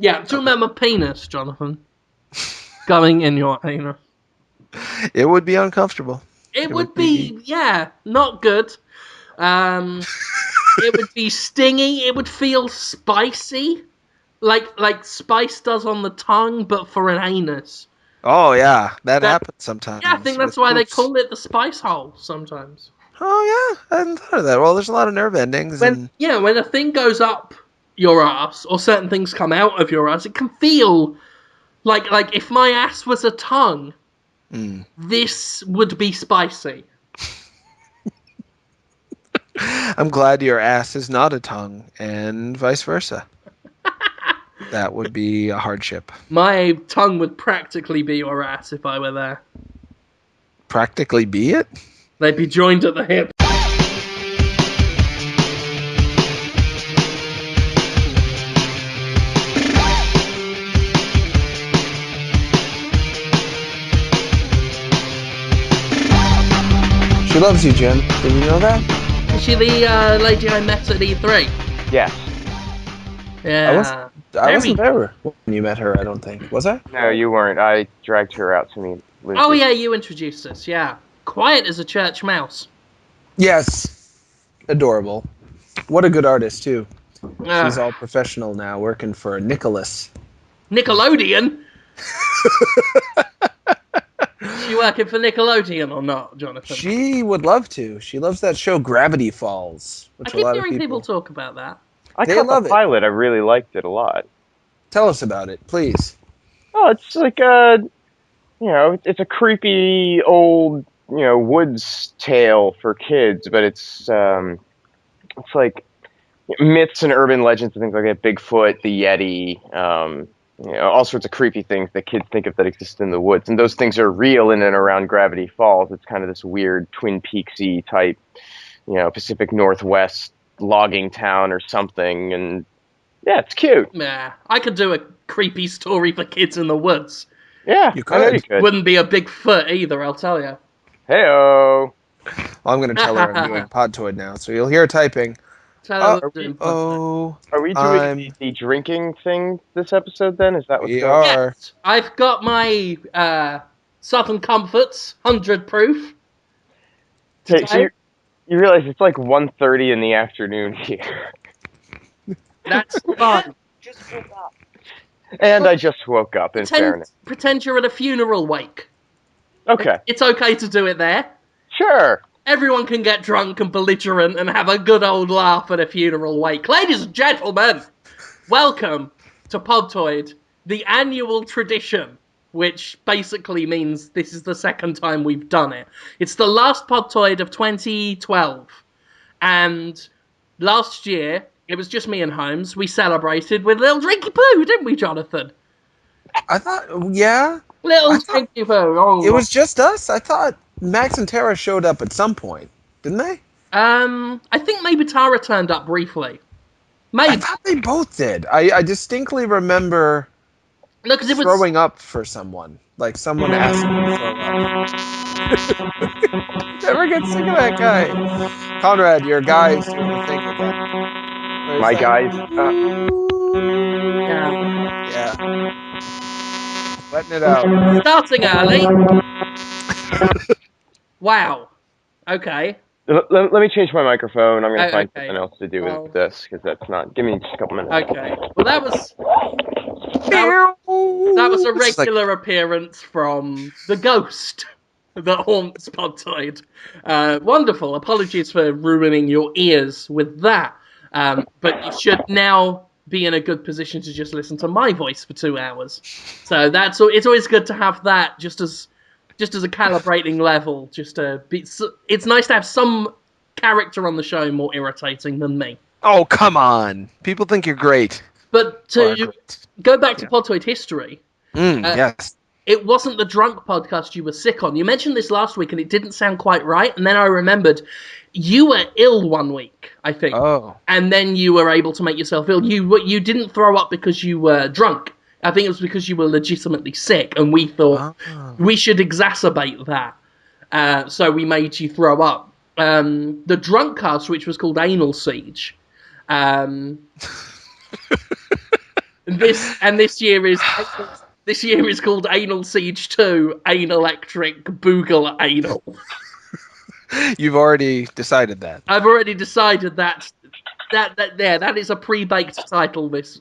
Yeah, do you remember penis, Jonathan? Going in your anus. It would be uncomfortable. It would be, not good. It would be stingy. It would feel spicy, like spice does on the tongue, but for an anus. Oh yeah, that happens sometimes. Yeah, I think that's why they call it the spice hole sometimes. Oh yeah, I hadn't thought of that. Well, there's a lot of nerve endings, When a thing goes up your ass, or certain things come out of your ass, it can feel like if my ass was a tongue, this would be spicy. I'm glad your ass is not a tongue, and vice versa. That would be a hardship. My tongue would practically be your ass if I were there. Practically be it? They'd be joined at the hip. She loves you, Jim. Did you know that? Is she the lady I met at E3? Yes. Yeah. I wasn't there when you met her, I don't think. Was I? No, you weren't. I dragged her out to meet Lindsay. Oh, yeah, you introduced us, yeah. Quiet as a church mouse. Yes. Adorable. What a good artist, too. Ah. She's all professional now, working for Nicholas. Nickelodeon? She working for Nickelodeon or not, Jonathan? She would love to. She loves that show Gravity Falls. I keep hearing people talk about that. I caught the pilot. I really liked it a lot. Tell us about it, please. Oh, it's like it's a creepy old, woods tale for kids, but it's like myths and urban legends and things like that. Bigfoot, the Yeti, all sorts of creepy things that kids think of that exist in the woods, and those things are real in and around Gravity Falls. It's kind of this weird Twin Peaksy type, Pacific Northwest logging town or something, and yeah, it's cute. Yeah, I could do a creepy story for kids in the woods. Yeah, you could. Wouldn't be a big foot either, I'll tell you. Hey-o. Well, I'm going to tell her I'm doing Podtoid now, so you'll hear typing. Are we doing the drinking thing this episode then? Is that what's going on? Yes, I've got my Southern Comforts 100 proof. So you realize it's like 1:30 in the afternoon here. That's fun. Just woke up. And I just woke up, in fairness. Pretend you're at a funeral wake. Okay. It's okay to do it there. Sure. Everyone can get drunk and belligerent and have a good old laugh at a funeral wake. Ladies and gentlemen, welcome to Podtoid, the annual tradition, which basically means this is the second time we've done it. It's the last Podtoid of 2012. And last year, it was just me and Holmes. We celebrated with Little Drinky Poo, didn't we, Jonathan? I thought, yeah. Drinky Poo. Oh. It was just us? I thought Max and Tara showed up at some point, didn't they? I think maybe Tara turned up briefly. Maybe. I thought they both did. I distinctly remember throwing up for someone. Like someone asked me to throw up. Never get sick of that guy. Conrad, your guy's doing the thing again. My guys? Yeah. Letting it out. Starting early. Wow. Okay. Let me change my microphone. I'm going to find okay. something else to do with this, because that's not... Give me just a couple minutes. Okay. Well, that was a regular appearance from the ghost that haunts Podtoid. Wonderful. Apologies for ruining your ears with that. But you should now be in a good position to just listen to my voice for 2 hours. So it's always good to have that just as a calibrating level. It's nice to have some character on the show more irritating than me. Oh, come on. People think you're great. But to go back to Podtoid history, yes. It wasn't the drunk podcast you were sick on. You mentioned this last week and it didn't sound quite right, and then I remembered you were ill one week, I think. Oh. And then you were able to make yourself ill. You didn't throw up because you were drunk. I think it was because you were legitimately sick, and we thought we should exacerbate that. So we made you throw up. The drunk cast, which was called Anal Siege, This year is called Anal Siege 2, Analectric, Boogalanal. You've already decided that. I've already decided that is a pre-baked title this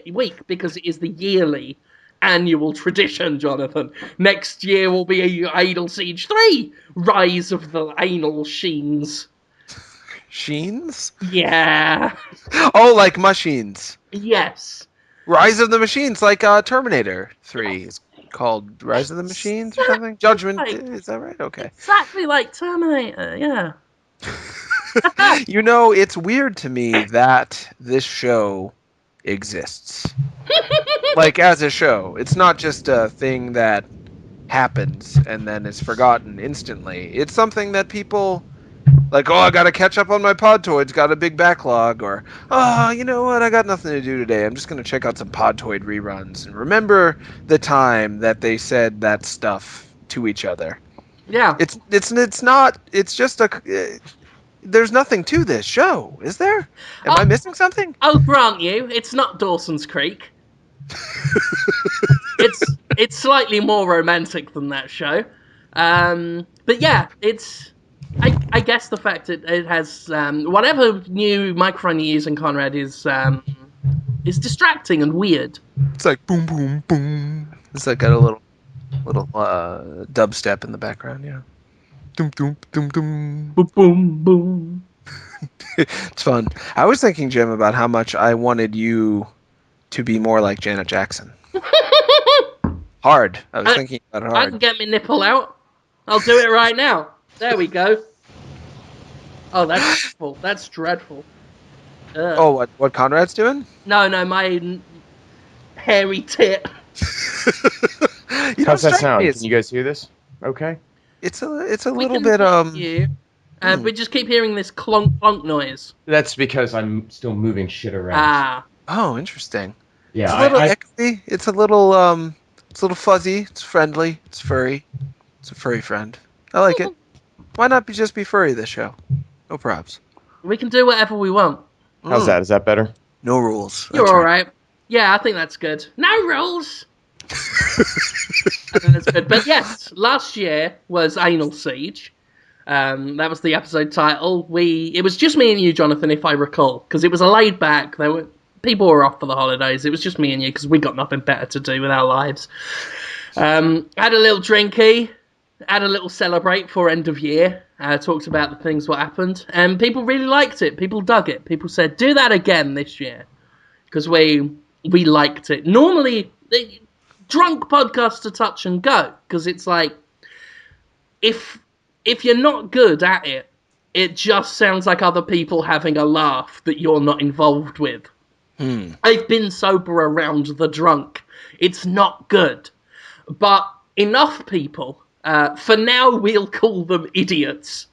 week, because it is the yearly annual tradition, Jonathan. Next year will be Anal Siege 3, Rise of the Anal Sheens. Sheens? Yeah. Oh, like machines. Yes. Rise of the Machines, like Terminator 3 is called Rise of the Machines or something? Judgment, is that right? Okay. Exactly like Terminator, yeah. You know, it's weird to me that this show exists. Like, as a show. It's not just a thing that happens and then is forgotten instantly. It's something that people... Like, oh, I gotta catch up on my Podtoids, got a big backlog, or, oh, you know what, I got nothing to do today, I'm just gonna check out some Podtoid reruns, and remember the time that they said that stuff to each other. Yeah. It's not, it's just there's nothing to this show, is there? Am I missing something? I'll grant you, it's not Dawson's Creek. It's slightly more romantic than that show. But yeah, it's... I guess the fact it has whatever new microphone you're using, Conrad, is distracting and weird. It's like boom, boom, boom. It's like got a little dubstep in the background, yeah. Doom, doom, doom, doom. Boom, boom, boom. It's fun. I was thinking, Jim, about how much I wanted you to be more like Janet Jackson. Hard. I was thinking about it hard. I can get my nipple out. I'll do it right now. There we go. Oh, that's dreadful. That's dreadful. Oh, what Conrad's doing? No, my hairy tit. How's that sound? Can you guys hear this? Okay. It's a little bit we just keep hearing this clunk clunk noise. That's because I'm still moving shit around. Oh, interesting. Yeah. It's a little echoey. It's a little fuzzy. It's friendly. It's furry. It's a furry friend. I like it. Why not just be furry this show? No props. We can do whatever we want. How's that? Is that better? No rules. You're all right. Yeah, I think that's good. No rules. I think that's good. But yes, last year was Anal Siege. That was the episode title. It was just me and you, Jonathan, if I recall, because it was a laid back. People were off for the holidays. It was just me and you because we got nothing better to do with our lives. Had a little drinky. Had a little celebrate for end of year. Talked about the things what happened, and people really liked it. People dug it. People said, "Do that again this year," because we liked it. Normally, drunk podcasts are touch and go because it's like if you're not good at it, it just sounds like other people having a laugh that you're not involved with. I've been sober around the drunk. It's not good, but enough people. For now, we'll call them idiots.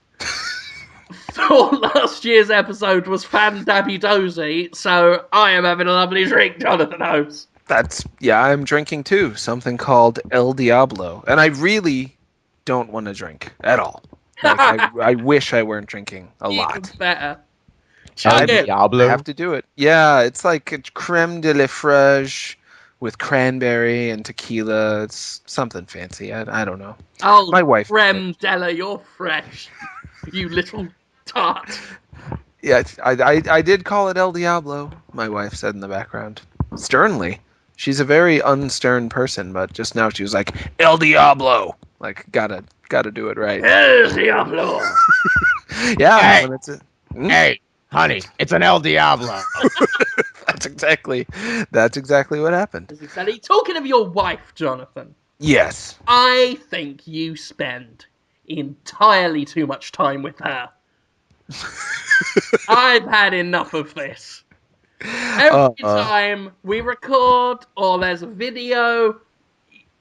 For last year's episode was Fan Dabby Dozy, so I am having a lovely drink, Jonathan Holmes. I'm drinking too. Something called El Diablo. And I really don't want to drink at all. Like, I wish I weren't drinking a lot. Even better. El Diablo? I have to do it. Yeah, it's like a creme de la fraiche with cranberry and tequila. It's something fancy. I don't know. Oh, my wife. Creme Della, you're fresh. You little tart. Yeah, I did call it El Diablo, my wife said in the background. Sternly. She's a very unstern person, but just now she was like, El Diablo! Like, gotta do it right. El Diablo! Yeah. Hey, honey, it's an El Diablo. That's exactly what happened. Talking of your wife, Jonathan. Yes. I think you spend entirely too much time with her. I've had enough of this. Every time we record or there's a video,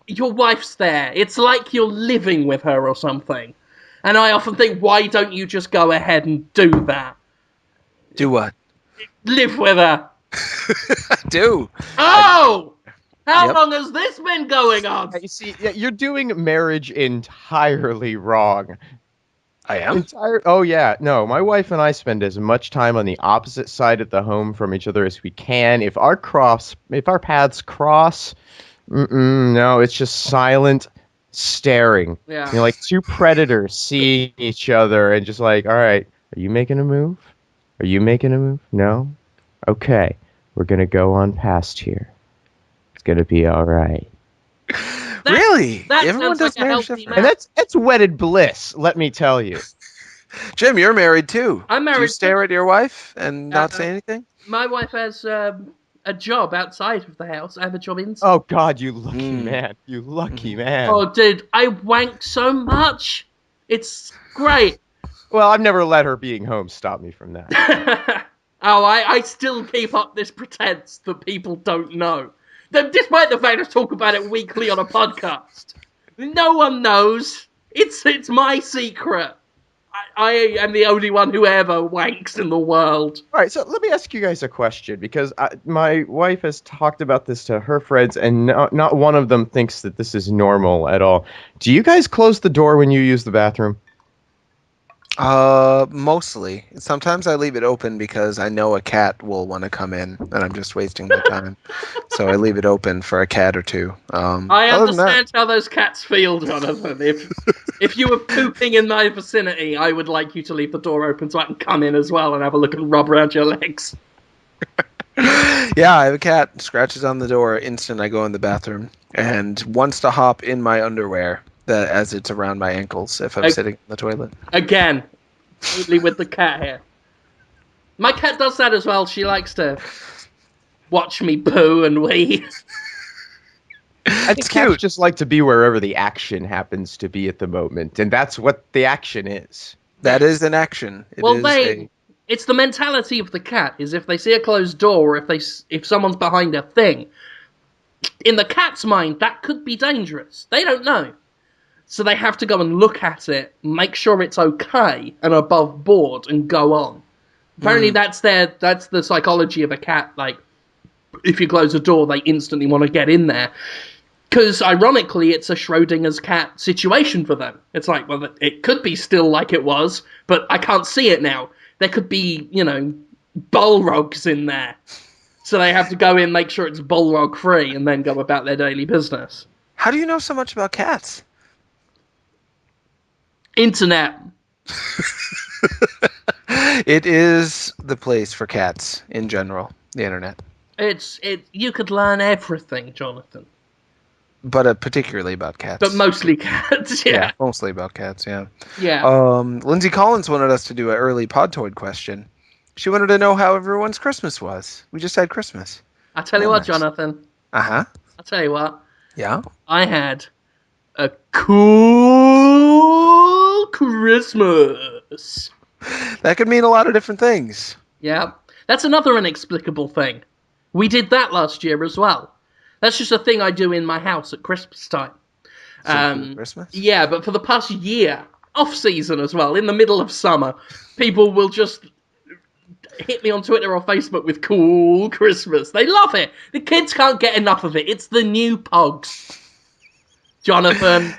your wife's there. It's like you're living with her or something. And I often think, why don't you just go ahead and do that? Do what? Live with her. I do. Oh! How long has this been going on? You see, you're doing marriage entirely wrong. I am? Oh, yeah. No, my wife and I spend as much time on the opposite side of the home from each other as we can. If our paths cross, no, it's just silent staring. Yeah. You know, like two predators seeing each other and just like, all right, are you making a move? Are you making a move? No? Okay, we're going to go on past here. It's going to be all right. Really? That Everyone sounds does like a marriage healthy different. man. And that's wedded bliss, let me tell you. Jim, you're married too. I'm married. Do you stare at your wife and not say anything? My wife has a job outside of the house. I have a job inside. Oh, God, you lucky man. You lucky man. Oh, dude, I wank so much. It's great. Well, I've never let her being home stop me from that. I still keep up this pretense that people don't know. Despite the fact I talk about it weekly on a podcast. No one knows. It's my secret. I am the only one who ever wanks in the world. All right, so let me ask you guys a question, because my wife has talked about this to her friends, and not one of them thinks that this is normal at all. Do you guys close the door when you use the bathroom? Mostly. Sometimes I leave it open because I know a cat will want to come in, and I'm just wasting my time. So I leave it open for a cat or two. I understand how those cats feel, Jonathan. If you were pooping in my vicinity, I would like you to leave the door open so I can come in as well and have a look and rub around your legs. Yeah, I have a cat. Scratches on the door instant I go in the bathroom and wants to hop in my underwear as it's around my ankles if I'm sitting in the toilet. Again, totally with the cat here. My cat does that as well. She likes to watch me poo and wee. I think cats just like to be wherever the action happens to be at the moment, and that's what the action is. That is an action. It's the mentality of the cat, is if they see a closed door, or if someone's behind a thing, in the cat's mind, that could be dangerous. They don't know. So they have to go and look at it, make sure it's okay and above board, and go on. Apparently that's the psychology of a cat. Like, if you close a door, they instantly want to get in there. Because, ironically, it's a Schrodinger's cat situation for them. It's like, well, it could be still like it was, but I can't see it now. There could be, bullrogs in there. So they have to go in, make sure it's bullrog free, and then go about their daily business. How do you know so much about cats? Internet. It is the place for cats in general, the internet. You could learn everything, Jonathan. But particularly about cats. But mostly cats, yeah. Yeah, mostly about cats, yeah. Yeah. Lindsay Collins wanted us to do an early Podtoid question. She wanted to know how everyone's Christmas was. We just had Christmas. I'll tell you what, Jonathan. Uh-huh. I'll tell you what. Yeah? I had a cool Christmas. That could mean a lot of different things. Yeah. That's another inexplicable thing. We did that last year as well. That's just a thing I do in my house at Christmas time. Christmas? Yeah, but for the past year, off-season as well, in the middle of summer, people will just hit me on Twitter or Facebook with cool Christmas. They love it. The kids can't get enough of it. It's the new Pogs. Jonathan.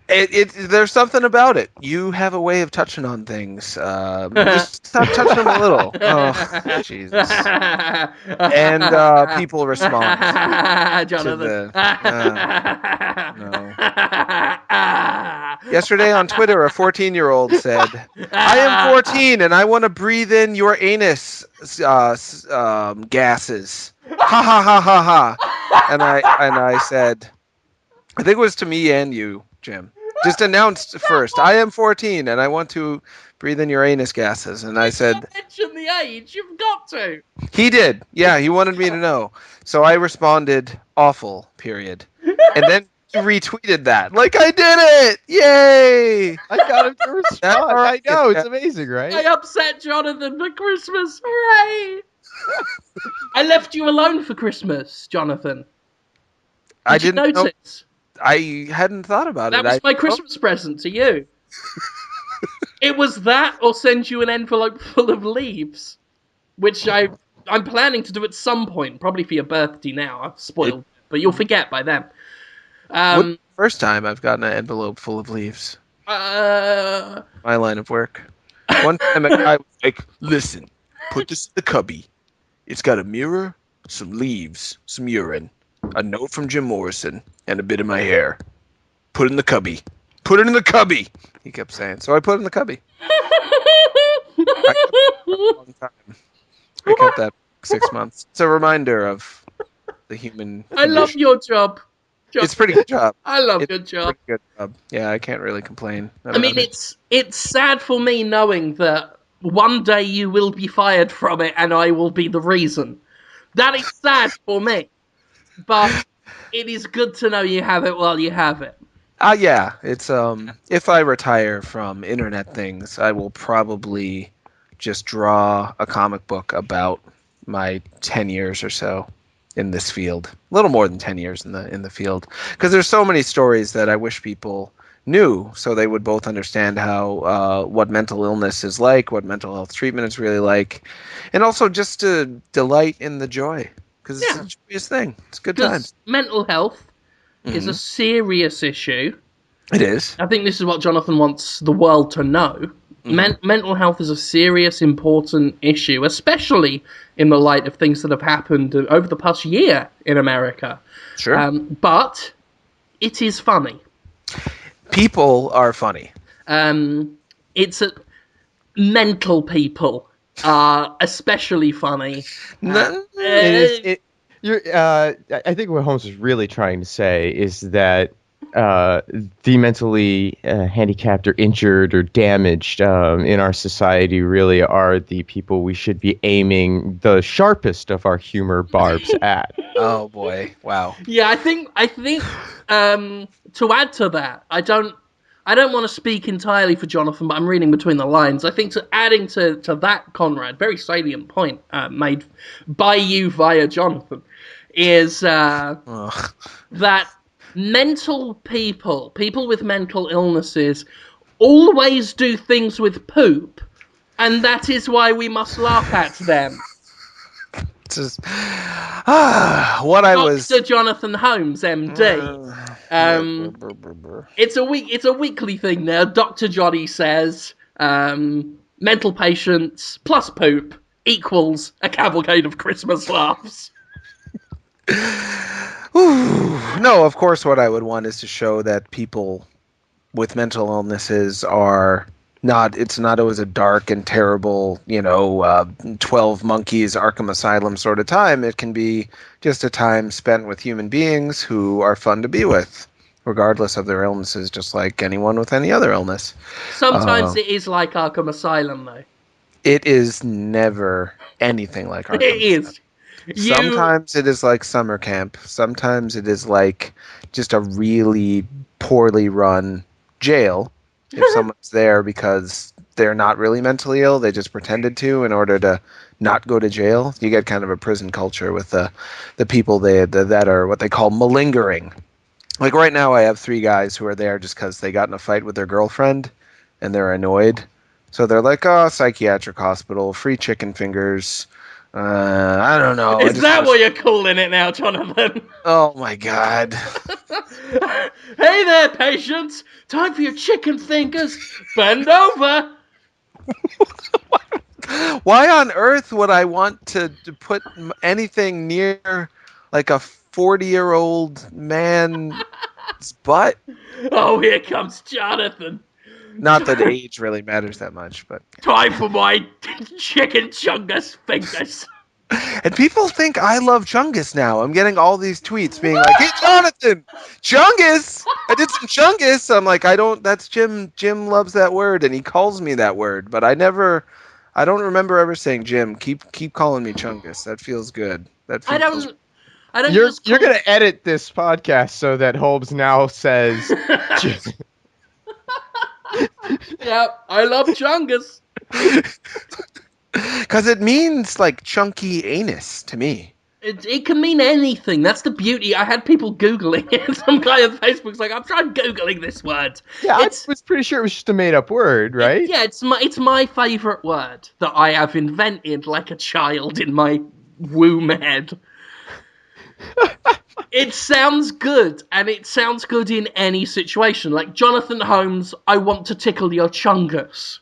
There's something about it. You have a way of touching on things. Just stop touching them a little. Oh, Jesus. And people respond. Jonathan. No. Yesterday on Twitter, a 14-year-old said, "I am 14 and I want to breathe in your anus gases." Ha ha ha ha ha. And I said, I think it was to me and you, Jim. Just announced first, I am 14 and I want to breathe in your anus gases. And I said, mention the age, you've got to. He did. Yeah, he wanted me to know. So I responded, awful, period. And then he retweeted that. Like, I did it! Yay! I got him to respond. I know, it's amazing, right? I upset Jonathan for Christmas. Hooray! I left you alone for Christmas, Jonathan. I didn't notice. I hadn't thought about it. That was my Christmas present to you. It was that, or send you an envelope full of leaves, which I'm planning to do at some point, probably for your birthday now. I've spoiled it, but you'll forget by then. First time I've gotten an envelope full of leaves. My line of work. One time a guy was like, listen, put this in the cubby. It's got a mirror, some leaves, some urine, a note from Jim Morrison, and a bit of my hair. Put it in the cubby. Put it in the cubby, he kept saying. So I put it in the cubby. I kept it for a long time. I kept that 6 months. It's a reminder of the human condition. I love your job. It's a pretty good job. I love your job. Pretty good job. Yeah, I can't really complain about it's sad for me knowing that one day you will be fired from it and I will be the reason. That is sad for me. But it is good to know you have it while you have it. Yeah, it's if I retire from internet things, I will probably just draw a comic book about my 10 years or so in this field. A little more than 10 years in the field, because there's so many stories that I wish people knew, so they would both understand how what mental illness is like, what mental health treatment is really like, and also just to delight in the joy, because it's a joyous thing. It's good times. Mental health is a serious issue. It is. I think this is what Jonathan wants the world to know. Mental health is a serious, important issue, especially in the light of things that have happened over the past year in America. Sure. But it is funny. People are funny. Mental people are especially funny. I think what Holmes is really trying to say is that the mentally handicapped or injured or damaged in our society really are the people we should be aiming the sharpest of our humor barbs at. Oh boy! Wow. Yeah, I think to add to that, I don't want to speak entirely for Jonathan, but I'm reading between the lines. I think adding to that, Conrad, very salient point made by you via Jonathan, is that mental people with mental illnesses, always do things with poop, and that is why we must laugh at them. Just, Dr. Jonathan Holmes, MD. It's a weekly thing now. Dr. Johnny says, mental patients plus poop equals a cavalcade of Christmas laughs. No, of course what I would want is to show that people with mental illnesses are it's not always a dark and terrible, 12 Monkeys Arkham Asylum sort of time. It can be just a time spent with human beings who are fun to be with, regardless of their illnesses, just like anyone with any other illness. Sometimes it is like Arkham Asylum, though. It is never anything like Arkham Asylum. It is. Sometimes it is like summer camp. Sometimes it is like just a really poorly run jail. If someone's there because they're not really mentally ill, they just pretended to in order to not go to jail. You get kind of a prison culture with the people that are what they call malingering. Like right now I have 3 guys who are there just because they got in a fight with their girlfriend and they're annoyed. So they're like, psychiatric hospital, free chicken fingers. I don't know. Is that what you're calling it now, Jonathan? Oh my God. Hey there, patients. Time for your chicken fingers. Bend over. Why on earth would I want to put anything near like a 40-year-old man's butt? Oh, here comes Jonathan. Not that age really matters that much, but... Time for my chicken chungus fingers. And people think I love chungus now. I'm getting all these tweets being like, hey, Jonathan, chungus! I did some chungus! I'm like, that's Jim. Jim loves that word, and he calls me that word. But I don't remember ever saying, Jim, keep calling me chungus. That feels good. I don't You're going to edit this podcast so that Holmes now says... Yep, I love chungus. Because it means like chunky anus to me. It can mean anything. That's the beauty. I had people Googling it. Some guy on Facebook's like, I'm trying Googling this word. Yeah, I was pretty sure it was just a made-up word, right? It's my favourite word that I have invented like a child in my womb head. It sounds good, and it sounds good in any situation. Like, Jonathan Holmes, I want to tickle your chungus.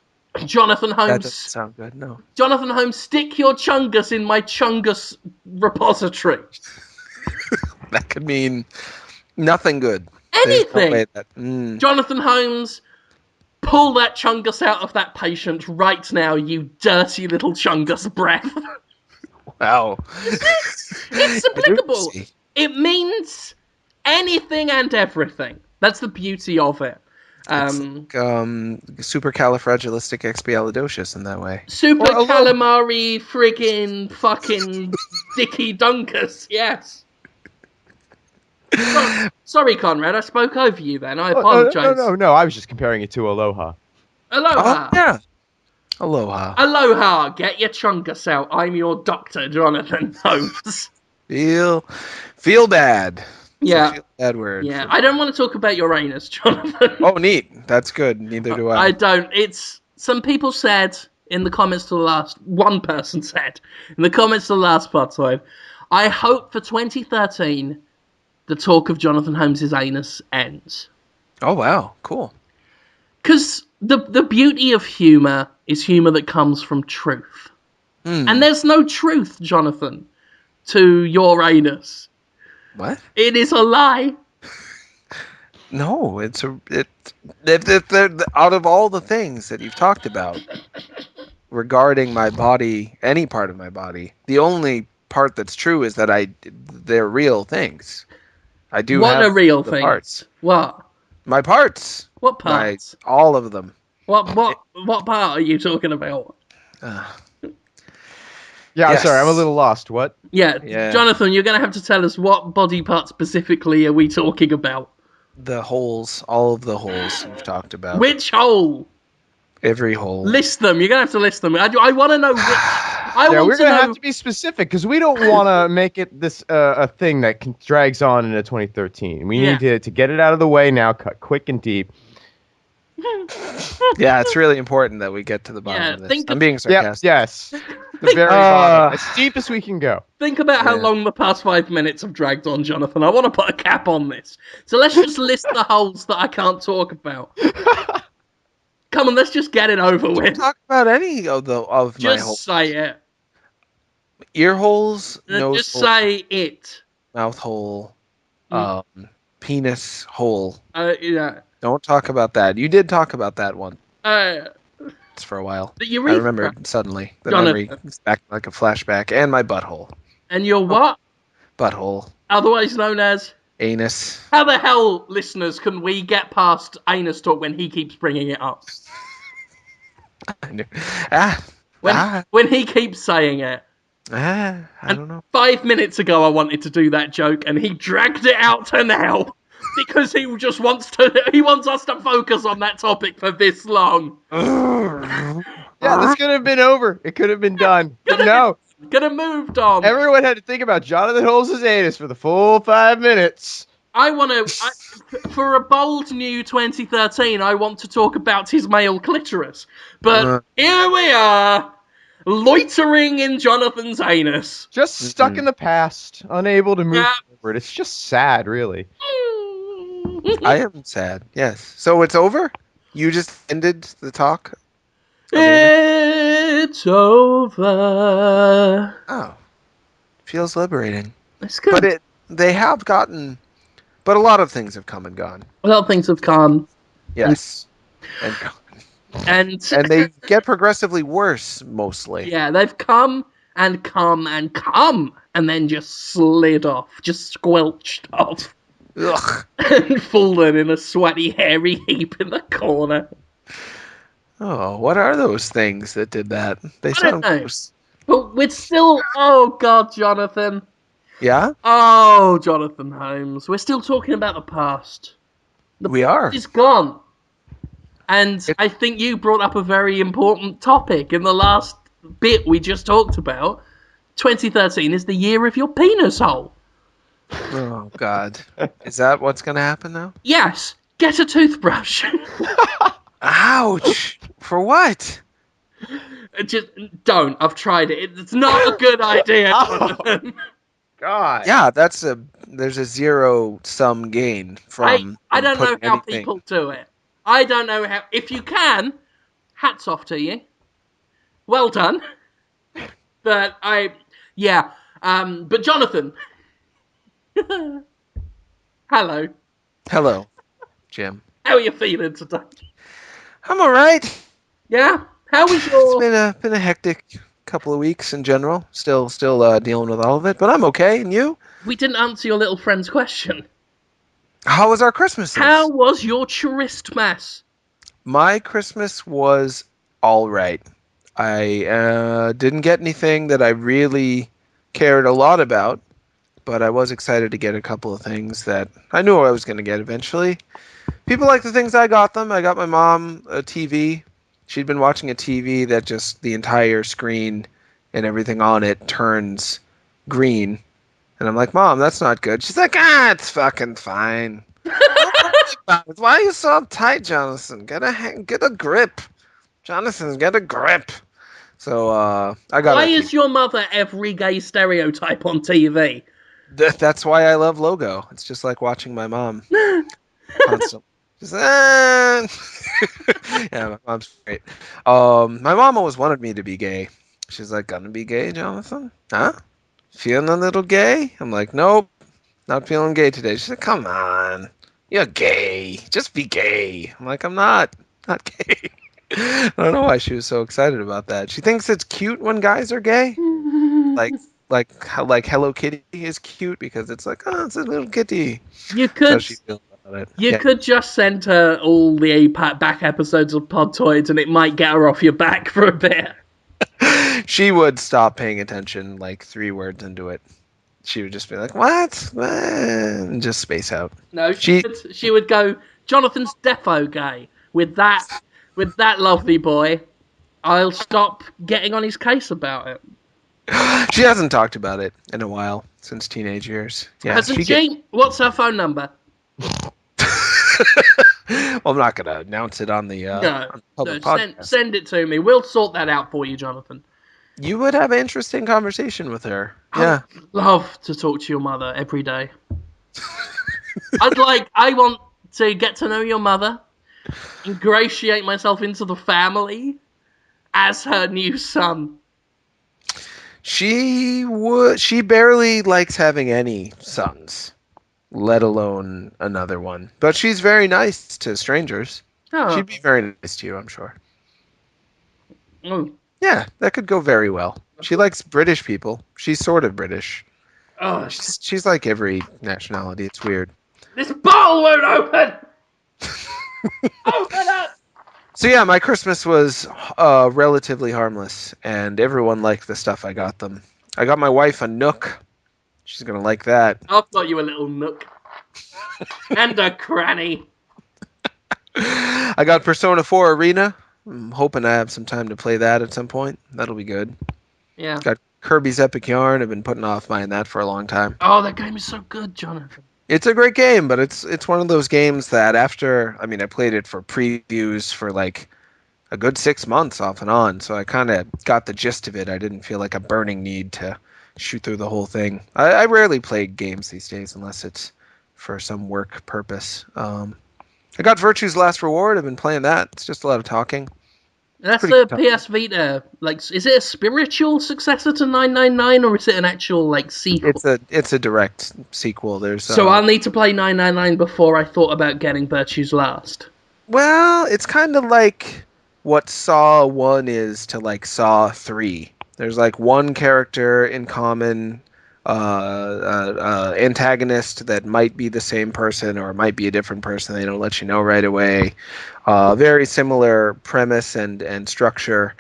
Jonathan Holmes... That doesn't sound good, no. Jonathan Holmes, stick your chungus in my chungus repository. That could mean nothing good. Anything. No Jonathan Holmes, pull that chungus out of that patient right now, you dirty little chungus breath. Wow. It's applicable. It means anything and everything. That's the beauty of it. It's like, supercalifragilisticexpialidocious in that way. Super calamari friggin' fucking dicky dunkus, yes. Sorry, Conrad, I spoke over you then. I apologise. No, I was just comparing it to Aloha. Aloha. Oh, yeah. Aloha. Aloha, get your chungus out. I'm your doctor, Jonathan Holmes. Feel bad. Yeah. Feel bad word. Yeah, I don't want to talk about your anus, Jonathan. Oh, neat. That's good. Neither do I. I don't. Some people said in the comments to the last... One person said in the comments to the last Podtoid, I hope for 2013 the talk of Jonathan Holmes' anus ends. Oh, wow. Cool. Because the beauty of humour is humour that comes from truth. And there's no truth, Jonathan, to your anus. What? It is a lie. No, out of all the things that you've talked about regarding my body, any part of my body, the only part that's true is that they're real things. I do what have are real the things? Parts. What? My parts. What parts? All of them. What part are you talking about? Yeah, yes. I'm sorry, I'm a little lost. What? Yeah, Jonathan, you're going to have to tell us what body part specifically are we talking about? The holes, all of the holes you've talked about. Which hole? Every hole. List them. You're going to have to list them. I want to know which. We're going to have to be specific because we don't want to make it this a thing that drags on into 2013. We need to get it out of the way now, cut quick and deep. Yeah, it's really important that we get to the bottom of this. I'm being sarcastic. Yes. The very bottom. As deep as we can go. Think about how long the past 5 minutes have dragged on, Jonathan. I want to put a cap on this. So let's just list the holes that I can't talk about. Come on, let's just get it over with. Talk about any of my holes. Just say it. Ear holes, nose just hole, say it. mouth hole, penis hole. Yeah. Don't talk about that. You did talk about that one. It's for a while. I remember suddenly. The memory is back like a flashback. And my butthole. And your what? Butthole. Otherwise known as? Anus. How the hell, listeners, can we get past anus talk when he keeps bringing it up? When he keeps saying it. I don't know. 5 minutes ago I wanted to do that joke and he dragged it out to now. Because he just wants us to focus on that topic for this long. Yeah, this could have been over. It could have been done. But no. Could have moved on. Everyone had to think about Jonathan Holmes' anus for the full 5 minutes. For a bold new 2013, I want to talk about his male clitoris. But here we are, loitering in Jonathan's anus. Just stuck in the past, unable to move forward. It's just sad, really. I am sad, yes. So it's over? You just ended the talk? It's over. Oh. Feels liberating. That's good. But they have gotten... But a lot of things have come and gone. A lot of things have come. Yes. And gone. And they get progressively worse, mostly. Yeah, they've come and come and come, and then just slid off. Just squelched off. Ugh. And fallen in a sweaty, hairy heap in the corner. Oh, what are those things that did that? They sound gross. But we're still... Oh, God, Jonathan. Yeah? Oh, Jonathan Holmes. We're still talking about the past. We are. It's gone. And I think you brought up a very important topic in the last bit we just talked about. 2013 is the year of your penis hole. Oh, God. Is that what's going to happen now? Yes. Get a toothbrush. Ouch. For what? Just don't. I've tried it. It's not a good idea. God. Yeah, there's a zero-sum gain from I don't know inputting how anything. people do it. I don't know how. If you can, hats off to you. Well done. But but Jonathan, hello. Hello, Jim. How are you feeling today? I'm all right. Yeah. How was It's your? been a hectic couple of weeks in general. Still dealing with all of it, but I'm okay. And you? We didn't answer your little friend's question. How was our Christmases? How was your Christmas? My Christmas was all right. I didn't get anything that I really cared a lot about, but I was excited to get a couple of things that I knew I was going to get eventually. People like the things I got them. I got my mom a TV. She'd been watching a TV that just the entire screen and everything on it turns green. And I'm like, Mom, that's not good. She's like, it's fucking fine. Don't worry about it. Why are you so uptight, Jonathan? Get a grip. Jonathan, get a grip. So I got Why her a is TV. your mother every gay stereotype on TV? That's why I love Logo. It's just like watching my mom constantly. Just, yeah, my mom's great. My mom always wanted me to be gay. She's like, gonna be gay, Jonathan? Huh? Feeling a little gay? I'm like, nope, not feeling gay today. She's like, come on, you're gay. Just be gay. I'm like, I'm not gay. I don't know why she was so excited about that. She thinks it's cute when guys are gay. Like like Hello Kitty is cute because it's like, oh, it's a little kitty. You That's how could she feels about it. you Yeah. could just send her all the back episodes of Podtoid and it might get her off your back for a bit. She would stop paying attention like 3 words into it. She would just be like, "What?" And just space out. No, She she would go, Jonathan's defo gay. With that lovely boy, I'll stop getting on his case about it. she hasn't talked about it in a while since teenage years. Yeah, Hasn't she? What's her phone number? Well, I'm not gonna announce it on the No, public send podcast. send it to me. We'll sort that out for you, Jonathan. You would have an interesting conversation with her. Yeah. I would love to talk to your mother every day. I want to get to know your mother, ingratiate myself into the family as her new son. She barely likes having any sons, let alone another one. But she's very nice to strangers. Oh. She'd be very nice to you, I'm sure. Mm. Yeah, that could go very well. She likes British people. She's sort of British. Oh. She's like every nationality. It's weird. This bottle won't open! Open it! So yeah, my Christmas was relatively harmless, and everyone liked the stuff I got them. I got my wife a Nook. She's gonna like that. I've got you a little nook. And a cranny. I got Persona 4 Arena. I'm hoping I have some time to play that at some point. That'll be good. Yeah. Got Kirby's Epic Yarn. I've been putting off buying that for a long time. Oh, that game is so good, Jonathan. It's a great game, but it's one of those games that I played it for previews for like a good 6 months off and on, so I kind of got the gist of it. I didn't feel like a burning need to shoot through the whole thing. I rarely play games these days unless it's for some work purpose. I got Virtue's Last Reward. I've been playing that. It's just a lot of talking. That's the PS Vita. Like, is it a spiritual successor to 999, or is it an actual sequel? It's a direct sequel. So I'll need to play 999 before I thought about getting Virtue's Last. Well, it's kind of like what Saw 1 is to like Saw 3. There's like one character in common, antagonist that might be the same person or might be a different person. They don't let you know right away. Very similar premise and structure,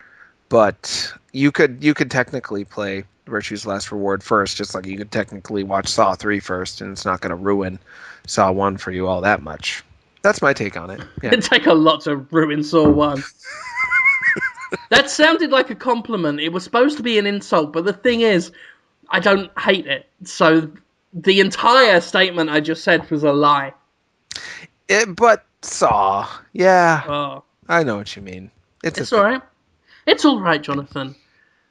but you could technically play Virtue's Last Reward first, just like you could technically watch Saw 3 first, and it's not going to ruin Saw 1 for you all that much. That's my take on it. Yeah. It'd take a lot to ruin Saw 1. That sounded like a compliment. It was supposed to be an insult, but the thing is, I don't hate it. So the entire statement I just said was a lie. But Saw, yeah. Oh. I know what you mean. It's alright. It's alright, Jonathan.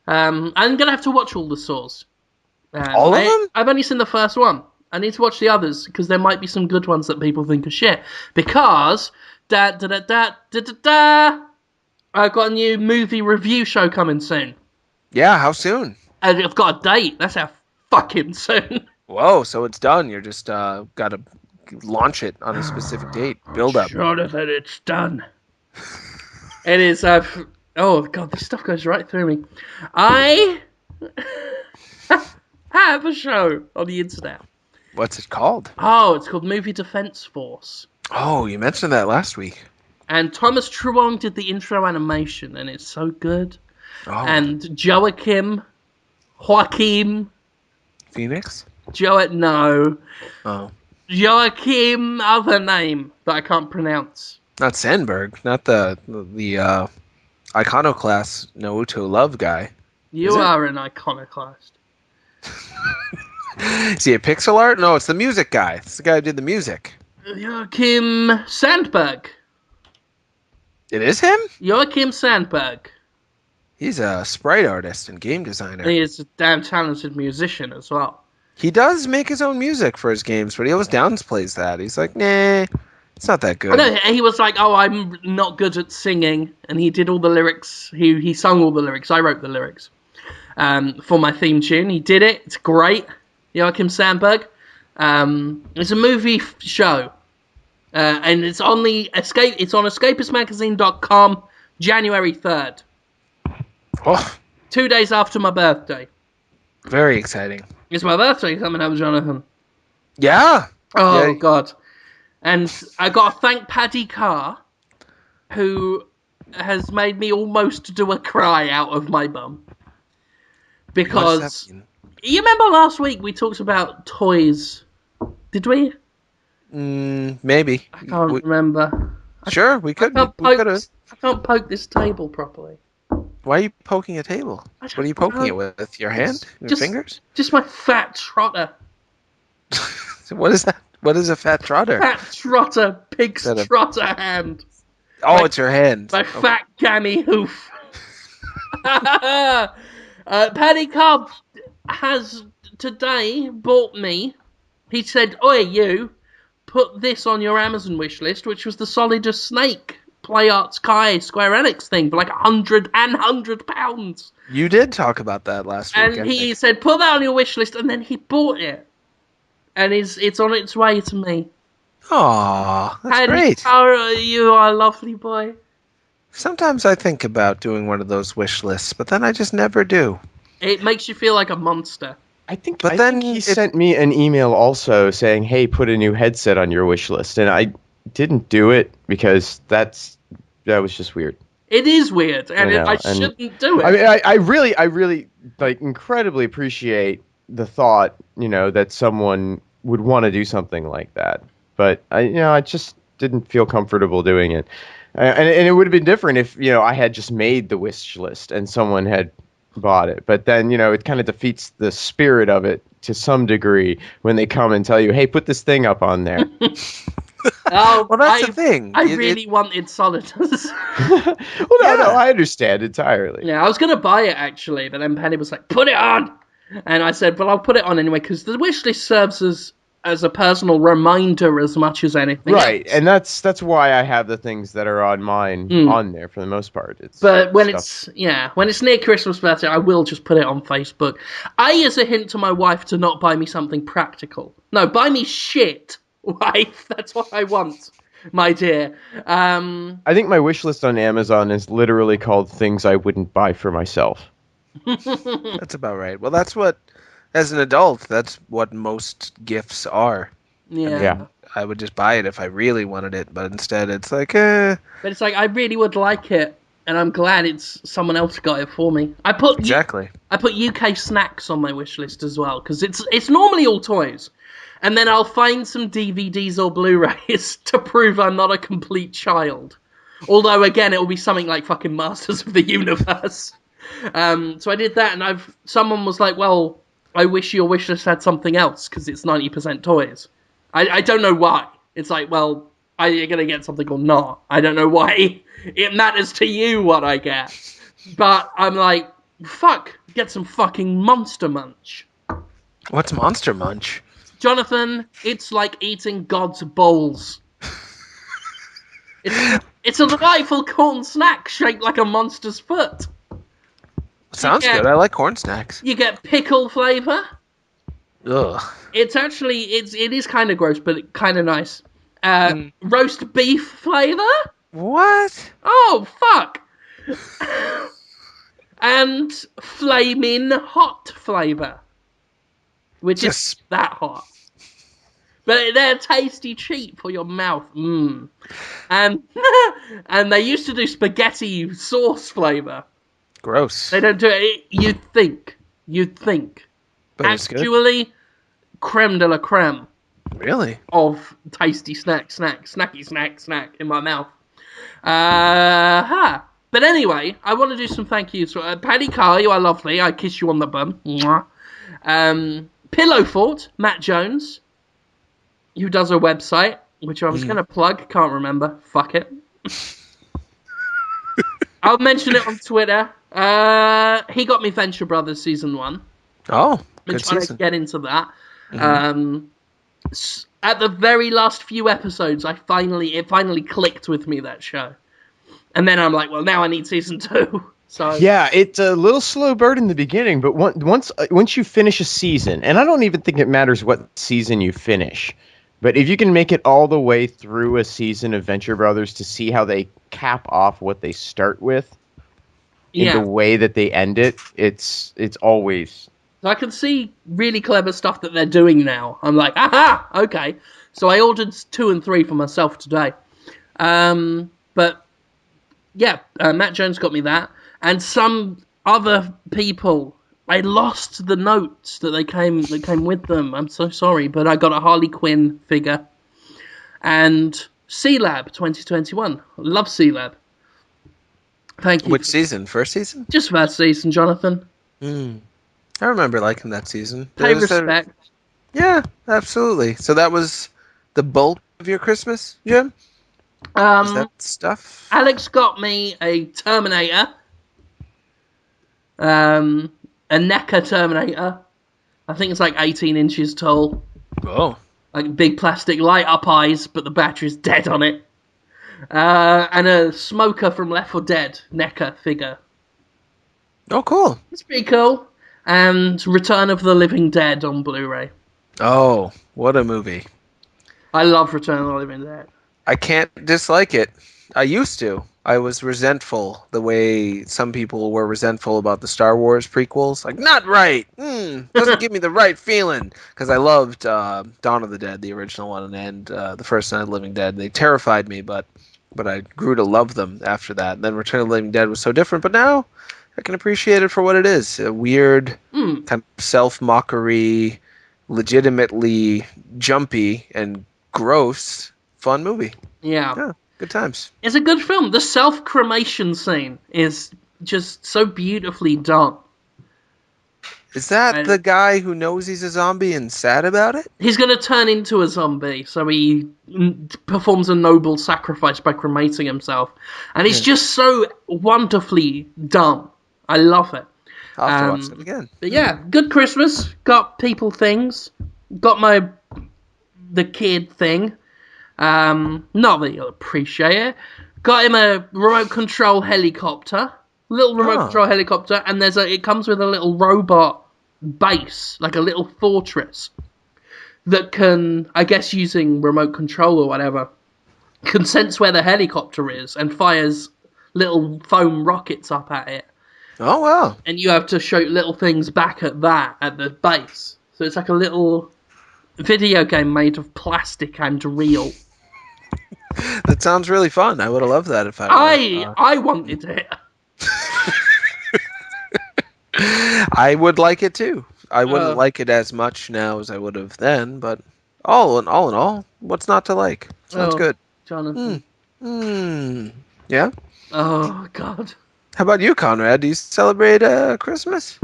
I'm going to have to watch all the Saws. All of them? I've only seen the first one. I need to watch the others because there might be some good ones that people think are shit. Because I've got a new movie review show coming soon. Yeah, how soon? And I've got a date. That's how fucking soon. Whoa, so it's done. You're just got to launch it on a specific date. Build up. Jonathan, it's done. It is. Oh god, this stuff goes right through me. I have a show on the internet. What's it called? Oh, it's called Movie Defense Force. Oh, you mentioned that last week. And Thomas Truong did the intro animation, and it's so good. Oh. And Joaquin Phoenix? No. Oh. Joachim, other name that I can't pronounce. Not Sandberg, not the iconoclast Naruto love guy. You are an iconoclast. Is he a pixel art? No, it's the music guy. It's the guy who did the music. Joachim Sandberg. It is him? Joachim Sandberg. He's a sprite artist and game designer. He is a damn talented musician as well. He does make his own music for his games, but he always downplays that. He's like, nah, it's not that good. I know, he was like, oh, I'm not good at singing, and he did all the lyrics. He sung all the lyrics. I wrote the lyrics for my theme tune. He did it. It's great. Joachim Sandberg. It's a movie show, and it's on the It's on escapistmagazine.com, January 3rd. Oh, 2 days after my birthday. very exciting. It's my birthday coming up, Jonathan. Yeah. Oh, yeah. God. And I got to thank Paddy Carr, who has made me almost do a cry out of my bum. Because, you remember last week we talked about toys? Did we? Maybe. I can't remember. Sure, we could. I can't poke this table properly. Why are you poking a table? What are you poking it with? Your hand? Your fingers? Just my fat trotter. What is that? What is a fat trotter? Fat trotter, pig's trotter hand. Oh, it's your hand. My fat gammy hoof. Paddy Cobb has today bought me. He said, "Oi, you, put this on your Amazon wish list," which was the Solidus Snake Play Arts Kai Square Enix thing for like £100. You did talk about that last week. And he said, "Put that on your wish list," and then he bought it, and it's on its way to me. Aw, that's great. You are a lovely boy. Sometimes I think about doing one of those wish lists, but then I just never do. It makes you feel like a monster. I think he sent me an email also saying, "Hey, put a new headset on your wish list," and I didn't do it because that was just weird. It is weird, and I shouldn't do it. I mean, I really like incredibly appreciate the thought, that someone would want to do something like that, but I just didn't feel comfortable doing it, and it would have been different if I had just made the wish list and someone had bought it, but then it kind of defeats the spirit of it to some degray when they come and tell you, "Hey, put this thing up on there." Oh, well, that's the thing. I really wanted Solidus. Well, no, I understand entirely. Yeah, I was going to buy it, actually, but then Penny was like, "Put it on!" And I said, "Well, I'll put it on anyway," because the wishlist serves as a personal reminder as much as anything right, else. and that's why I have the things that are on mine on there for the most part. But when it's near Christmas birthday, I will just put it on Facebook. As a hint to my wife to not buy me something practical. No, buy me shit. Wife, that's what I want, my dear. I think my wish list on Amazon is literally called "Things I Wouldn't Buy for Myself." That's about right. Well, that's what, as an adult, that's what most gifts are. Yeah. I would just buy it if I really wanted it, but instead it's like, But it's like, I really would like it, and I'm glad someone else got it for me. I put UK snacks on my wish list as well, because it's normally all toys. And then I'll find some DVDs or Blu-rays to prove I'm not a complete child. Although, again, it will be something like fucking Masters of the Universe. So I did that, and someone was like, "Well, I wish your wish list had something else, because it's 90% toys." I don't know why. It's like, well, are you going to get something or not? I don't know why it matters to you what I get. But I'm like, fuck, get some fucking Monster Munch. What's Monster Munch? Jonathan, it's like eating God's balls. It's a delightful corn snack shaped like a monster's foot. Sounds good. I like corn snacks. You get pickle flavour. Ugh. It is kind of gross, but kind of nice. Roast beef flavour. What? Oh, fuck. And flaming hot flavour. Which is that hot. But they're tasty cheap for your mouth. And and they used to do spaghetti sauce flavour. Gross. They don't do it. You'd think. But actually, it's good. Creme de la creme. Really? Of tasty snacky snack in my mouth. But anyway, I want to do some thank yous. Paddy Carr, you are lovely. I kiss you on the bum. Pillow Fort, Matt Jones, who does a website, which I was going to plug, can't remember. Fuck it. I'll mention it on Twitter. He got me Venture Brothers Season 1. Oh, good season. Trying to get into that. At the very last few episodes, it finally clicked with me, that show. And then I'm like, well, now I need Season 2. So yeah, it's a little slow burn in the beginning, but once you finish a season, and I don't even think it matters what season you finish, but if you can make it all the way through a season of Venture Brothers to see how they cap off what they start with, in the way that they end it, it's always... So I can see really clever stuff that they're doing now. I'm like, aha, okay. So I ordered 2 and 3 for myself today. But yeah, Matt Jones got me that. And some other people, I lost the notes that came with them. I'm so sorry, but I got a Harley Quinn figure. And C-Lab 2021. Love C-Lab. Thank you. Which season? First season? Just first season, Jonathan. I remember liking that season. Pay respect. Yeah, absolutely. So that was the bulk of your Christmas, Jim? Is that stuff? Alex got me a Terminator. A NECA Terminator. I think it's like 18 inches tall. Oh. Like big plastic light up eyes, but the battery's dead on it. And a Smoker from Left 4 Dead NECA figure. Oh, cool. It's pretty cool. And Return of the Living Dead on Blu-ray. Oh, what a movie. I love Return of the Living Dead. I can't dislike it. I used to. I was resentful the way some people were resentful about the Star Wars prequels. Like, not right. Doesn't give me the right feeling. Because I loved Dawn of the Dead, the original one, and the first Night of the Living Dead. They terrified me, but I grew to love them after that. And then Return of the Living Dead was so different. But now I can appreciate it for what it is. A weird, kind of self-mockery, legitimately jumpy and gross, fun movie. Yeah. Good times. It's a good film. The self-cremation scene is just so beautifully done. Is that the guy who knows he's a zombie and sad about it? He's going to turn into a zombie, so he performs a noble sacrifice by cremating himself. And it's just so wonderfully done. I love it. I'll have to watch it again. But yeah, good Christmas. Got people things. Got the kid thing. Not that you'll appreciate it. Got him a remote control helicopter. Little remote control helicopter, and it comes with a little robot base, like a little fortress that can, I guess using remote control or whatever, can sense where the helicopter is and fires little foam rockets up at it. Oh, wow. And you have to shoot little things back at the base. So it's like a little video game made of plastic and real. That sounds really fun. I would have loved that if I wanted it. I would like it too. I wouldn't like it as much now as I would have then, but all in all, what's not to like? Sounds good. Jonathan. Yeah? Oh, God. How about you, Conrad? Do you celebrate Christmas?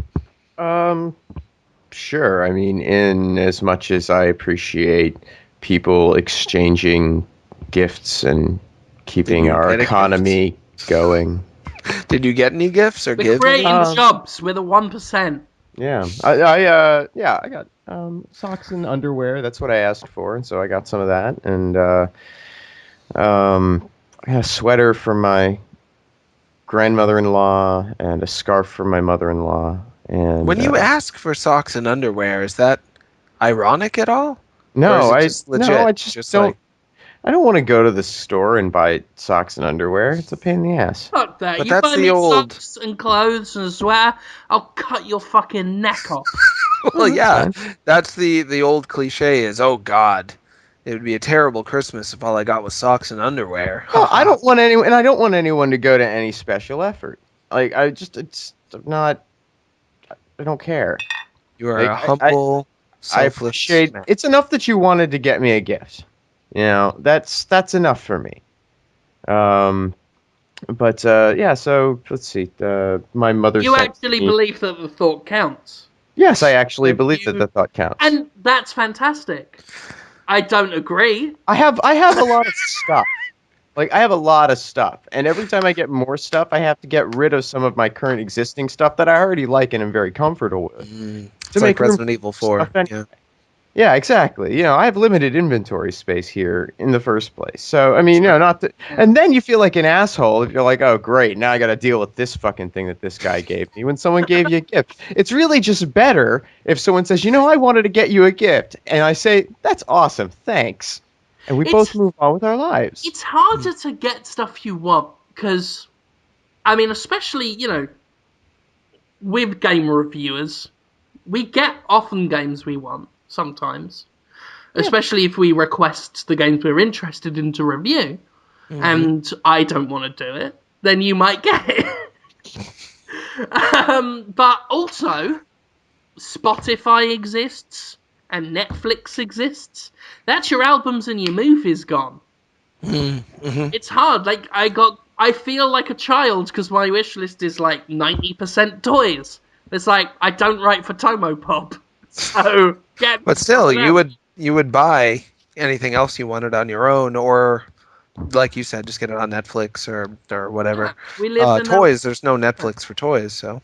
Sure. I mean, in as much as I appreciate people exchanging gifts and keeping our economy going. Did you get any gifts or We're creating jobs with a 1%. Yeah, I got socks and underwear. That's what I asked for, and so I got some of that. And I got a sweater from my grandmother-in-law and a scarf from my mother-in-law. And When you ask for socks and underwear, is that ironic at all? Or is no, it just legit? I just don't. I don't want to go to the store and buy socks and underwear. It's a pain in the ass. Fuck that. But You that's buy the me old. socks and clothes and a sweater, I'll cut your fucking neck off. Well, That's yeah, fine. that's the old cliche is, oh God, it would be a terrible Christmas if all I got was socks and underwear. No, I Haha. don't want anyone, and I don't want anyone to go to any special effort. Like it's not. I don't care. You are Like a humble, I selfless appreciate. man. It's enough that you wanted to get me a gift. You know, that's enough for me. Um, but yeah. So let's see. My mother You sent actually me. believe that the thought counts. Yes, I actually That believe that you, the thought counts. and that's fantastic. I don't agree. I have a lot of stuff. Like I have a lot of stuff, and every time I get more stuff, I have to get rid of some of my current existing stuff that I already like and am very comfortable with to It's like make room Resident Evil for stuff 4. anyway. Yeah. Yeah, exactly. You know, I have limited inventory space here in the first place. So, I mean, you know, not that. And then you feel like an asshole if you're like, oh, great, now I got to deal with this fucking thing that this guy gave me when someone gave you a gift. It's really just better if someone says, you know, I wanted to get you a gift. And I say, that's awesome, thanks. And we both move on with our lives. It's harder to get stuff you want because, I mean, especially, you know, with game reviewers, we get often games we want sometimes, Yeah. especially if we request the games we're interested in to review, and I don't want to do it, then you might get it. But also, Spotify exists and Netflix exists. That's your albums and your movies gone. It's hard. Like I feel like a child because my wish list is like 90% toys. It's like I don't write for Tomo Pop, so get But still, something else. you would buy anything else you wanted on your own, or like you said, just get it on Netflix or whatever. We live in Toys, there's no Netflix for toys, so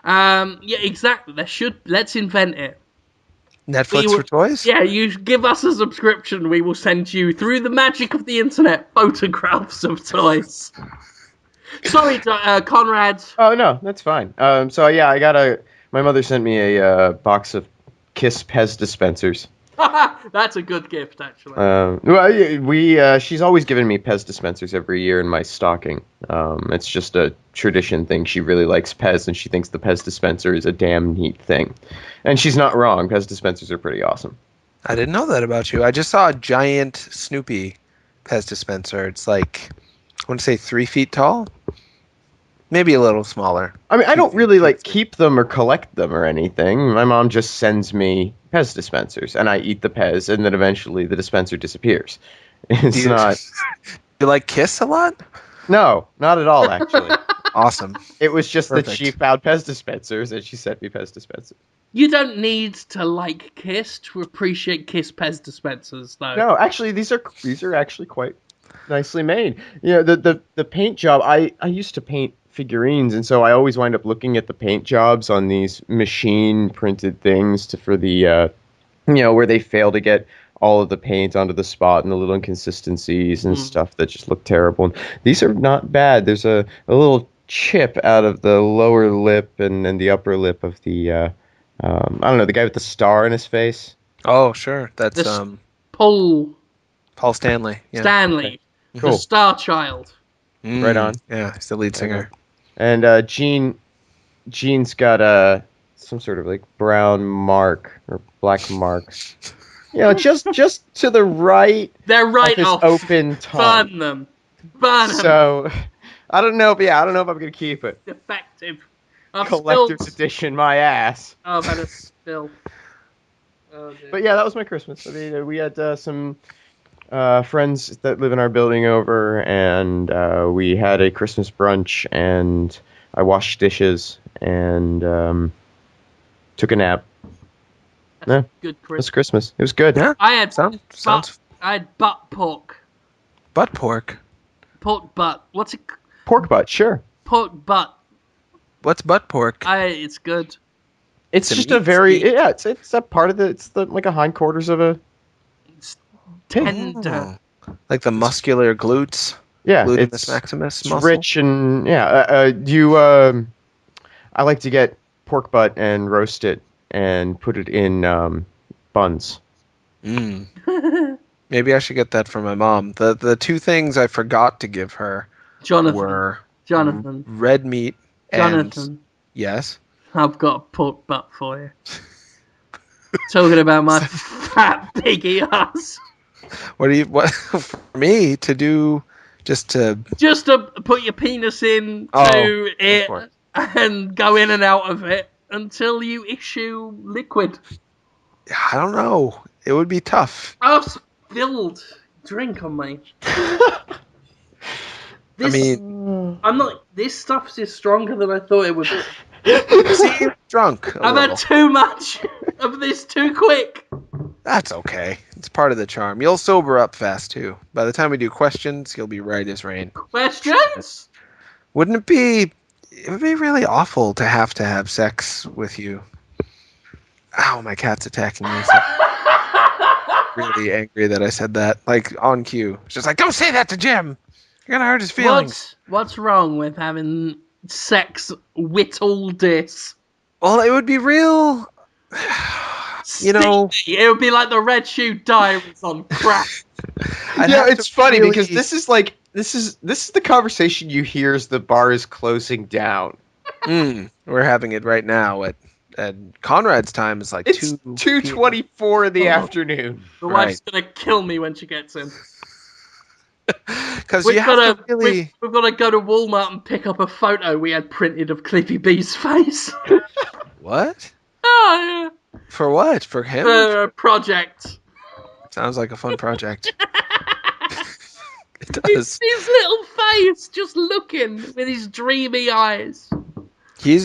yeah, exactly. Let's invent it. Netflix for toys. Yeah, you give us a subscription, we will send you through the magic of the internet photographs of toys. Sorry, Conrad. Oh, no, that's fine. So, yeah, my mother sent me a box of Kiss Pez dispensers. That's a good gift, actually. She's always given me Pez dispensers every year in my stocking. It's just a tradition thing. She really likes Pez, and she thinks the Pez dispenser is a damn neat thing. And she's not wrong. Pez dispensers are pretty awesome. I didn't know that about you. I just saw a giant Snoopy Pez dispenser. It's like, I want to say 3 feet tall. Maybe a little smaller. I mean, I don't really keep them or collect them or anything. My mom just sends me Pez dispensers, and I eat the Pez, and then eventually the dispenser disappears. It's not. You like Kiss a lot? No, not at all, actually. Awesome. It was just Perfect. that she found Pez dispensers, and she sent me Pez dispensers. You don't need to like Kiss to appreciate Kiss Pez dispensers, though. No, actually, these are actually quite nicely made. You know, the paint job. I used to paint figurines, and so I always wind up looking at the paint jobs on these machine printed things for the where they fail to get all of the paint onto the spot and the little inconsistencies and stuff that just look terrible. And these are not bad. There's a little chip out of the lower lip and the upper lip of the I don't know, the guy with the star in his face. Oh, sure. That's Paul Stanley. Yeah. Stanley, Okay. the Cool. Star Child. Right on. Yeah, he's the lead singer. And Gene's got some sort of like brown mark or black mark. You know, just to the right. They're right of his off. open tongue. Burn them. Burn them. So, I don't know if I'm gonna keep it. Defective. Collector's edition, my ass. Oh, that is spill. Oh, dear. But yeah, that was my Christmas. I mean, we had some friends that live in our building over, and we had a Christmas brunch, and I washed dishes and took a nap. That's good It was Christmas. Christmas. It was good. Yeah. I had Sounds I had butt pork. butt pork. Pork butt. What's it? Pork butt, sure. Pork butt. What's butt pork? It's good. It's just a very it's a part of like a hindquarters of a pig. Like the muscular glutes. Yeah, gluteus maximus it's muscle. rich and I like to get pork butt and roast it and put it in buns. Maybe I should get that for my mom. The two things I forgot to give her were red meat and yes. I've got a pork butt for you. Talking about my fat piggy ass. What for me to do? Just to put your penis in to it and go in and out of it until you issue liquid. I don't know. It would be tough. I've spilled drink on me. This stuff is stronger than I thought it would be. See, drunk. I've had too much of this too quick. That's okay. It's part of the charm. You'll sober up fast, too. By the time we do questions, you'll be right as rain. Questions? Wouldn't it be... It would be really awful to have sex with you. Ow, my cat's attacking me. Really angry that I said that. Like, on cue. It's just like, don't say that to Jim! You're gonna hurt his feelings. What's wrong with having sex whittled this? Well, it would be real... You know, it would be like the Red Shoe Diaries on crack. It's funny because this is the conversation you hear as the bar is closing down. We're having it right now at Conrad's time. It's like 2:24 in the afternoon. The wife's gonna kill me when she gets in. Because we've got to go to Walmart and pick up a photo we had printed of Cliffy B's face. What? Oh yeah. For what? For him? For a project. Sounds like a fun project. It does. His little face, just looking with his dreamy eyes. He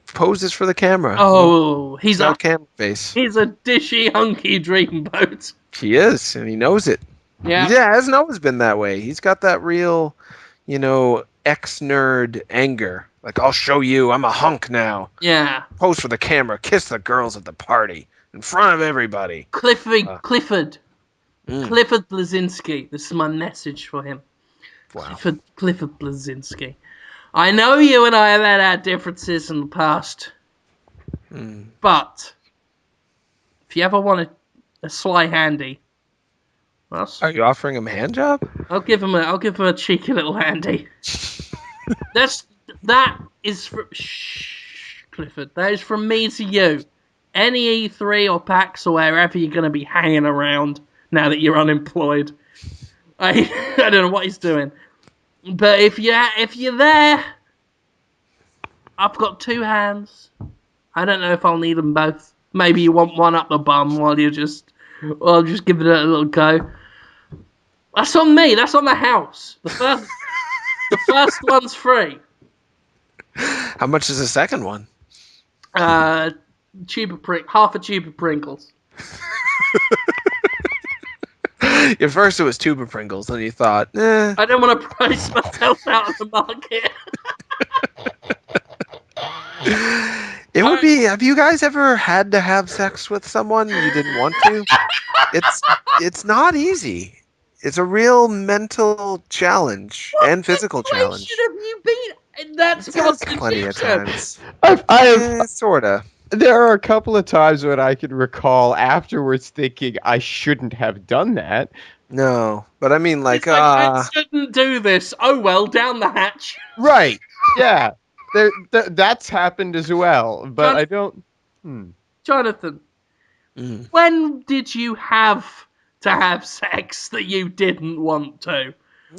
poses for the camera. Oh, he's a camera face. He's a dishy, hunky dreamboat. He is, and he knows it. Yeah. He hasn't always been that way. He's got that real, ex-nerd anger. Like, I'll show you, I'm a hunk now. Yeah. Pose for the camera, kiss the girls at the party, in front of everybody. Clifford Blazinski. This is my message for him. Wow. Clifford Blazinski. I know you and I have had our differences in the past, but if you ever want a sly handy, are you offering him a hand job? I'll give him a cheeky little handy. That is for Clifford. That is from me to you. Any E3 or PAX or wherever you're going to be hanging around now that you're unemployed. I don't know what he's doing, but if you're there, I've got two hands. I don't know if I'll need them both. Maybe you want one up the bum while I'll just give it a little go. That's on me. That's on the house. The first one's free. How much is the second one? Half a tube of Pringles. At first it was tube of Pringles, then you thought, I don't want to price myself out of the market. It would be. Have you guys ever had to have sex with someone you didn't want to? It's not easy. It's a real mental challenge and physical challenge. What have you been? That's plenty of times. I've sorta. There are a couple of times when I can recall afterwards thinking I shouldn't have done that. No, but I mean, I shouldn't do this. Oh well, down the hatch. Right. Yeah. That's happened as well, but I don't. Jonathan, when did you have to have sex that you didn't want to?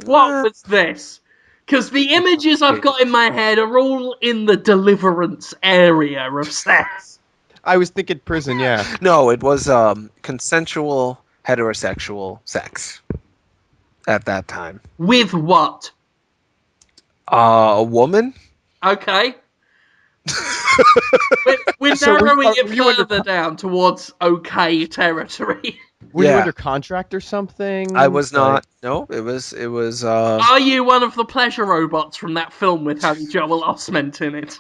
What was this? Because the images I've got in my head are all in the deliverance area of sex. I was thinking prison, yeah. No, it was consensual heterosexual sex at that time. With what? A woman. Okay. We're narrowing it further down towards okay territory. Were you under contract or something? I was not. No, it was. Are you one of the pleasure robots from that film with Harry Joel Osment in it?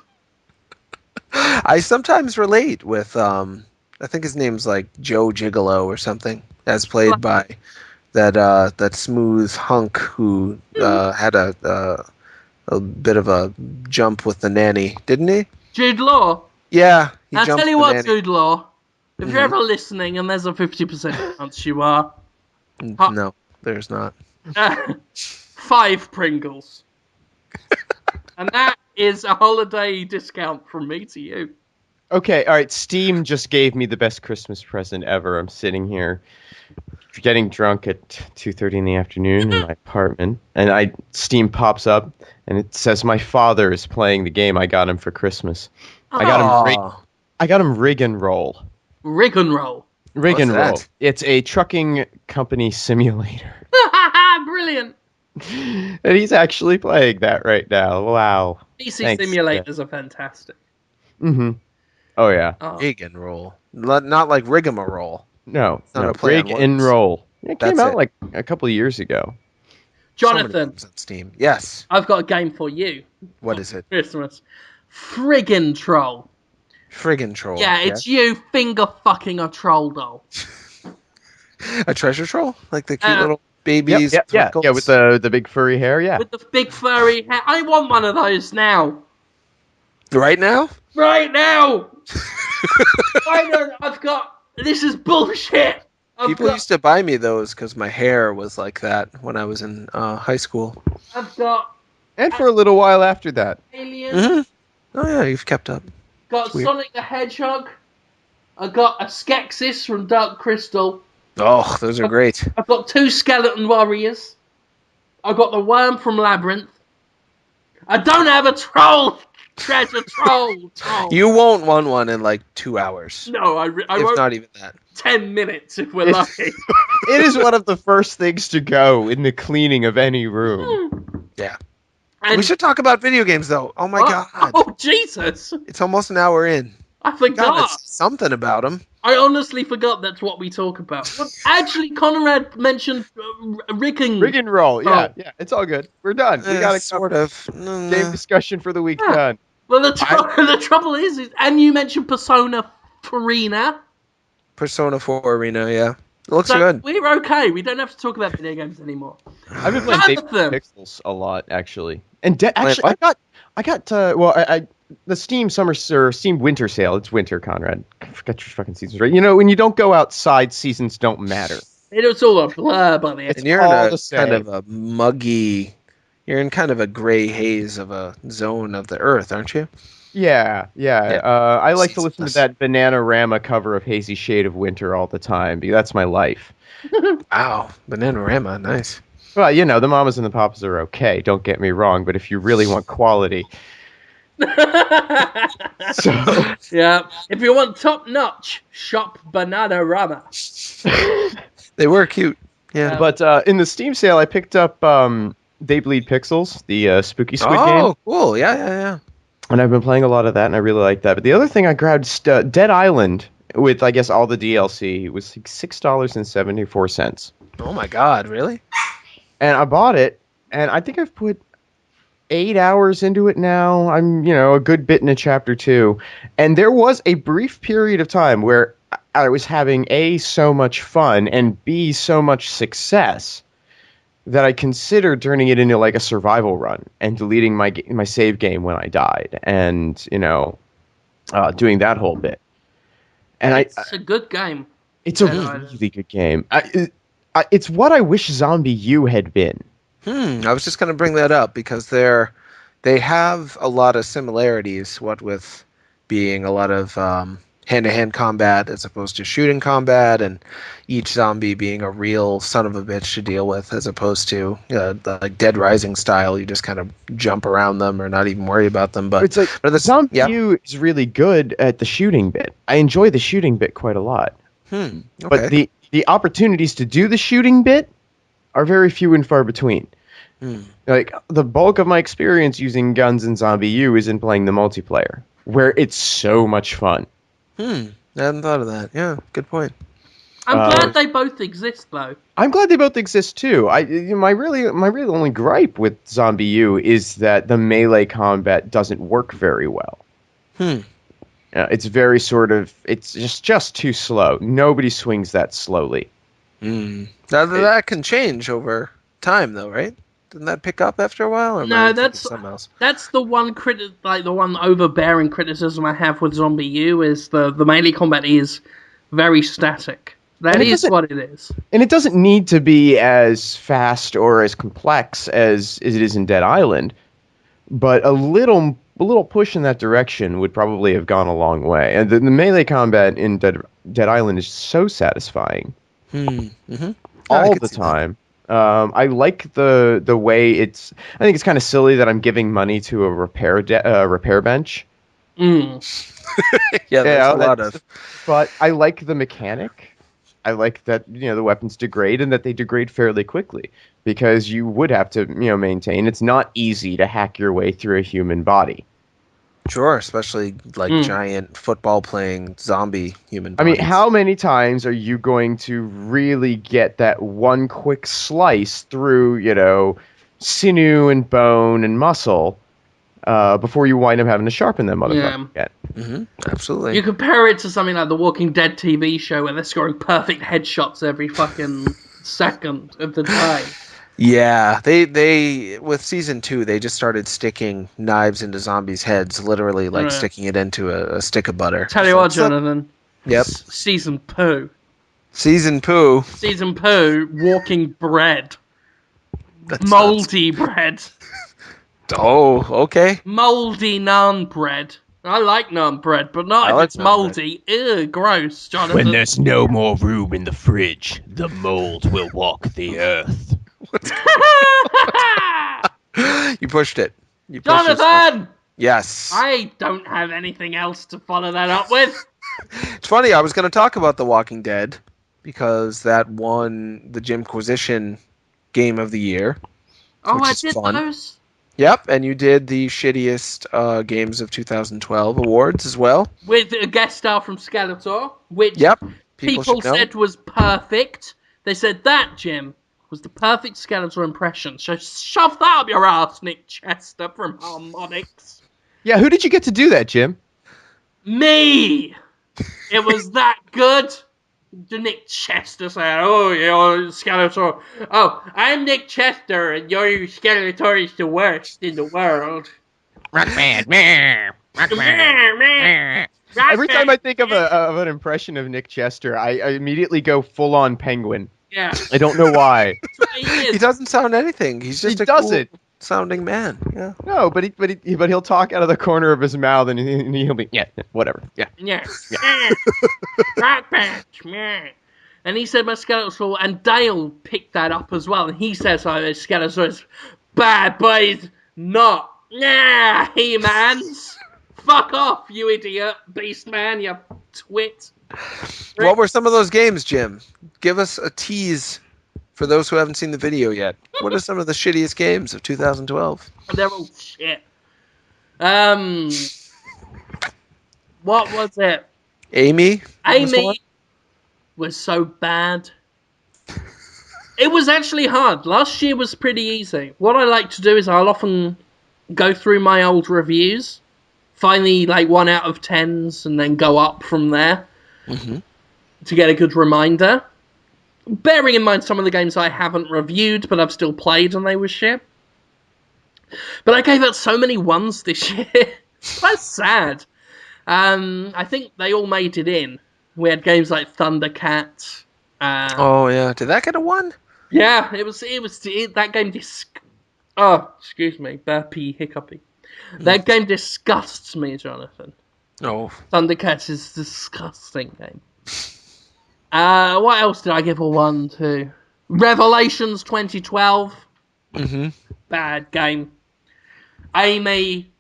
I sometimes relate with I think his name's like Joe Gigolo or something, as played by that smooth hunk who had a bit of a jump with the nanny, didn't he? Jude Law. Yeah, he I'll jumped tell you the what, nanny. Jude Law. If you're ever listening, and there's a 50% chance you are, No, there's not. 5 Pringles. And that is a holiday discount from me to you. Okay, all right. Steam just gave me the best Christmas present ever. I'm sitting here getting drunk at 2:30 in the afternoon in my apartment, and Steam pops up, and it says my father is playing the game I got him for Christmas. I got him Rig and Roll. Rig and Roll. Rig and Roll. It's a trucking company simulator. Brilliant. And he's actually playing that right now. Wow. PC simulators are fantastic. Mm-hmm. Oh, yeah. Rig and Roll. Not like Rigmarole. No. Rig and Roll. It came out like a couple of years ago. Jonathan. So on Steam. Yes. I've got a game for you. What is it? Christmas. Friggin' Troll. Friggin' Troll. Yeah, it's you finger fucking a troll doll. A treasure troll? Like the cute little babies? Yeah, with the big furry hair, yeah. With the big furry hair. I want one of those now. Right now? Right now! This is bullshit! People used to buy me those because my hair was like that when I was in high school. And for a little while after that. Aliens. Mm-hmm. Oh yeah, you've kept up. Got Sonic the Hedgehog. I got a Skeksis from Dark Crystal. Oh, those are great. I've got 2 Skeleton Warriors. I've got the Worm from Labyrinth. I don't have a troll! Treasure troll! You won't want one in like 2 hours. No, I won't. Not even that. 10 minutes if we're lucky. It is one of the first things to go in the cleaning of any room. Yeah. And we should talk about video games, though. Oh, my God. Oh, Jesus. It's almost an hour in. I forgot. Something about them. I honestly forgot that's what we talk about. Actually, Conrad mentioned Rig and Roll. Yeah, it's all good. We're done. We got a sort of game discussion for the week done. Well, the trouble is, and you mentioned Persona Arena. Persona 4 Arena, yeah. It looks good. We're okay. We don't have to talk about video games anymore. I've been playing Pixels a lot, actually. And actually, I got the Steam summer or Steam winter sale. It's winter, Conrad. I forgot your fucking seasons right. You know, when you don't go outside, seasons don't matter. It's all a blur, buddy. And you're in kind of a muggy. You're in kind of a gray haze of a zone of the Earth, aren't you? Yeah. I like to listen to that Bananarama cover of Hazy Shade of Winter all the time, because that's my life. Wow, Bananarama, nice. Well, you know, the mamas and the papas are okay, don't get me wrong, but if you really want quality... Yeah, if you want top notch, shop Bananarama. They were cute, yeah. But in the Steam sale, I picked up They Bleed Pixels, the spooky squid game. Oh, cool! Yeah. And I've been playing a lot of that, and I really like that. But the other thing I grabbed, Dead Island, with I guess all the DLC, was like $6.74. Oh my God! Really? And I bought it, and I think I've put 8 hours into it now. I'm, a good bit into chapter 2. And there was a brief period of time where I was having A, so much fun, and B, so much success that I considered turning it into like a survival run and deleting my save game when I died and, doing that whole bit. And it's a good game. It's a really good game. It's what I wish Zombie U had been. I was just going to bring that up because they have a lot of similarities, what with being a lot of hand-to-hand combat as opposed to shooting combat, and each zombie being a real son of a bitch to deal with as opposed to the like Dead Rising style, you just kind of jump around them or not even worry about them. But it's like Zombie U is really good at the shooting bit. I enjoy the shooting bit quite a lot. Okay. But the opportunities to do the shooting bit are very few and far between. Like, the bulk of my experience using guns in Zombie U is in playing the multiplayer, where it's so much fun. I hadn't thought of that. Yeah, good point. I'm glad they both exist, though. I'm glad they both exist, too. My really only gripe with Zombie U is that the melee combat doesn't work very well. It's very sort of, it's just too slow. Nobody swings that slowly. That can change over time, though, right? Didn't that pick up after a while? Or No, something else? That's the one the one overbearing criticism I have with Zombie U is the melee combat is very static. That is what it is. And it doesn't need to be as fast or as complex as it is in Dead Island, but a little push in that direction would probably have gone a long way. And the melee combat in Dead Island is so satisfying. All the time. I like the way it's... I think it's kind of silly that I'm giving money to a repair bench. Yeah, there's a lot of... But I like the mechanic. I like that, the weapons degrade and that they degrade fairly quickly, because you would have to, maintain. It's not easy to hack your way through a human body. Sure, especially giant football-playing zombie human bodies. I mean, how many times are you going to really get that one quick slice through, sinew and bone and muscle before you wind up having to sharpen that motherfucker again? Absolutely. You compare it to something like the Walking Dead TV show where they're scoring perfect headshots every fucking second of the time. Yeah, they with season 2, they just started sticking knives into zombies' heads, literally sticking it into a stick of butter. Tell you what, Jonathan. Yep. Season poo. Season poo. Season poo. Walking bread. Moldy bread. Oh, okay. Moldy naan bread. I like naan bread, but not if it's moldy. Ew, gross, Jonathan. When there's no more room in the fridge, the mold will walk the earth. You pushed it. Jonathan! Yes. I don't have anything else to follow that up with. It's funny, I was going to talk about The Walking Dead, because that won the Jimquisition Game of the Year. Oh, I did those? Yep, and you did the shittiest Games of 2012 awards as well. With a guest star from Skeletor, which people said was perfect. They said that, Jim, was the perfect Skeletor impression. So shove that up your ass, Nick Chester from Harmonix. Yeah, who did you get to do that, Jim? Me! It was that good. Nick Chester said, "Oh, you're Skeletor. Oh, I'm Nick Chester, and your Skeletor is the worst in the world." Rockman, Every time I think of an impression of Nick Chester, I immediately go full on Penguin. Yeah, I don't know why. He doesn't sound anything. He's just cool sounding man. Yeah. No, but he'll talk out of the corner of his mouth, and he'll be whatever. Yeah. Rock patch, and he said my Skeletor, and Dale picked that up as well, and he says Skeletor is bad, but he's not. Nah, He-Man's. Fuck off, you idiot, Beastman, you twit. What were some of those games, Jim? Give us a tease for those who haven't seen the video yet. What are some of the shittiest games of 2012? They're all shit. What was it? Amy was so bad. It was actually hard. Last year was pretty easy. What I like to do is I'll often go through my old reviews, find the 1 out of 10s, and then go up from there to get a good reminder. Bearing in mind some of the games I haven't reviewed, but I've still played and they were shit. But I gave out so many 1s this year. That's sad. I think they all made it in. We had games like Thundercat. Oh yeah, did that get a 1? Yeah, it was that game. Oh, excuse me, burpy, hiccupy. That game disgusts me, Jonathan. Oh, Thundercats is a disgusting game. What else did I give a 1 to? Revelations 2012. Bad game. Amy.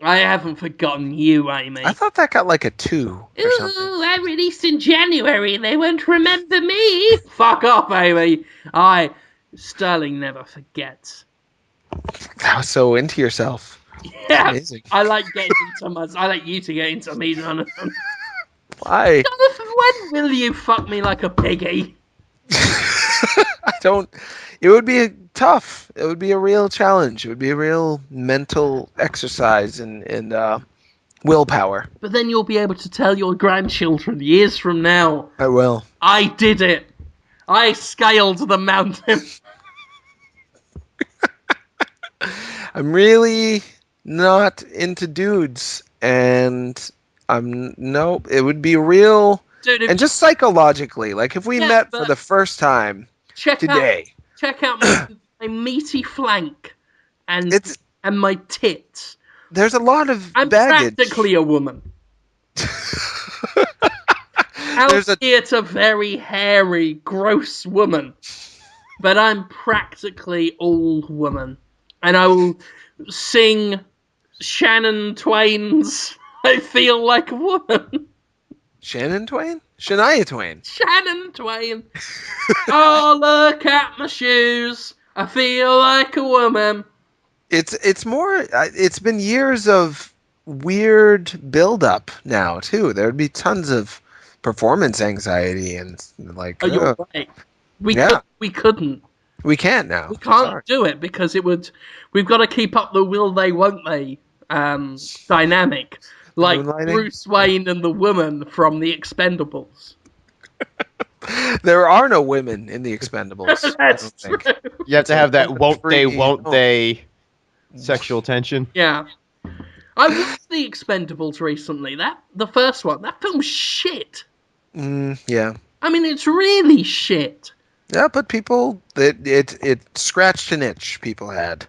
I haven't forgotten you, Amy. I thought that got a 2 or something. Ooh, I released in January. They won't remember me. Fuck off, Amy. Sterling never forgets. That was so into yourself. Yeah, I like getting into I like you to get into me, Jonathan. Why? Jonathan, when will you fuck me like a piggy? I don't... It would be tough. It would be a real challenge. It would be a real mental exercise in Willpower. But then you'll be able to tell your grandchildren years from now, I will. I did it. I scaled the mountain. I'm really not into dudes, and it would be real. Dude, and just psychologically, like if we met for the first time today. Check out my meaty flank and my tits. There's a lot of I'm baggage. Practically a woman. Albeit a very hairy, gross woman. But I'm practically all woman. And I will sing Shannon Twain's I Feel Like a Woman. Shannon Twain? Shania Twain. Shannon Twain. Oh, look at my shoes. I feel like a woman. It's more. It's been years of weird build-up now too. There would be tons of performance anxiety and like. Oh, you're right. We couldn't. We can't now. We can't do it because it would. We've got to keep up the will they, won't they dynamic, like Bruce Wayne and the woman from the Expendables. There are no women in the Expendables. That's true. You have to have that won't they sexual tension. Yeah. I watched the Expendables recently. The first one. That film's shit. Yeah. I mean, it's really shit. Yeah, but people, it scratched an itch people had.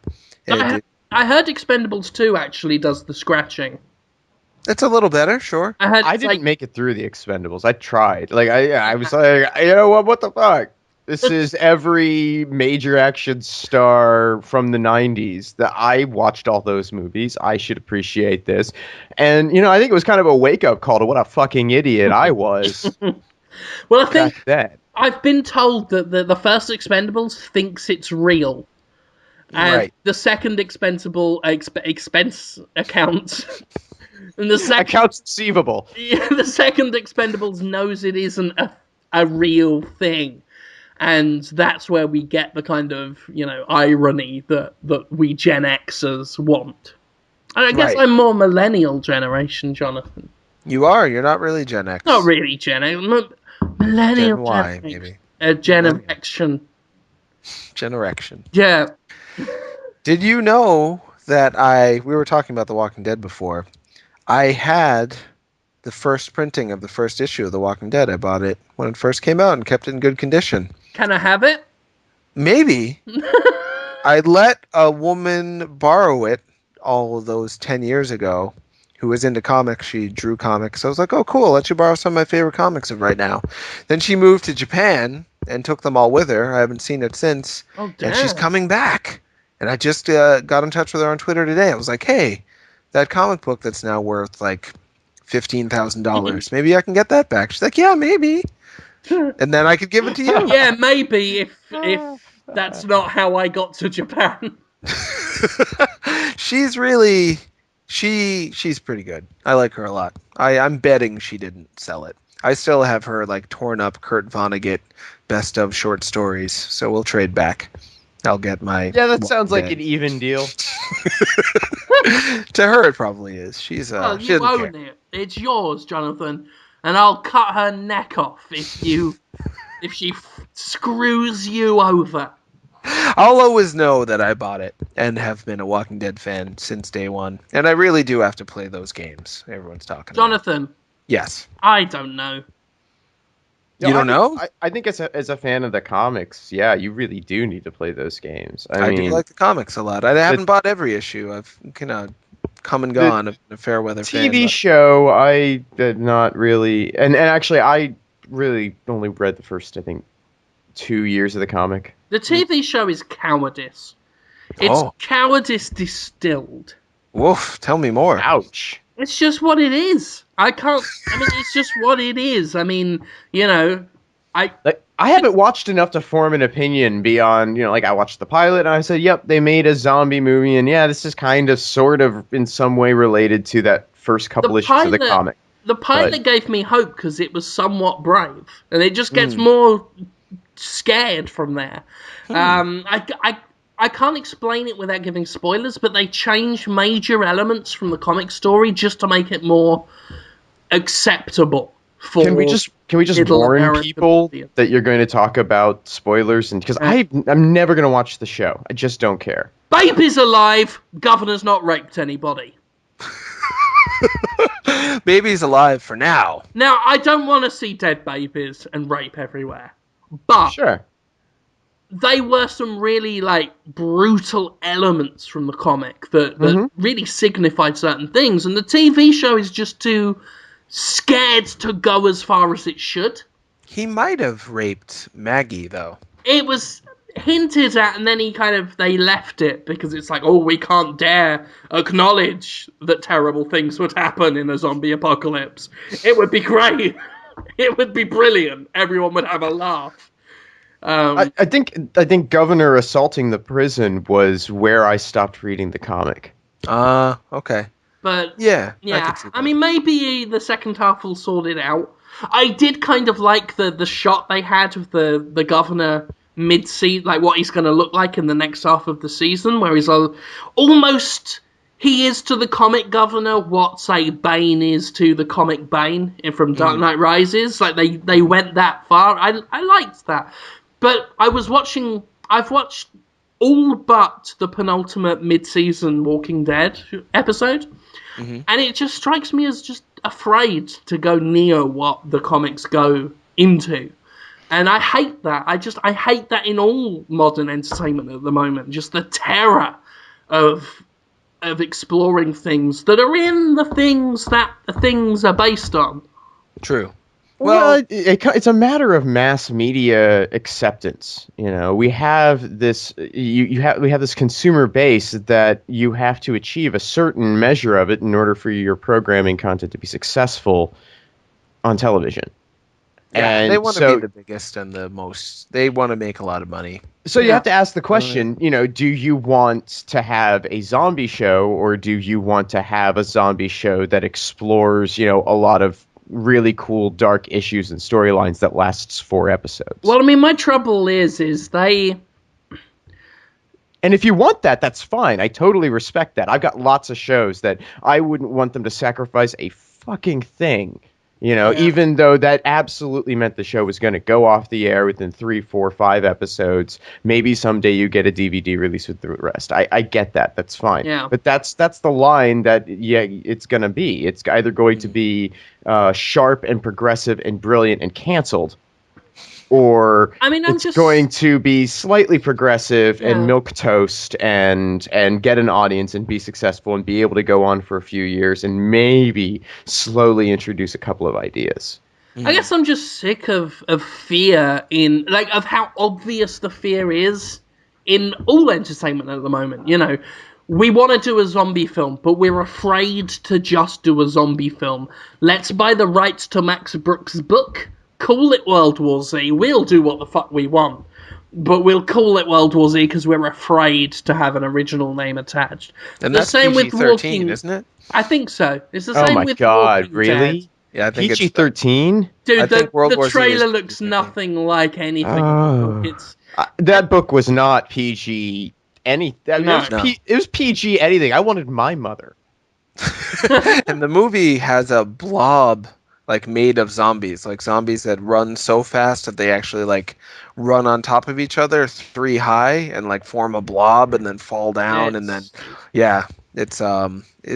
I heard Expendables 2 actually does the scratching. It's a little better, sure. I didn't make it through the Expendables. I tried. Like I was like, you know what the fuck? This is every major action star from the 90s that I watched all those movies. I should appreciate this. And, I think it was kind of a wake-up call to what a fucking idiot I was. Well, I think I've been told that the first Expendables thinks it's real. And the second expense accounts... And the second, accounts receivable. Yeah, the second Expendables knows it isn't a real thing. And that's where we get the kind of, irony that we Gen Xers want. I guess I'm more millennial generation, Jonathan. You are. You're not really Gen X. Not really Gen X. Millennial Gen Y, maybe. Generation. Generation. Yeah. Did you know that we were talking about The Walking Dead before. I had the first printing of the first issue of The Walking Dead. I bought it when it first came out and kept it in good condition. Can I have it? Maybe. I let a woman borrow it all of those 10 years ago who was into comics. She drew comics. I was like, oh, cool. I'll let you borrow some of my favorite comics of right now. Then she moved to Japan and took them all with her. I haven't seen it since. Oh, damn. And she's coming back. And I just got in touch with her on Twitter today. I was like, hey, that comic book that's now worth like $15,000. Maybe I can get that back. She's like, yeah, maybe. And then I could give it to you. Yeah, maybe if that's not how I got to Japan. She's really she's pretty good. I like her a lot. I'm betting she didn't sell it. I still have her like torn up Kurt Vonnegut best of short stories, so we'll trade back. I'll get my... Yeah, that sounds like an even deal. To her, it probably is. She's well, she you doesn't own care. it. It's yours, Jonathan, and I'll cut her neck off if she screws you over. I'll always know that I bought it and have been a Walking Dead fan since day one, and I really do have to play those games everyone's talking Jonathan, about. Yes. I don't know. You don't know? I think as a fan of the comics, yeah, you really do need to play those games. I do like the comics a lot. I haven't bought every issue. I've kind of come and gone. I've been a fair weather fan. TV show, I did not really... And actually, I really only read the first, I think, 2 years of the comic. The TV show is cowardice. It's cowardice distilled. Woof, tell me more. Ouch. It's just what it is. It's just what it is. I mean, I haven't watched enough to form an opinion beyond, I watched the pilot and I said, yep, they made a zombie movie and yeah, this is kind of sort of in some way related to that first couple issues of the comic. The pilot gave me hope because it was somewhat brave and it just gets more scared from there. I can't explain it without giving spoilers, but they change major elements from the comic story just to make it more acceptable. Can we just warn people that you're going to talk about spoilers? And because I'm never going to watch the show. I just don't care. Baby's alive. Governor's not raped anybody. Baby's alive for now. Now, I don't want to see dead babies and rape everywhere. But sure, they were some really, like, brutal elements from the comic that really signified certain things. And the TV show is just too scared to go as far as it should. He might have raped Maggie, though. It was hinted at, and then they left it because it's like, oh, we can't dare acknowledge that terrible things would happen in a zombie apocalypse. It would be great. It would be brilliant. Everyone would have a laugh. I think Governor assaulting the prison was where I stopped reading the comic. Okay. But yeah. I mean, maybe the second half will sort it out. I did kind of like the shot they had of the governor mid-season, like what he's going to look like in the next half of the season, where he's almost, he is to the comic governor what, say, Bane is to the comic Bane from Dark Knight Rises. Like, they went that far. I liked that. But I've watched all but the penultimate mid-season Walking Dead episode, and it just strikes me as just afraid to go near what the comics go into. And I hate that. I hate that in all modern entertainment at the moment. Just the terror of exploring things that are in the things that the things are based on. True. Well, it's a matter of mass media acceptance. You know, we have this. We have this consumer base that you have to achieve a certain measure of it in order for your programming content to be successful on television. Yeah, and they want to be the biggest and the most. They want to make a lot of money. So you have to ask the question, do you want to have a zombie show, or do you want to have a zombie show that explores, a lot of really cool dark issues and storylines that lasts 4 episodes? Well, I mean, my trouble is they... And if you want that, that's fine. I totally respect that. I've got lots of shows that I wouldn't want them to sacrifice a fucking thing. Even though that absolutely meant the show was going to go off the air within 3, 4, 5 episodes. Maybe someday you get a DVD release with the rest. I get that. That's fine. Yeah. But that's the line that, it's going to be. It's either going to be sharp and progressive and brilliant and canceled, or it's going to be slightly progressive and milquetoast and get an audience and be successful and be able to go on for a few years and maybe slowly introduce a couple of ideas. I guess I'm just sick of fear of how obvious the fear is in all entertainment at the moment. We want to do a zombie film, but we're afraid to just do a zombie film. Let's buy the rights to Max Brooks' book. Call it World War Z. We'll do what the fuck we want. But we'll call it World War Z because we're afraid to have an original name attached. And that's same PG-13, isn't it? I think so. It's the same with God, Walking really? Dead. Yeah, I think PG-13? Dude, the trailer looks nothing like anything. Oh. That book was not PG anything. It was PG anything. I wanted my mother. And the movie has a blob made of zombies, zombies that run so fast that they actually run on top of each other 3 high and form a blob and then fall down and then it's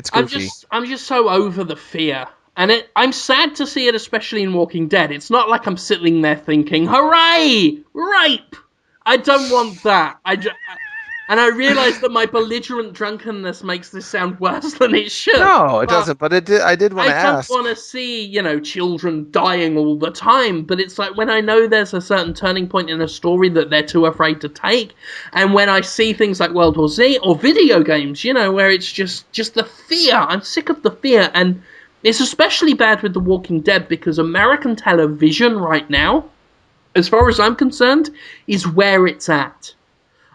goofy. I'm just so over the fear, and I'm sad to see it, especially in Walking Dead. It's not like I'm sitting there thinking, "Hooray, rape!" I don't want that. And I realise that my belligerent drunkenness makes this sound worse than it should. No, it doesn't, but I did want to ask. I don't want to see, children dying all the time, but it's when I know there's a certain turning point in a story that they're too afraid to take, and when I see things like World War Z or video games, where it's just the fear. I'm sick of the fear, and it's especially bad with The Walking Dead because American television right now, as far as I'm concerned, is where it's at.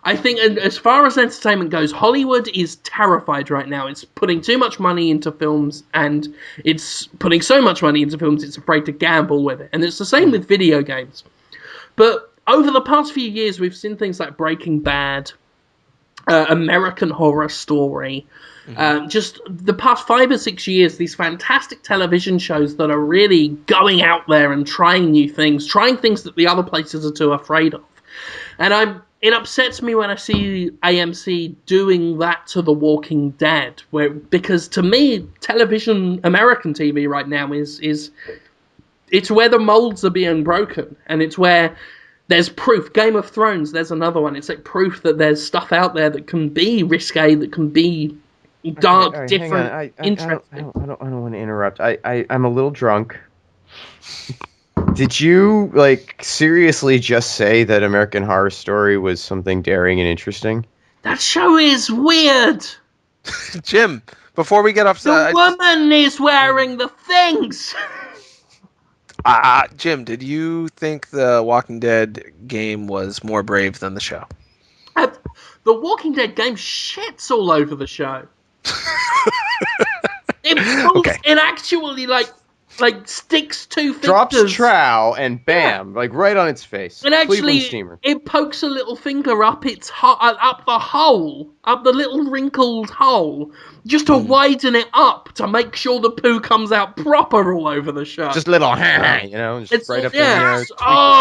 I think, as far as entertainment goes, Hollywood is terrified right now. It's putting too much money into films, and it's putting so much money into films, it's afraid to gamble with it. And it's the same with video games. But over the past few years, we've seen things like Breaking Bad, American Horror Story. Just the past 5 or 6 years, these fantastic television shows that are really going out there and trying new things, trying things that the other places are too afraid of. And it upsets me when I see AMC doing that to The Walking Dead, because to me, television, American TV right now is it's where the molds are being broken, and it's where there's proof. Game of Thrones, there's another one. It's like proof that there's stuff out there that can be risque, that can be dark, right, different, interesting. I don't want to interrupt. I'm a little drunk. Did you, seriously just say that American Horror Story was something daring and interesting? That show is weird! Jim, before we get off... The woman is wearing the things! Jim, did you think the Walking Dead game was more brave than the show? The Walking Dead game shits all over the show. It actually, sticks 2 fingers. Drops trowel and bam, right on its face. And actually, it pokes a little finger up up the hole, up the little wrinkled hole, just to widen it up to make sure the poo comes out proper all over the show. Just a little, just it's, right up yeah,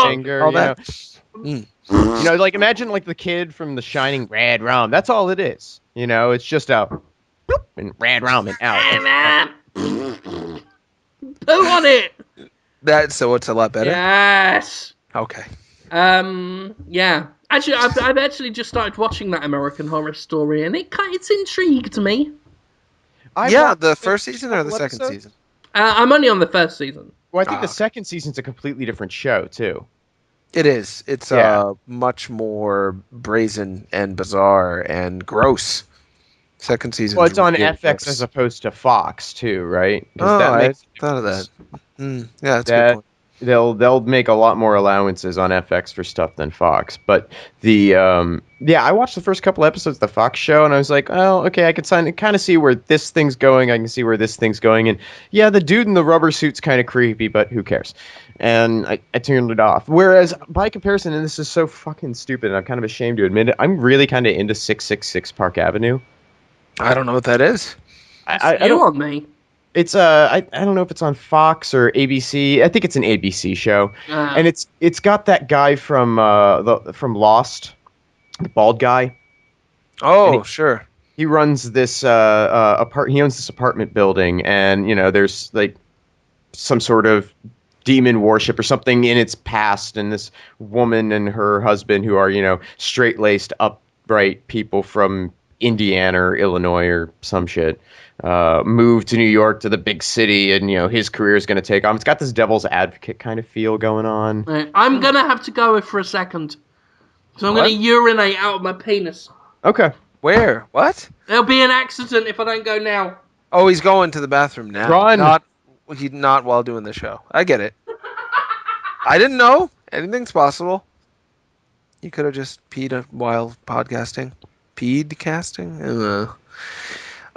in there, finger, imagine the kid from The Shining, red rum. That's all it is. It's just a bloop, and red rum and out. Hey, man. Poo on it. So it's a lot better. Yes. Okay. Yeah. Actually, I've actually just started watching that American Horror Story, and it's intrigued me. The first season or the second season? I'm only on the first season. Well, I think the second season's a completely different show too. It is. It's much more brazen and bizarre and gross. Second season. Well, it's on FX as opposed to Fox too, right? I thought of that. Yeah, that's a good point. They'll make a lot more allowances on FX for stuff than Fox. But I watched the first couple episodes of the Fox show, and I was like, oh, okay, I can kind of see where this thing's going. I can see where this thing's going, and yeah, the dude in the rubber suit's kind of creepy, but who cares? And I turned it off. Whereas, by comparison, and this is so fucking stupid, and I'm kind of ashamed to admit it, I'm really kind of into 666 Park Avenue. I don't know what that is. I don't on me. It's I don't know if it's on Fox or ABC. I think it's an ABC show, and it's got that guy from Lost, the bald guy. Oh, sure. He runs this He owns this apartment building, and there's some sort of demon worship or something in its past, and this woman and her husband, who are straight-laced, upright people from Indiana or Illinois or some shit, moved to New York, to the big city, and his career is going to take off. It's got this devil's advocate kind of feel going on. Right. I'm going to have to go for a second, so I'm going to urinate out of my penis. Okay. Where? What? There'll be an accident if I don't go now. Oh, he's going to the bathroom now. Run. Not while doing the show. I get it. I didn't know. Anything's possible. You could have just peed while podcasting. Peed casting?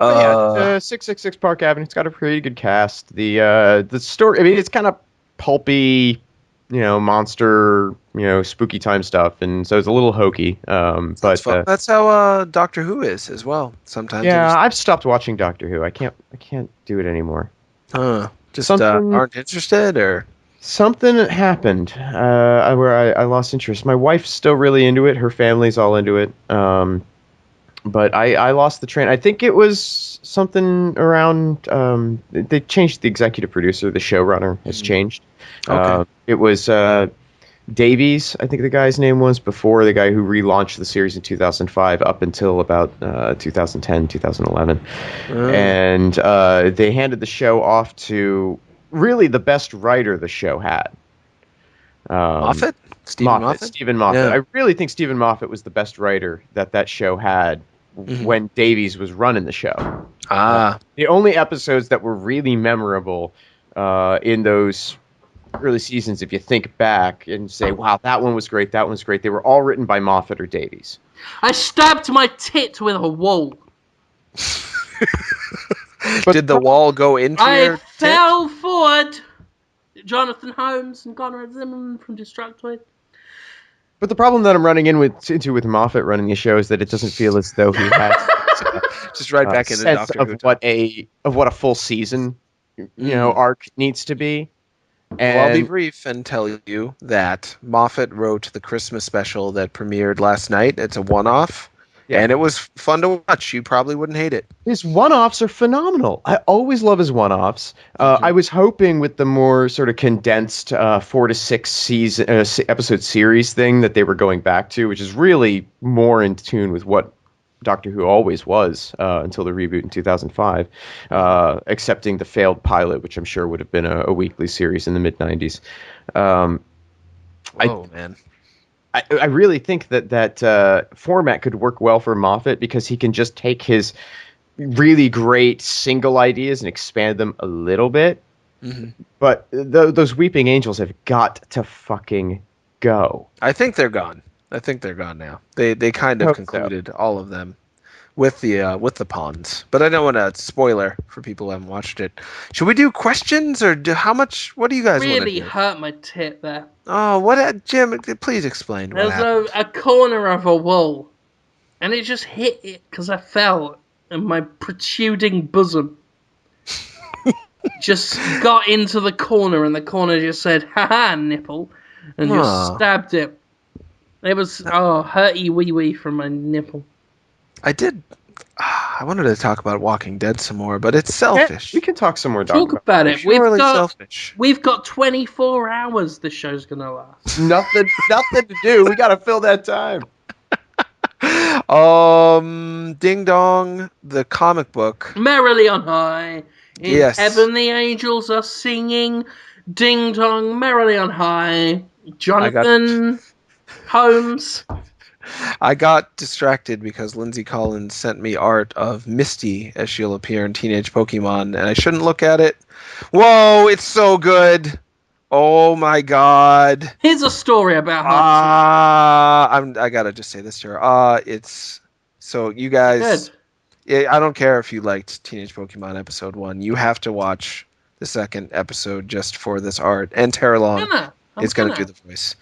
666 Park Avenue. It's got a pretty good cast. The story, I mean, it's kind of pulpy, monster, spooky time stuff, and so it's a little hokey. But that's how Doctor Who is as well. Sometimes. Yeah, I've stopped watching Doctor Who. I can't do it anymore. Just aren't interested, or something happened where I lost interest. My wife's still really into it. Her family's all into it. But I lost the train. I think it was something around... they changed the executive producer. The showrunner has changed. Okay. It was Davies, I think the guy's name was, before, the guy who relaunched the series in 2005 up until about 2010, 2011. And they handed the show off to really the best writer the show had. Moffat? Stephen Moffat? Stephen Moffat. Yeah. I really think Stephen Moffat was the best writer that show had when Davies was running the show. The only episodes that were really memorable in those early seasons, if you think back and say, wow, that one was great, that one was great, they were all written by Moffat or Davies. I stabbed my tit with a wall. Did the wall go into your tit? I fell forward. Jonathan Holmes and Conrad Zimmerman from Destructoid. But the problem that I'm running into with Moffat running the show is that it doesn't feel as though he has just right back into sense Doctor Who of what a full season, arc needs to be. And well, I'll be brief and tell you that Moffat wrote the Christmas special that premiered last night. It's a one-off, and it was fun to watch. You probably wouldn't hate it. His one-offs are phenomenal. I always love his one-offs. I was hoping with the more sort of condensed 4 to 6 episode series thing that they were going back to, which is really more in tune with what Doctor Who always was until the reboot in 2005, excepting the failed pilot, which I'm sure would have been a weekly series in the mid-90s. Man. I really think that format could work well for Moffat because he can just take his really great single ideas and expand them a little bit. Mm-hmm. But those Weeping Angels have got to fucking go. I think they're gone. I think they're gone now. They kind of concluded all of them with the Ponds. But I don't want to spoiler for people who haven't watched it. Should we do questions or what do you guys want to do? Really hurt my tit there. Oh, what, Jim? Please explain. There's a corner of a wall, and it just hit it because I fell, and my protruding bosom just got into the corner, and the corner just said, "Ha-ha, nipple," and just stabbed it. It was, hurty wee-wee from my nipple. I wanted to talk about Walking Dead some more, but it's selfish. We can talk some more. Talk about it. Selfish. We've got 24 hours this show's going to last. Nothing to do. We got to fill that time. Ding Dong, the comic book. Merrily on high. In heaven the angels are singing. Ding Dong, merrily on high. Jonathan Holmes. I got distracted because Lindsay Collins sent me art of Misty as she'll appear in Teenage Pokemon, and I shouldn't look at it. Whoa, it's so good. Oh my god. Here's a story about her. I gotta just say this to her. It's so you guys. I don't care if you liked Teenage Pokemon episode 1. You have to watch the second episode just for this art. And Tara Long is gonna do the voice.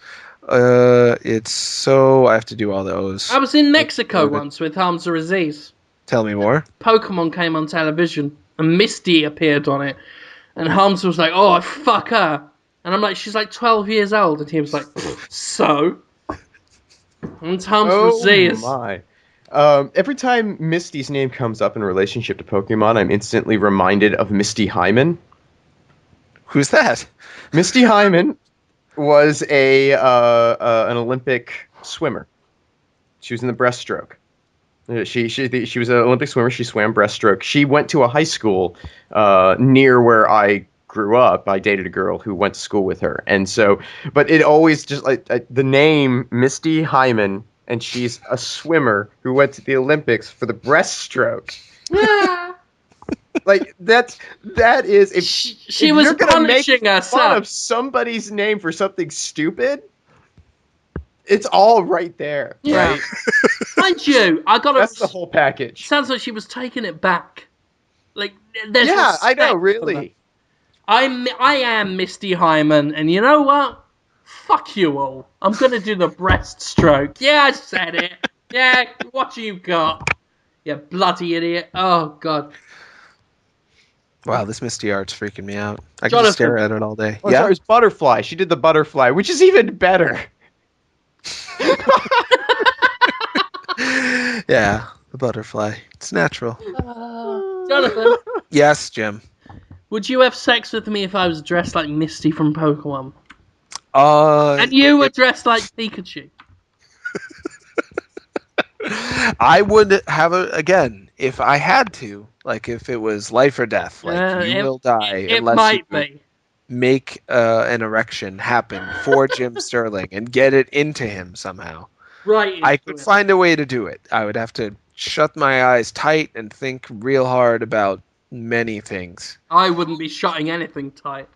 It's so I have to do all the O's. I was in Mexico once with Hamza Aziz. Tell me more. Pokemon came on television and Misty appeared on it, and Hamza was like, "Oh, fuck her," and I'm like, "She's like 12 years old," and he was like, "So?" And Hamza Aziz. Oh my! Every time Misty's name comes up in relationship to Pokemon, I'm instantly reminded of Misty Hyman. Who's that? Misty Hyman was an Olympic swimmer. She was in the breaststroke. She was an Olympic swimmer. She swam breaststroke. She went to a high school near where I grew up. I dated a girl who went to school with her, and so. But it always just like the name Misty Hyman, and she's a swimmer who went to the Olympics for the breaststroke. Yeah. Like that is if she was punishing herself. Fun of somebody's name for something stupid. It's all right there, right? Mind you, that's the whole package. Sounds like she was taking it back. Like, I know, really. I am Misty Hyman, and you know what? Fuck you all. I'm gonna do the breaststroke. Yeah, I said it. Yeah, what you got? You bloody idiot. Oh god. Wow, this Misty art's freaking me out. I can just stare at it all day. Oh, sorry, it was Butterfly. She did the Butterfly, which is even better. Yeah, the Butterfly. It's natural. Jonathan. Yes, Jim. Would you have sex with me if I was dressed like Misty from Pokemon? And you were dressed like Pikachu? I would have again, if I had to, like if it was life or death, like you will die unless you make an erection happen for Jim Sterling and get it into him somehow. Right. I could find a way to do it. I would have to shut my eyes tight and think real hard about many things. I wouldn't be shutting anything tight.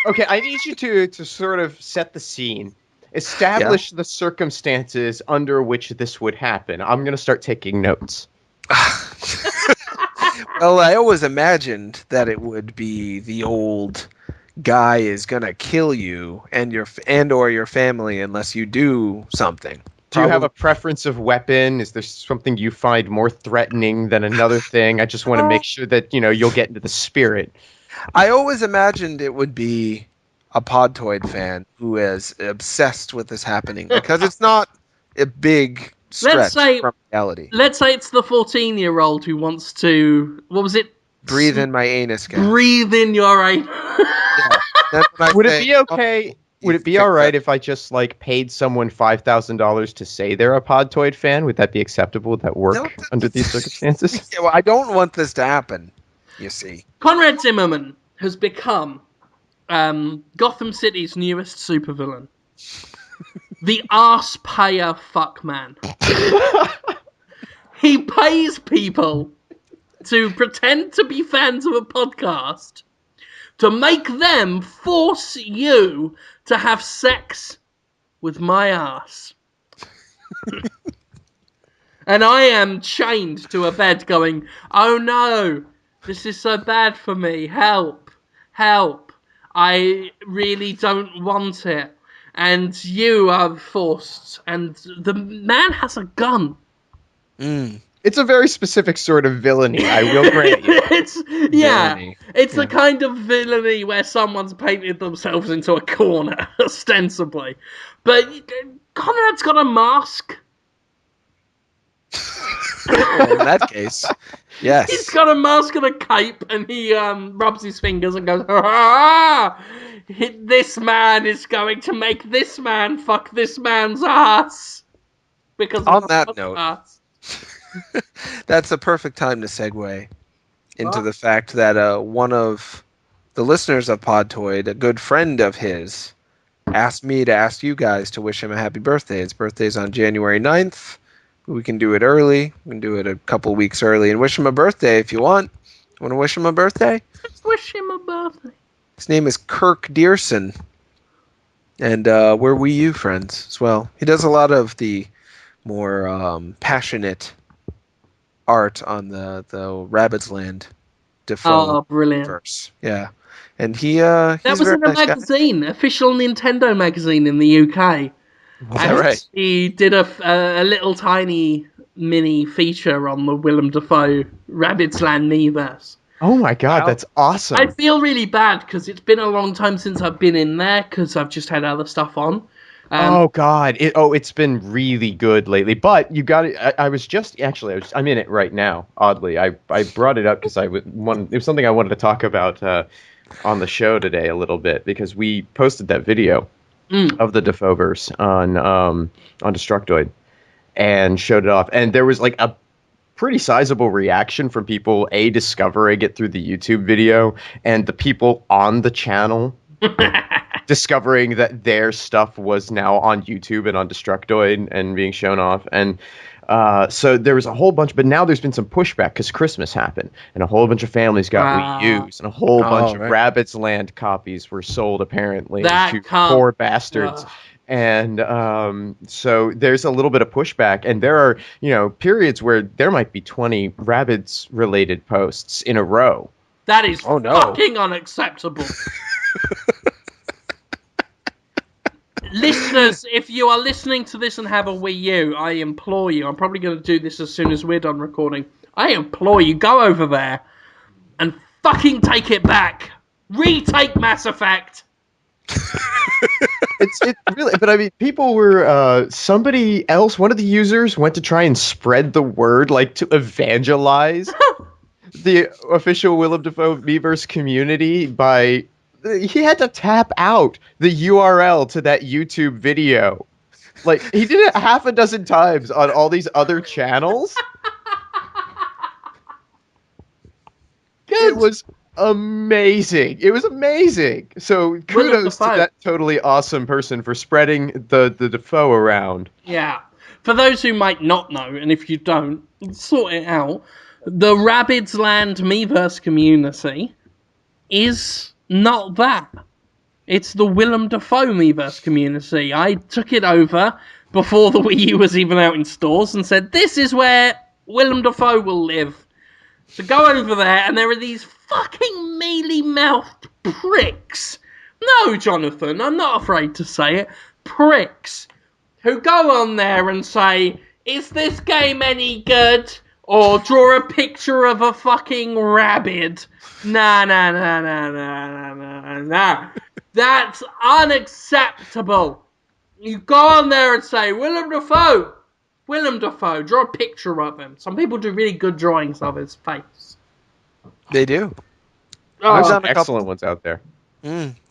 Okay, I need you to sort of set the scene. Establish the circumstances under which this would happen. I'm going to start taking notes. Well, I always imagined that it would be the old guy is gonna kill you and or your family unless you do something. Do you have a preference of weapon? Is there something you find more threatening than another thing? I just want to make sure that, you'll get into the spirit. I always imagined it would be a Podtoid fan who is obsessed with this happening because it's not a big stretch from reality. Let's say it's the 14-year-old who wants to, what was it? Breathe in my anus gas. Breathe in your anus. Would it be okay? Would it be all right if I just paid someone $5,000 to say they're a Podtoid fan? Would that be acceptable? Would that work under these circumstances? Yeah, well, I don't want this to happen. You see, Conrad Zimmerman has become Gotham City's newest supervillain, the arse payer fuckman. He pays people to pretend to be fans of a podcast to make them force you to have sex with my ass. And I am chained to a bed going, oh no, this is so bad for me, help, help, I really don't want it. And you are forced, and the man has a gun. It's a very specific sort of villainy, I will grant you. It's the kind of villainy where someone's painted themselves into a corner, ostensibly. But Conrad's got a mask. Well, in that case, yes. He's got a mask and a cape, and he rubs his fingers and goes, "Ah, this man is going to make this man fuck this man's ass." Because on that note, that's a perfect time to segue into the fact that one of the listeners of Podtoid, a good friend of his, asked me to ask you guys to wish him a happy birthday. His birthday's on January 9th. We can do it early. We can do it a couple weeks early and wish him a birthday if you want. Want to wish him a birthday? Just wish him a birthday. His name is Kirk Dearson. And we're Wii U friends as well. He does a lot of the more passionate art on the Rabbids Land Dafoe brilliant verse. Yeah. And he that was in a magazine, official Nintendo magazine in the UK. Is that right? He did a little tiny mini feature on the Willem Dafoe Rabbids Land Miiverse. Oh my god, that's awesome. I feel really bad because it's been a long time since I've been in there because I've just had other stuff on. Oh god, it's been really good lately. But you got it. I'm in it right now. Oddly, I brought it up because it was something I wanted to talk about on the show today a little bit because we posted that video of the Dafoeverse on Destructoid and showed it off, and there was a pretty sizable reaction from people discovering it through the YouTube video and the people on the channel discovering that their stuff was now on YouTube and on Destructoid and being shown off. And so there was a whole bunch, but now there's been some pushback because Christmas happened and a whole bunch of families got Wii U's and a whole bunch of Rabbids Land copies were sold apparently to poor bastards. And so there's a little bit of pushback, and there are periods where there might be 20 Rabbids related posts in a row. That is fucking unacceptable. Listeners, if you are listening to this and have a Wii U, I implore you, I'm probably going to do this as soon as we're done recording, I implore you, go over there and fucking take it back. Retake Mass Effect. It really, but I mean, people were somebody else, one of the users went to try and spread the word, to evangelize the official Willem Dafoe Miiverse community by he had to tap out the URL to that YouTube video. He did it half a dozen times on all these other channels. It was amazing. It was amazing. So kudos to that totally awesome person for spreading the Dafoe around. Yeah. For those who might not know, and if you don't, sort it out, the Rabbids Land Miiverse community is not that. It's the Willem Dafoe Miiverse community. I took it over before the Wii U was even out in stores and said, this is where Willem Dafoe will live. So go over there, and there are these fucking mealy-mouthed pricks No, Jonathan, I'm not afraid to say it. Pricks who go on there and say, is this game any good? Or draw a picture of a fucking rabbit. Nah. That's unacceptable. You go on there and say, Willem Dafoe, draw a picture of him. Some people do really good drawings of his face. They do. There's some excellent ones out there.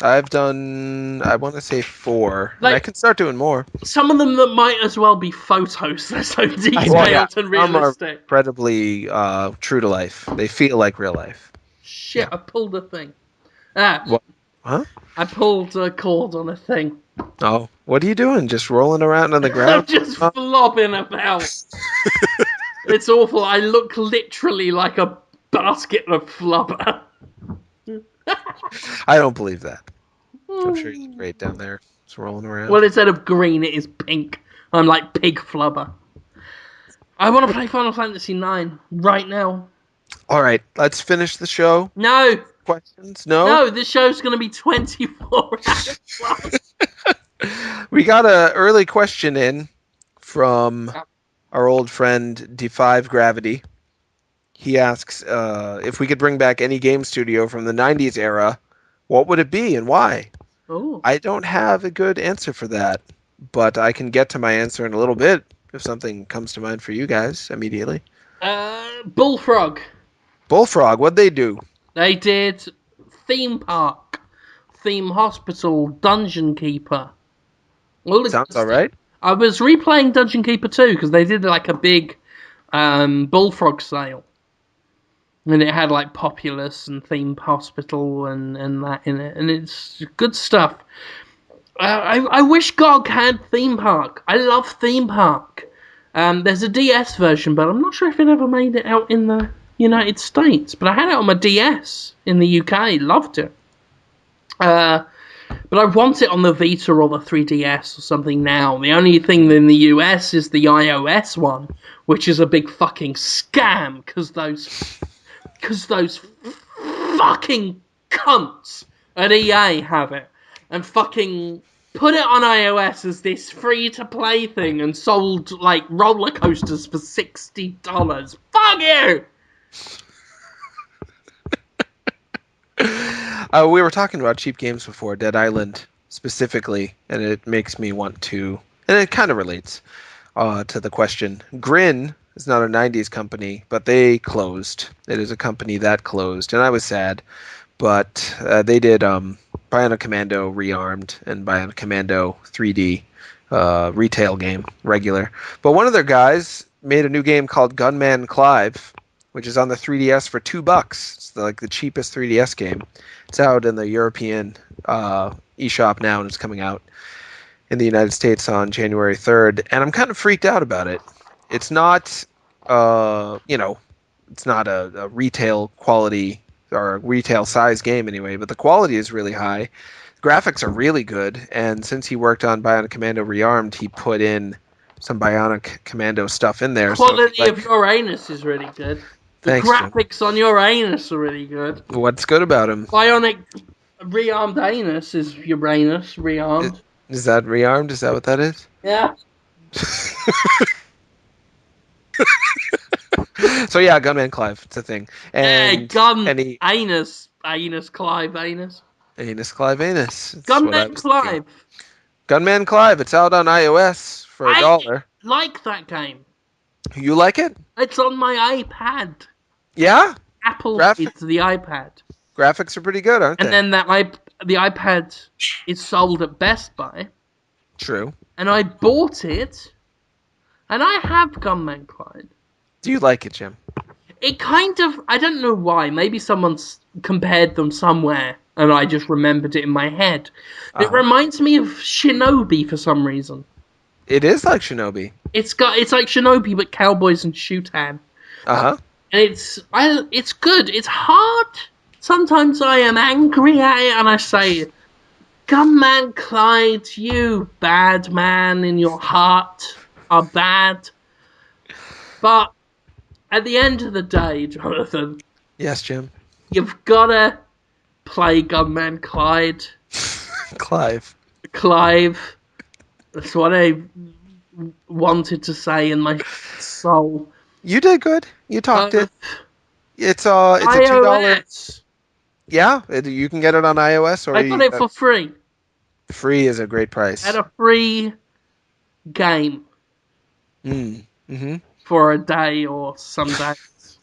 I've done, I want to say 4. Like, and I can start doing more. Some of them that might as well be photos. They're so detailed and realistic. Some are incredibly true to life. They feel like real life. Shit, I pulled a thing. What? Huh? I pulled a cord on a thing. Oh, what are you doing? Just rolling around on the ground? I'm just flopping about. It's awful. I look literally like a basket of flubber. I don't believe that. I'm sure he's great down there. Just rolling around. Well, instead of green, it is pink. I'm like pig flubber. I want to play Final Fantasy IX right now. All right, let's finish the show. No. Questions? No? No, this show's going to be 24 hours plus. We got an early question in from our old friend D5 Gravity. He asks if we could bring back any game studio from the 90s era, what would it be and why? Ooh. I don't have a good answer for that, but I can get to my answer in a little bit if something comes to mind for you guys immediately. Bullfrog. Bullfrog, what'd they do? They did Theme Park, Theme Hospital, Dungeon Keeper. Sounds alright. I was replaying Dungeon Keeper 2 because they did like a big Bullfrog sale. And it had like Populous and Theme Hospital and that in it. And it's good stuff. I wish GOG had Theme Park. I love Theme Park. There's a DS version, but I'm not sure if it ever made it out in the United States. But I had it on my DS in the UK. Loved it. But I want it on the Vita or the 3DS or something now. The only thing in the US is the iOS one, which is a big fucking scam because those fucking cunts at EA have it and fucking put it on iOS as this free-to-play thing and sold, like, roller coasters for $60. Fuck you! We were talking about cheap games before, Dead Island specifically, and it makes me want to, and it kind of relates to the question. Grin is not a 90s company, but they closed. It is a company that closed, and I was sad. But they did Bionic Commando Rearmed and Bionic Commando 3D retail game, regular. But one of their guys made a new game called Gunman Clive, which is on the 3DS for $2. It's like the cheapest 3DS game. It's out in the European eShop now, and it's coming out in the United States on January 3rd. And I'm kind of freaked out about it. It's not, it's not a retail quality or a retail size game anyway, but the quality is really high. Graphics are really good, and since he worked on Bionic Commando Rearmed, he put in some Bionic Commando stuff in there. The quality of your anus is really good. Thanks, graphics on your anus are really good. What's good about him? Bionic Rearmed anus is your anus rearmed. Is that rearmed? Is that what that is? Yeah. So yeah, Gunman Clive, it's a thing. And Anus Clive Anus. Anus Clive Anus. Gunman Clive. Gunman Clive, it's out on iOS for $1. I like that game. You like it? It's on my iPad. Yeah? Apple it's the iPad. Graphics are pretty good, aren't they? And then the iPad is sold at Best Buy. True. And I bought it, and I have Gunman Clive. Do you like it, Jim? It kind of, I don't know why, maybe someone's compared them somewhere, and I just remembered it in my head. It reminds me of Shinobi for some reason. It is like Shinobi. It's like Shinobi, but cowboys and Shutan. And it's good. It's hard. Sometimes I am angry at it, and I say, Gunman Clyde, you bad man in your heart are bad. But at the end of the day, Jonathan. Yes, Jim. You've got to play Gunman Clyde. Clive. Clive. That's what I wanted to say in my soul. You did good. You talked it. It's a iOS. $2. Yeah, you can get it on iOS or I got it for free. Free is a great price. At a free game. Mm-hmm. For a day or some days.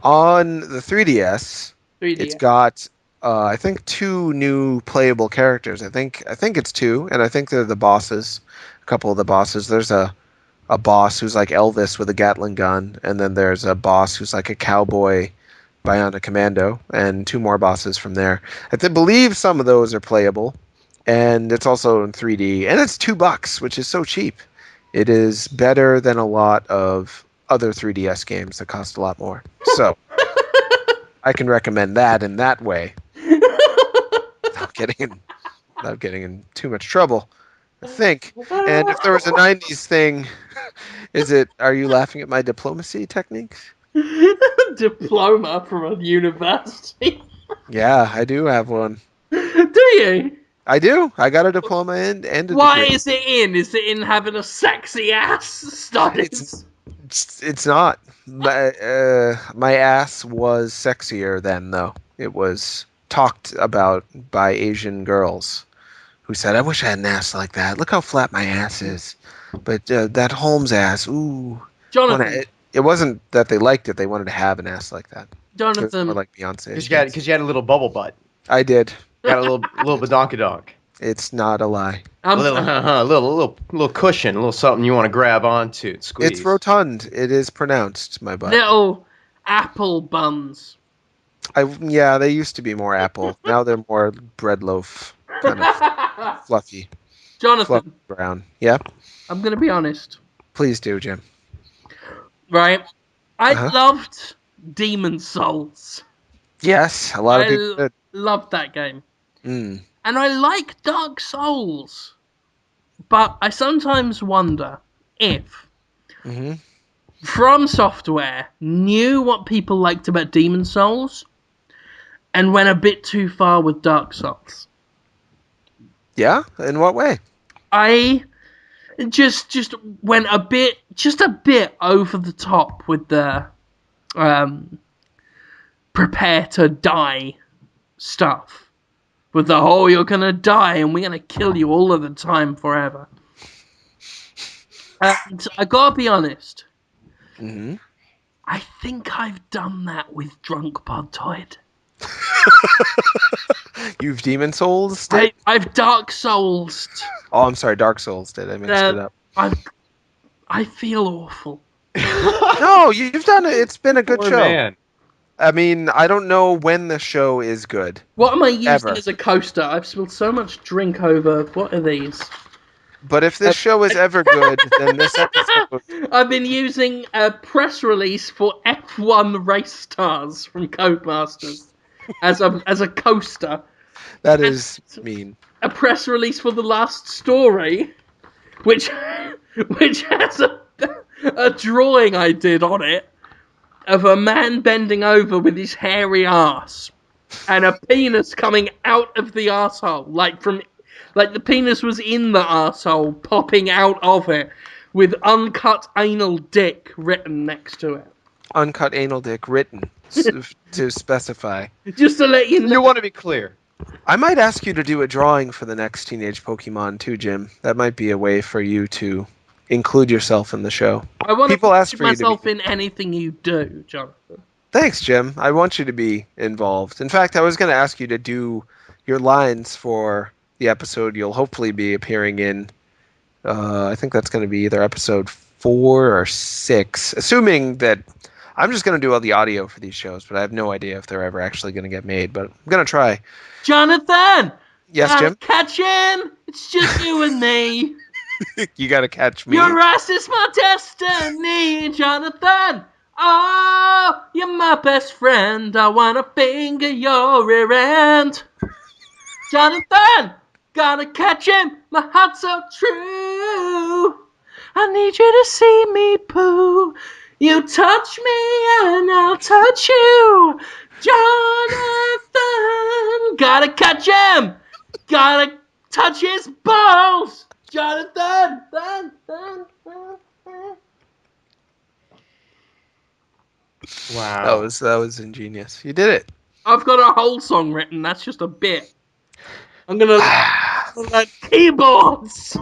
On the 3DS, 3DS. It's got I think 2 new playable characters. I think it's 2, and I think they're the bosses. A couple of the bosses. There's a boss who's like Elvis with a Gatling gun, and then there's a boss who's like a cowboy bionic commando, and 2 more bosses from there. I believe some of those are playable, and it's also in 3D, and it's $2, which is so cheap. It is better than a lot of other 3DS games that cost a lot more. So I can recommend that in that way. Without getting in too much trouble, I think. And if there was a 90s thing, are you laughing at my diplomacy techniques? Diploma from a university. Yeah, I do have one. Do you? I do. I got a diploma and a degree. Why is it in? Is it in having a sexy ass studies? It's not. My ass was sexier then, though. It was talked about by Asian girls who said, I wish I had an ass like that. Look how flat my ass is. But that Holmes ass, ooh. Jonathan. It wasn't that they liked it. They wanted to have an ass like that. Jonathan. It was more like Beyonce. Because you had a little bubble butt. I did. Got a little badonkadonk. It's not a lie. A little cushion, a little something you want to grab onto, squeeze. It's rotund. It is pronounced, my butt. Little apple buns. Yeah, they used to be more apple. Now they're more bread loaf, kind of fluffy. Jonathan. Fluffy brown. Yeah? I'm going to be honest. Please do, Jim. Right? I loved Demon Souls. Yes, a lot of people did. Loved that game. Mm. And I like Dark Souls. But I sometimes wonder if From Software knew what people liked about Demon Souls and went a bit too far with Dark Souls. Yeah? In what way? I just went a bit over the top with the prepare to die stuff. With the you're gonna die and we're gonna kill you all of the time forever. And I gotta be honest. Mm-hmm. I think I've done that with Drunk Podtoid. You've Demon Souls? I've Dark Souls. Oh, I'm sorry, Dark Souls did. I mixed it up. I feel awful. No, you've done it. It's been a good Poor show. Man. I mean, I don't know when the show is good. What am I using Ever. as a coaster? I've spilled so much drink over. What are these? But if this show is ever good, then this episode... I've been using a press release for F1 race stars from Codemasters as a coaster. That is mean. A press release for The Last Story, which has a drawing I did on it of a man bending over with his hairy arse and a penis coming out of the arsehole, like the penis was in the arsehole, popping out of it, with uncut anal dick written next to it. Uncut anal dick written, to specify. Just to let you know. You want to be clear. I might ask you to do a drawing for the next Teenage Pokemon too, Jim. That might be a way for you to include yourself in the show. I want People to ask put for you myself to be... in anything you do, Jonathan. Thanks, Jim. I want you to be involved. In fact, I was going to ask you to do your lines for the episode you'll hopefully be appearing in. I think that's going to be either episode 4 or 6, assuming that I'm just going to do all the audio for these shows, but I have no idea if they're ever actually going to get made, but I'm going to try. Jonathan! Yes, Jim? Catch him! It's just you and me. You got to catch me. Your ass is my destiny, Jonathan! Oh, you're my best friend. I want to finger your rear end. Jonathan! Gotta catch him! My heart's so true. I need you to see me poo. You touch me and I'll touch you. Jonathan! Gotta catch him! Gotta touch his balls, Jonathan. Wow. That was ingenious. You did it. I've got a whole song written. That's just a bit. I'm gonna learn keyboards.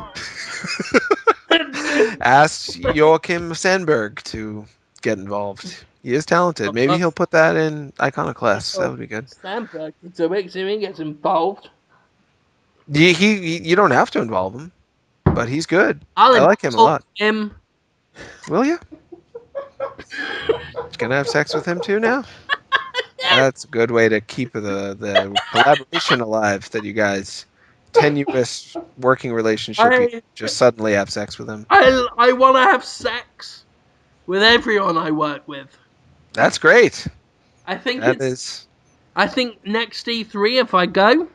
Ask Joachim Sandberg to get involved. He is talented. Maybe he'll put that in Iconoclasts. That would be good. Sandberg to it, so he gets involved. You don't have to involve him, but he's good. I like him a lot. Will you? Gonna have sex with him too now? That's a good way to keep the collaboration alive that you guys, tenuous working relationship, you just suddenly have sex with him. I want to have sex with everyone I work with. That's great. I think I think next E3 if I go,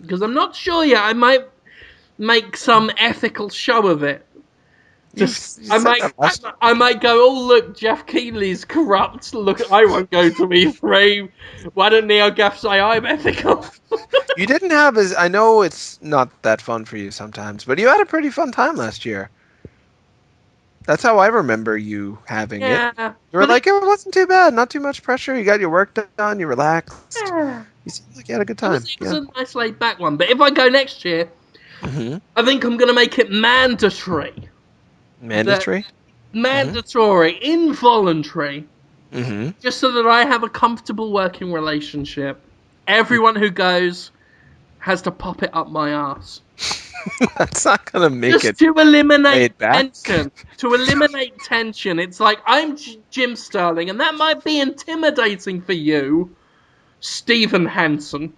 because I'm not sure yet, I might make some ethical show of it. I might go, oh look, Jeff Keighley's corrupt. Look, I won't go to E3. Why don't NeoGaf say I'm ethical? You didn't have I know it's not that fun for you sometimes, but you had a pretty fun time last year. That's how I remember you having it. You were like, it wasn't too bad, not too much pressure. You got your work done, you relaxed. Yeah. You seemed like you had a good time. It was a nice laid back one. But if I go next year, I think I'm going to make it mandatory. Mandatory? Mandatory, involuntary. Just so that I have a comfortable working relationship. Everyone who goes has to pop it up my ass. That's not going to make just it to eliminate tension. To eliminate tension. It's like, I'm Jim Sterling, and that might be intimidating for you, Stephen Hansen.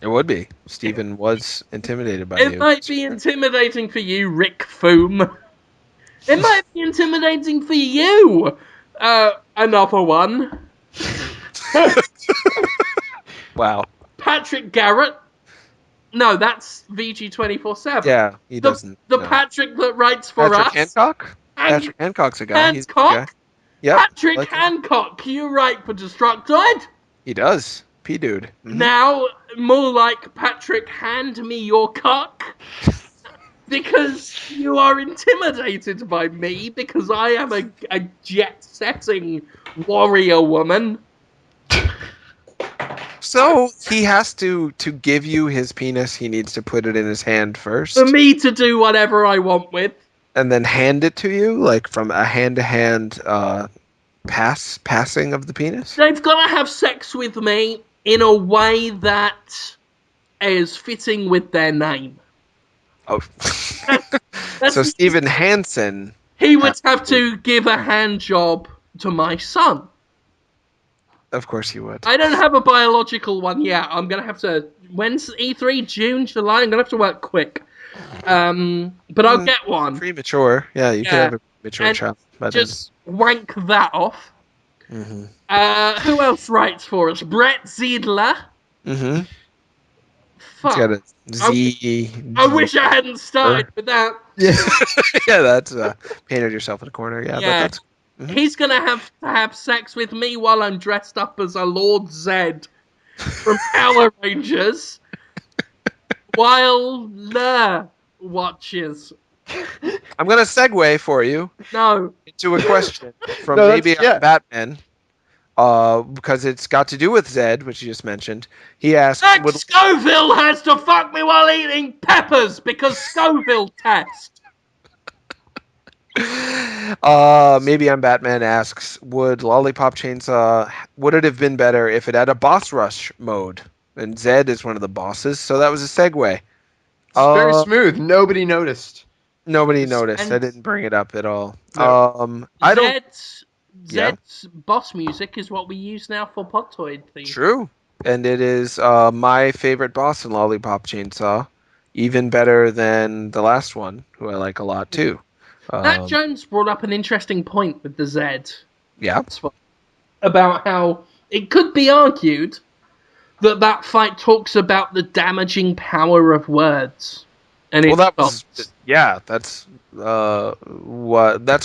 It would be. Stephen was intimidated by you. It might be intimidating for you, Rick Foom. It might be intimidating for you. Another one. Wow. Patrick Garrett. No, that's VG247. Yeah, he doesn't. The Patrick that writes for us. Hancock? Patrick Hancock's a guy. Hancock? He's a guy. Yep, Patrick Hancock, you write for Destructoid? He does. P-dude. Now, more like Patrick, hand me your cock. Because you are intimidated by me, because I am a jet-setting warrior woman. So, he has to give you his penis, he needs to put it in his hand first. For me to do whatever I want with. And then hand it to you, like from a hand-to-hand passing of the penis? They've got to have sex with me in a way that is fitting with their name. Oh. So Stephen Hansen... He would have to give a hand job to my son. Of course he would. I don't have a biological one yet. I'm going to have to... When's E3? June? July? I'm going to have to work quick. But I'll get one. Premature. Yeah, you could have a premature child. Just wank that off. Who else writes for us? Brett Ziedler. Fuck. Got a Z. I wish I hadn't started with that. Yeah, yeah, that's painted yourself in a corner. Yeah, yeah. But that's... He's gonna have sex with me while I'm dressed up as a Lord Zed from Power Rangers, while Le watches. I'm gonna segue for you. No. Into a question from maybe Batman. Because it's got to do with Zed, which you just mentioned. He asked... Scoville has to fuck me while eating peppers, because Scoville test. Maybe I'm Batman asks, would Lollipop Chainsaw... Would it have been better if it had a boss rush mode? And Zed is one of the bosses, so that was a segue. It's very smooth. Nobody noticed. Nobody noticed. I didn't bring it up at all. No. I don't... Zed's boss music is what we use now for Podtoid theme. True. And it is my favorite boss in Lollipop Chainsaw. Even better than the last one, who I like a lot too. Matt Jones brought up an interesting point with the Zed. Yeah. About how it could be argued that fight talks about the damaging power of words. And that's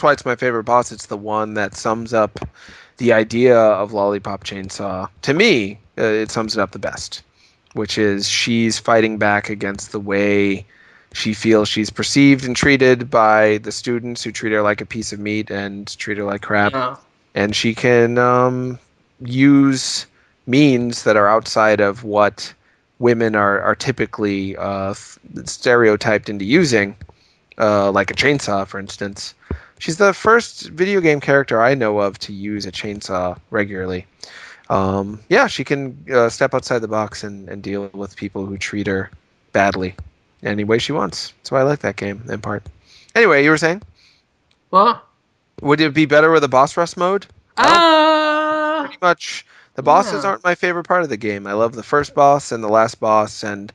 why it's my favorite boss. It's the one that sums up the idea of Lollipop Chainsaw. To me, it sums it up the best, which is she's fighting back against the way she feels she's perceived and treated by the students who treat her like a piece of meat and treat her like crap. Yeah. And she can use means that are outside of what women are typically stereotyped into using, like a chainsaw, for instance. She's the first video game character I know of to use a chainsaw regularly. She can step outside the box and deal with people who treat her badly any way she wants. That's why I like that game, in part. Anyway, you were saying? What? Would it be better with a boss rush mode? Pretty much. The bosses aren't my favorite part of the game. I love the first boss and the last boss, and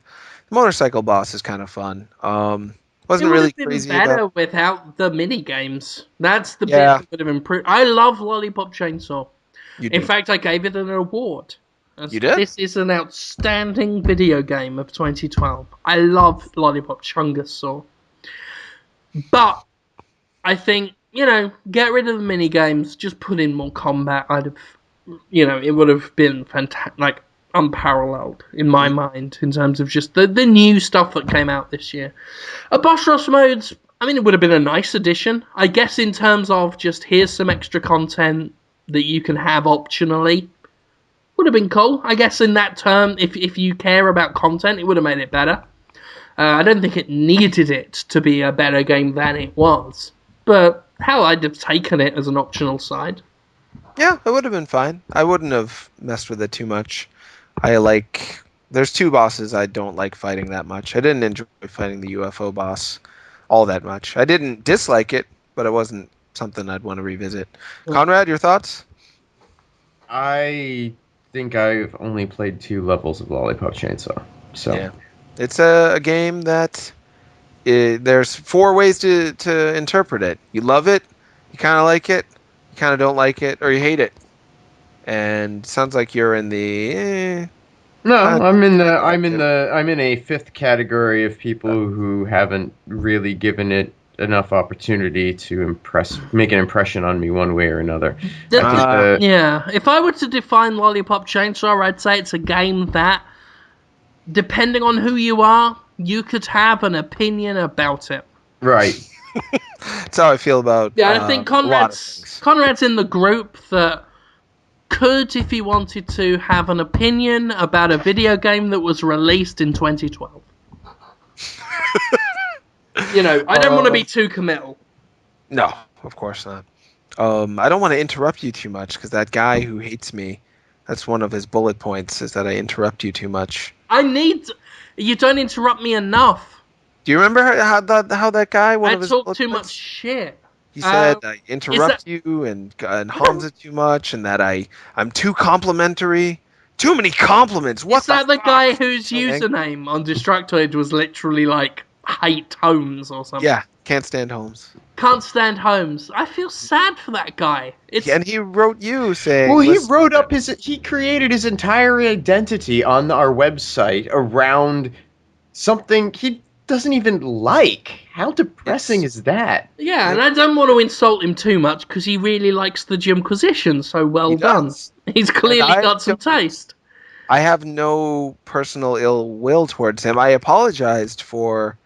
the motorcycle boss is kind of fun. Wasn't really crazy better about without the mini games. That's the bit Yeah. that would have improved. I love Lollipop Chainsaw. You In do. fact, I gave it an award. You did? This is an outstanding video game of 2012. I love Lollipop Chainsaw. But I think, get rid of the mini games, just put in more combat. I'd have, it would have been fantastic, unparalleled in my mind in terms of just the new stuff that came out this year. A boss rush modes, it would have been a nice addition. I guess in terms of just here's some extra content that you can have optionally, would have been cool. I guess in that term, if you care about content, it would have made it better. I don't think it needed it to be a better game than it was. But hell, I'd have taken it as an optional side. Yeah, it would have been fine. I wouldn't have messed with it too much. There's two bosses I don't like fighting that much. I didn't enjoy fighting the UFO boss all that much. I didn't dislike it, but it wasn't something I'd want to revisit. Conrad, your thoughts? I think I've only played 2 levels of Lollipop Chainsaw. So Yeah. It's a game that there's 4 ways to interpret it. You love it, you kind of like it, you kind of don't like it, or you hate it. And sounds like you're in the No, I'm in a 5th category of people who haven't really given it enough opportunity to make an impression on me one way or another. If I were to define Lollipop Chainsaw, I'd say it's a game that, depending on who you are, you could have an opinion about it. Right. That's how I feel about I think a lot of things. Conrad's in the group that could, if he wanted to, have an opinion about a video game that was released in 2012. I don't want to be too committal. No, of course not. I don't want to interrupt you too much, because that guy who hates me, that's one of his bullet points, is that I interrupt you too much. You don't interrupt me enough. Do you remember how that guy, I talk too much shit. He said I interrupt you and harms it too much, and that I'm too complimentary. Too many compliments. What is that the guy whose username on Destructoid was literally like hate Holmes or something? Yeah, can't stand Holmes. Can't stand Holmes. I feel sad for that guy. And he wrote you saying... Well, he created his entire identity on our website around something he doesn't even like. How depressing is that? Yeah, and I don't want to insult him too much because he really likes the Jimquisition, so well done. He's clearly got some taste. I have no personal ill will towards him. I apologized for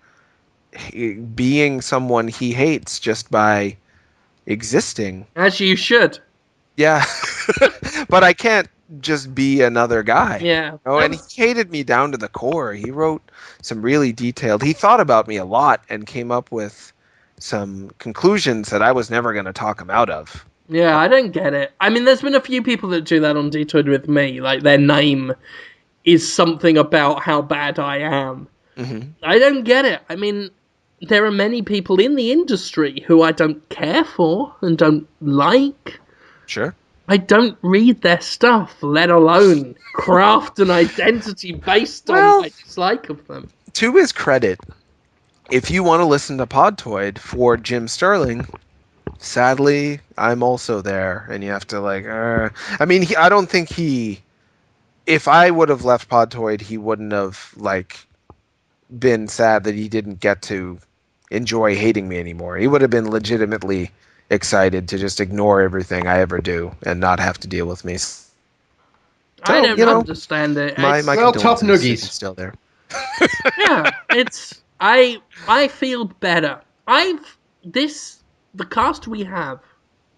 being someone he hates just by existing. As you should. Yeah. But I can't just be another guy. Yeah. And he hated me down to the core. He wrote some really detailed... He thought about me a lot and came up with some conclusions that I was never going to talk him out of. Yeah, I don't get it. There's been a few people that do that on Podtoid with me. Like, their name is something about how bad I am. Mm-hmm. I don't get it. There are many people in the industry who I don't care for and don't like. Sure. I don't read their stuff, let alone craft an identity based on my dislike of them. To his credit, if you want to listen to Podtoid for Jim Sterling, sadly, I'm also there, and you have to I don't think if I would have left Podtoid, he wouldn't have been sad that he didn't get to enjoy hating me anymore. He would have been legitimately excited to just ignore everything I ever do and not have to deal with me. So, I don't understand it. My tough noogies. still there. Yeah, it's I feel better. The cast we have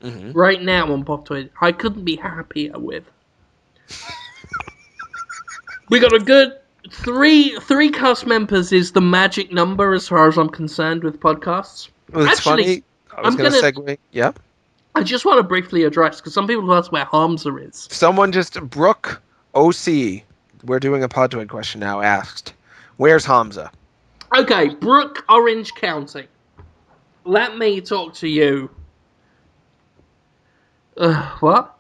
right now on Podtoid, I couldn't be happier with. We got a good three cast members is the magic number as far as I'm concerned with podcasts. Well, it's funny. I was going to segue. Yeah. I just want to briefly address, because some people ask where Hamza is. Someone just, Brooke OC, we're doing a Podtoid question now, asked, where's Hamza? Okay, Brooke, Orange County. Let me talk to you. What?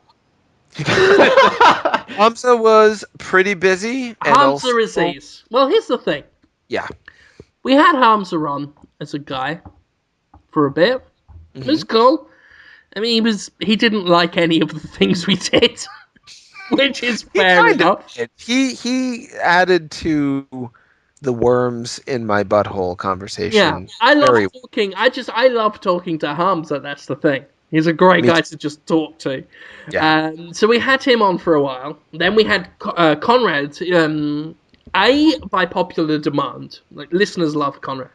Hamza was pretty busy. Hamza is ease. Well, here's the thing. Yeah. We had Hamza on as a guy for a bit. It was cool. I mean, he didn't like any of the things we did, which is fair enough. He added to the worms in my butthole conversation. Yeah, I love talking. I love talking to Hamza. That's the thing. He's a great guy to just talk to. Yeah. So we had him on for a while. Then we had Conrad. By popular demand, like listeners love Conrad,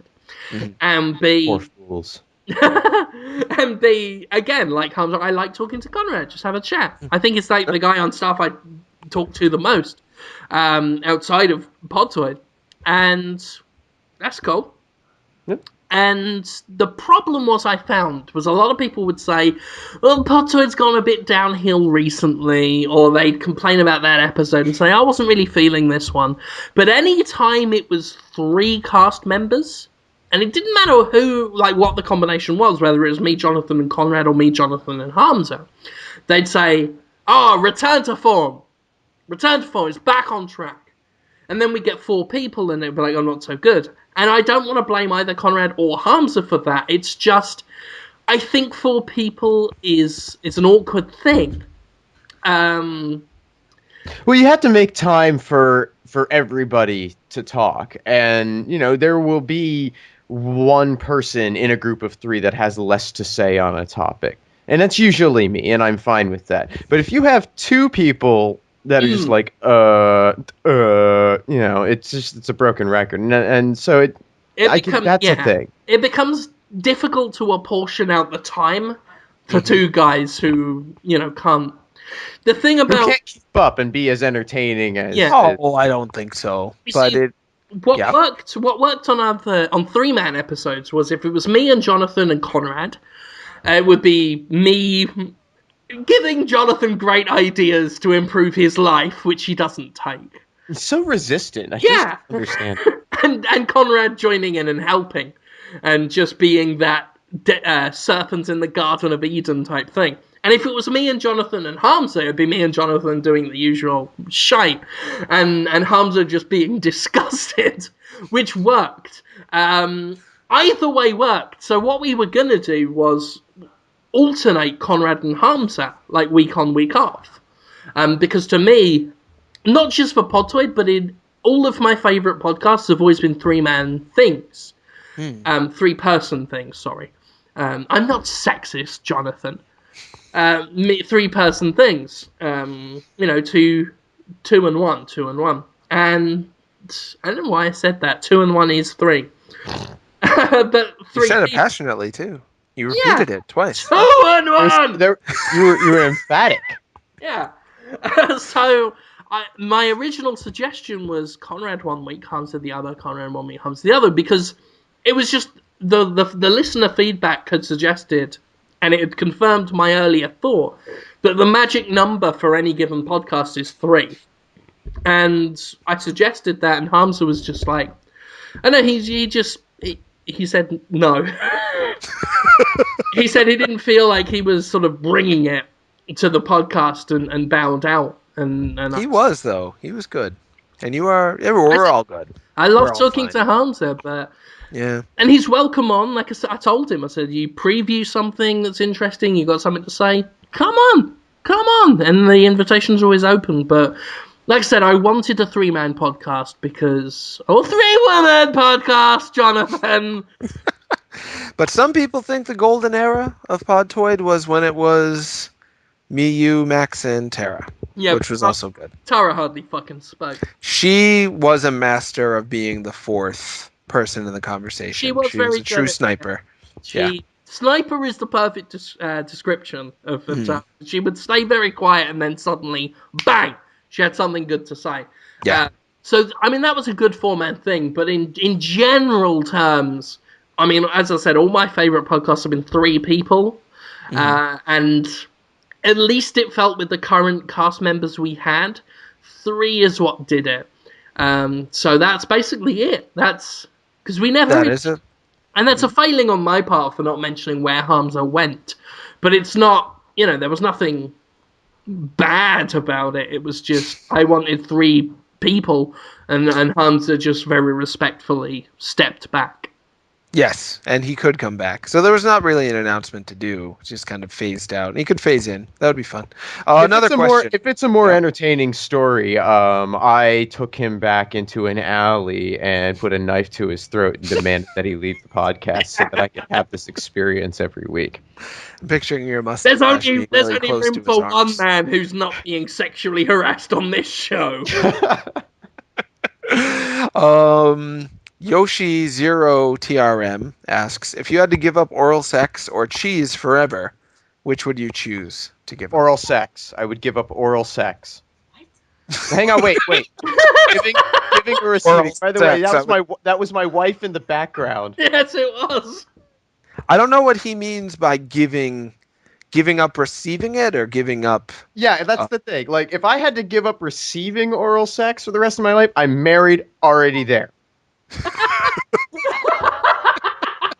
and B. Poor fools. And B, again, like Hamza, I like talking to Conrad. Just have a chat. I think it's like the guy on staff I talk to the most outside of Podtoid. And that's cool. Yep. And the problem I found was a lot of people would say, well, Podtoid's gone a bit downhill recently, or they'd complain about that episode and say, I wasn't really feeling this one. But any time it was 3 cast members, and it didn't matter what the combination was, whether it was me, Jonathan, and Conrad, or me, Jonathan, and Hamza, they'd say, return to form. Return to form, it's back on track. And then we get 4 people, and they'd be like, oh, not so good. And I don't want to blame either Conrad or Hamza for that. It's just, I think 4 people is an awkward thing. Well, you have to make time for everybody to talk. And, there will be one person in a group of 3 that has less to say on a topic. And that's usually me, and I'm fine with that. But if you have 2 people that are just like, it's a broken record. And so that's a thing. It becomes difficult to apportion out the time for 2 guys who, can't. The thing about... Who can't keep up and be as entertaining as... Yeah. I don't think so. What worked on 3-man episodes was if it was me and Jonathan and Conrad, it would be me giving Jonathan great ideas to improve his life, which he doesn't take. He's so resistant. I just don't understand. and Conrad joining in and helping, and just being that serpent in the Garden of Eden type thing. And if it was me and Jonathan and Hamza, it'd be me and Jonathan doing the usual shite, and Hamza just being disgusted, which worked. Either way worked. So what we were going to do was alternate Conrad and Hamza, like week on, week off. Because to me, not just for Podtoid, but in all of my favourite podcasts have always been 3-man things. 3-person things, sorry. I'm not sexist, Jonathan. 3-person things. 2 and 1, 2 and 1. And I don't know why I said that. 2 and 1 is 3. But 3 You said it passionately, too. You repeated it twice. 2 and 1! You were emphatic. Yeah. So, my original suggestion was Conrad 1 week, Hamza the other, Conrad 1 week, Hamza the other, because it was just the listener feedback had suggested, and it had confirmed my earlier thought, that the magic number for any given podcast is 3. And I suggested that, and Hamza was just like, I know, he said no. He said he didn't feel like he was sort of bringing it to the podcast and bowed out. And he was, though. He was good. And we're all good. I love talking to Hamza, but... Yeah. And he's welcome on. Like I told him, I said, you preview something that's interesting, you got something to say, come on. And the invitation's always open. But like I said, I wanted a 3-man podcast because... 3-woman podcast, Jonathan! But some people think the golden era of Podtoid was when it was me, you, Max, and Tara. Yeah, which was also good. Tara hardly fucking spoke. She was a master of being the 4th person in the conversation. She was very a true good sniper. Sniper is the perfect description of her. She would stay very quiet and then suddenly, bang, she had something good to say. Yeah. So, I mean, that was a good four-man thing, but in general terms, I mean, as I said, all my favourite podcasts have been three people, and at least it felt with the current cast members we had, three is what did it. So that's basically it. That's because we never. That is it. And that's a failing on my part for not mentioning where Hamza went. But it's not, there was nothing bad about it. It was just, I wanted three people, and Hamza just very respectfully stepped back. Yes, and he could come back. So there was not really an announcement to do. Just kind of phased out. He could phase in. That would be fun. Another question. If it's a more entertaining story, I took him back into an alley and put a knife to his throat and demanded that he leave the podcast so that I could have this experience every week. I'm picturing your mustache. There's only room for one man who's not being sexually harassed on this show. Yoshi0TRM asks, if you had to give up oral sex or cheese forever, which would you choose to give up? Oral sex. I would give up oral sex. Hang on, wait. giving or receiving. By the way, that was my wife in the background. Yes, it was. I don't know what he means by giving up receiving it or giving up. Yeah, that's the thing. Like, if I had to give up receiving oral sex for the rest of my life, I'm married, already there.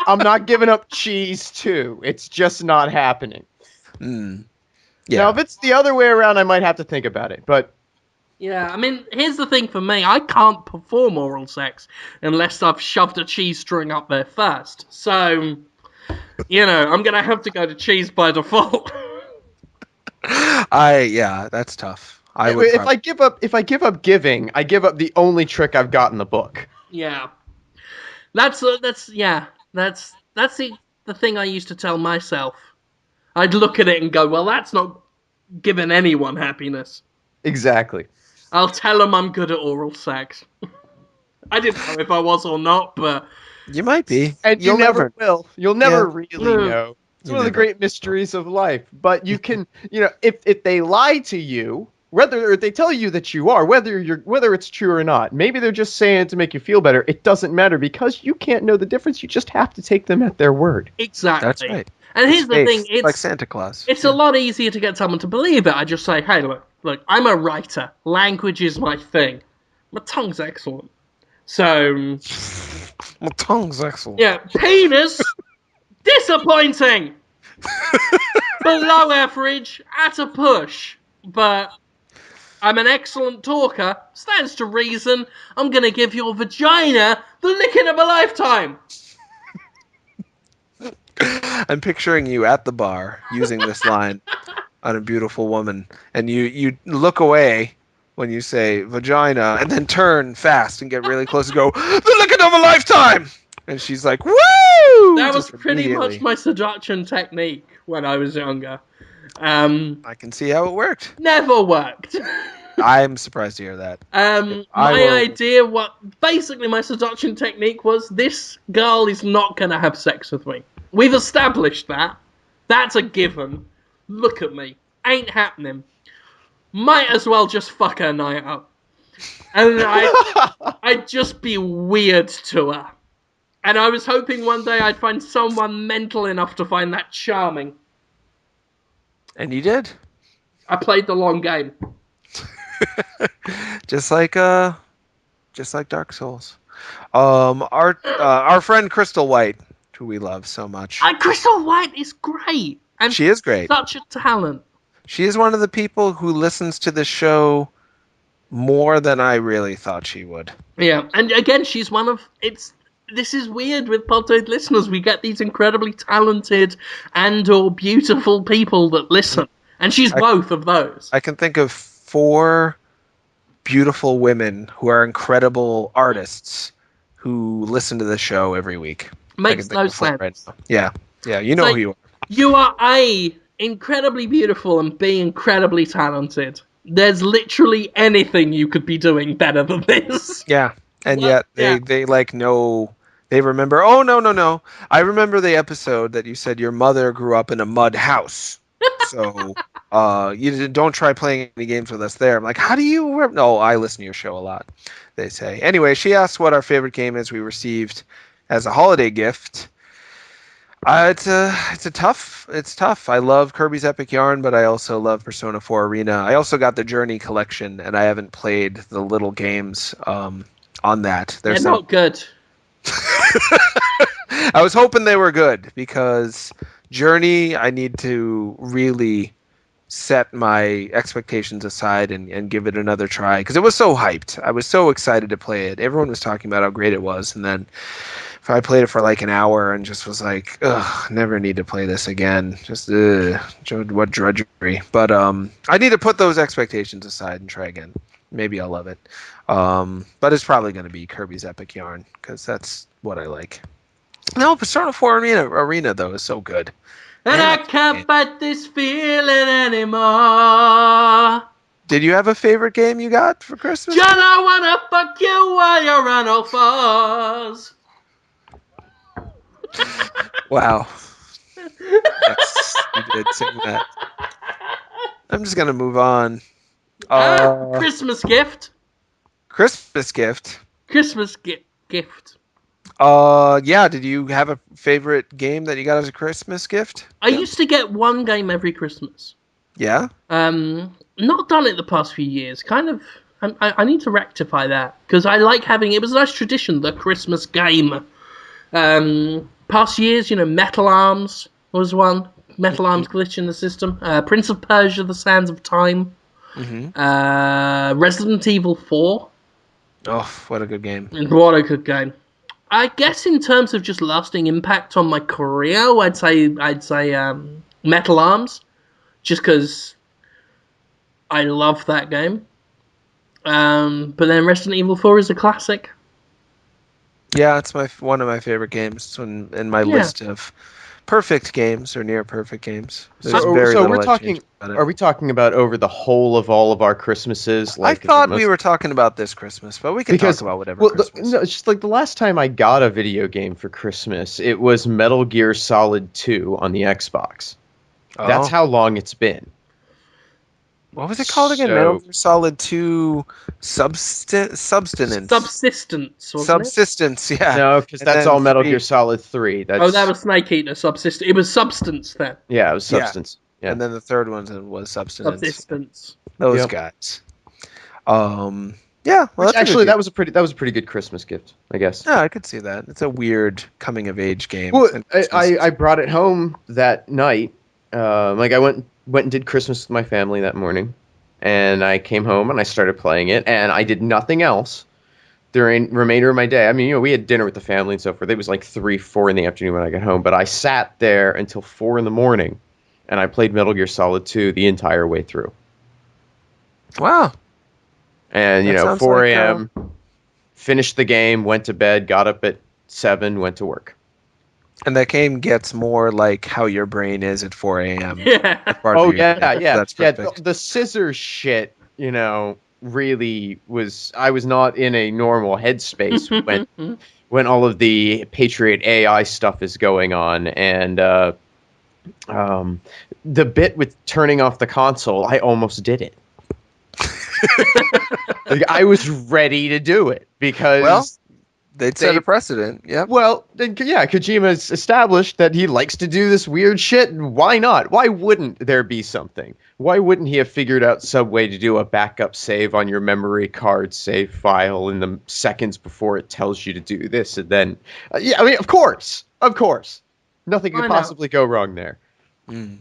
I'm not giving up cheese too. It's just not happening. Yeah. Now, if it's the other way around, I might have to think about it. But yeah, I mean, here's the thing for me. I can't perform oral sex unless I've shoved a cheese string up there first. So, I'm going to have to go to cheese by default. That's tough. If I give up giving, I give up the only trick I've got in the book. Yeah. That's the thing I used to tell myself. I'd look at it and go, well, that's not giving anyone happiness. Exactly. I'll tell them I'm good at oral sex. I didn't know if I was or not, but... You might be. And you never will. You'll never really know. It's one of the great mysteries of life. But you can, if they lie to you, whether they tell you that you are, whether it's true or not, maybe they're just saying it to make you feel better. It doesn't matter because you can't know the difference. You just have to take them at their word. Exactly. That's right. And here's the thing. It's like Santa Claus. It's a lot easier to get someone to believe it. I just say, hey, look, I'm a writer. Language is my thing. My tongue's excellent. So... My tongue's excellent. Yeah, penis, disappointing. Below average, at a push. But I'm an excellent talker. Stands to reason I'm going to give your vagina the licking of a lifetime. I'm picturing you at the bar using this line on a beautiful woman, and you look away when you say vagina, and then turn fast and get really close and go, the licking of a lifetime! And she's like, woo! That was pretty much my seduction technique when I was younger. I can see how it worked. Never worked. I'm surprised to hear that. Basically my seduction technique was, this girl is not going to have sex with me. We've established that. That's a given. Look at me. Ain't happening. Might as well just fuck her night up. And I'd just be weird to her. And I was hoping one day I'd find someone mental enough to find that charming. And you did. I played the long game. just like Dark Souls. Our friend Crystal White, who we love so much. Crystal White is great. And she is great. Such a talent. She is one of the people who listens to the show more than I really thought she would. Yeah, and again, she's one of... This is weird with Podtoid listeners. We get these incredibly talented and or beautiful people that listen. And she's both of those. I can think of 4 beautiful women who are incredible artists who listen to the show every week. Makes no sense. Right now. Yeah, you know who you are. You are A, incredibly beautiful, and B, incredibly talented. There's literally anything you could be doing better than this. Yeah, and yet they like know They remember. Oh, no. I remember the episode that you said your mother grew up in a mud house. So don't try playing any games with us there. I'm like, how do you? No, I listen to your show a lot. They say. Anyway, she asked what our favorite game is we received as a holiday gift. It's tough. I love Kirby's Epic Yarn, but I also love Persona 4 Arena. I also got the Journey collection, and I haven't played the little games on that. They're not good. I was hoping they were good because Journey, I need to really set my expectations aside and give it another try because it was so hyped. I was so excited to play it. Everyone was talking about how great it was, and then I played it for like an hour and just was like, ugh, never need to play this again. Just what drudgery. But I need to put those expectations aside and try again. Maybe I'll love it. But it's probably going to be Kirby's Epic Yarn because that's what I like. No, Persona 4 Arena though is so good. And I can't fight this feeling anymore. Did you have a favorite game you got for Christmas? John, I wanna fuck you while you're on all fours. Wow. Yes, you did sing that. I'm just gonna move on. Christmas gift. Christmas gift. Christmas gift. Yeah. Did you have a favorite game that you got as a Christmas gift? I used to get one game every Christmas. Yeah. Not done it the past few years. Kind of. I need to rectify that because I like having. It was a nice tradition. The Christmas game. Past years, Metal Arms was one. Metal Arms glitch in the system. Prince of Persia: The Sands of Time. Mm-hmm. Resident Evil 4. Oh, what a good game! What a good game. I guess in terms of just lasting impact on my career, I'd say Metal Arms, just because I love that game. But then Resident Evil 4 is a classic. Yeah, it's one of my favorite games in my list of perfect games or near perfect games. So we're talking. Are we talking about over the whole of all of our Christmases? I thought we were talking about this Christmas, but we can talk about whatever. Christmas. No, it's just like the last time I got a video game for Christmas, it was Metal Gear Solid 2 on the Xbox. Oh. That's how long it's been. What was it called again? Metal Gear Solid 2 Subsistence. Subsistence, yeah. No, because that's all Metal Gear Solid 3. That was Snake Eater Subsistence. It was Substance then. Yeah, it was Substance. Yeah. And then the third one was Subsistence. Those guys. Yeah. Well, actually, that was a pretty good Christmas gift, I guess. Yeah, I could see that. It's a weird coming of age game. Well, I brought it home that night. I went and did Christmas with my family that morning, and I came home and I started playing it, and I did nothing else during the remainder of my day. I mean, we had dinner with the family and so forth. It was like 3, 4 in the afternoon when I got home, but I sat there until 4 in the morning, and I played Metal Gear Solid 2 the entire way through. Wow. And, 4 a.m., finished the game, went to bed, got up at 7, went to work. And that game gets more like how your brain is at 4 a.m. Yeah. That's perfect. The scissor shit, really was. I was not in a normal headspace when all of the Patriot AI stuff is going on, and the bit with turning off the console, I almost did it. I was ready to do it because. They'd set a precedent, yeah. Well, Kojima's established that he likes to do this weird shit, and why not? Why wouldn't there be something? Why wouldn't he have figured out some way to do a backup save on your memory card save file in the seconds before it tells you to do this, and then... of course! Nothing could possibly go wrong there. Mm.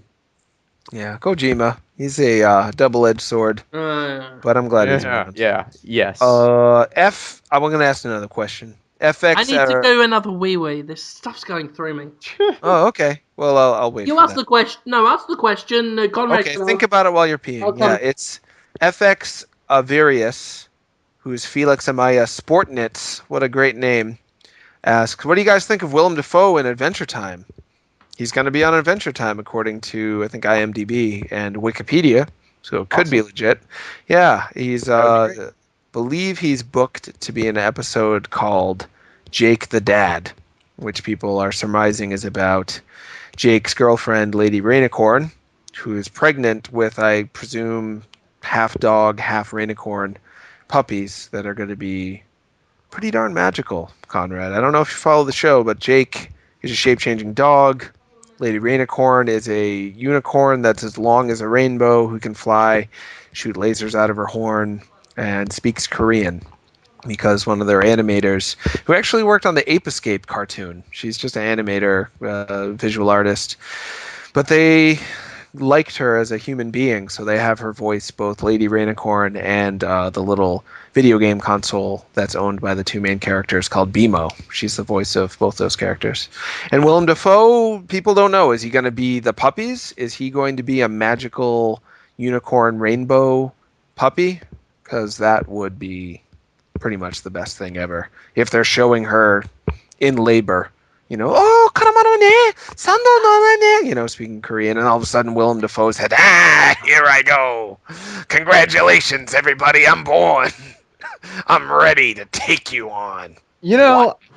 Yeah, Kojima. He's a double-edged sword, but I'm glad he's around. Yeah, yes. I'm going to ask another question. FX. I need to do another wee. This stuff's going through me. Oh, okay. Well, I'll wait. You ask the question. No, ask the question. Okay, think about it while you're peeing. Yeah, it's FX Avirius, who's Felix Amaya Sportnitz. What a great name. Asks, what do you guys think of Willem Dafoe in Adventure Time? He's going to be on Adventure Time, according to, I think, IMDb and Wikipedia, so it could be legit. Yeah, believe he's booked to be in an episode called Jake the Dad, which people are surmising is about Jake's girlfriend, Lady Rainicorn, who is pregnant with, I presume, half dog, half Rainicorn puppies that are going to be pretty darn magical, Conrad. I don't know if you follow the show, but Jake is a shape-changing dog. Lady Rainicorn is a unicorn that's as long as a rainbow who can fly, shoot lasers out of her horn, and speaks Korean. Because one of their animators, who actually worked on the Ape Escape cartoon, she's just an animator, visual artist, but they liked her as a human being, so they have her voice both Lady Rainicorn and the little video game console that's owned by the two main characters called BMO. She's the voice of both those characters. And Willem Dafoe, people don't know. Is he going to be the puppies? Is he going to be a magical unicorn rainbow puppy? Because that would be pretty much the best thing ever. If they're showing her in labor, oh, speaking Korean, and all of a sudden Willem Dafoe said, here I go. Congratulations, everybody, I'm born. I'm ready to take you on.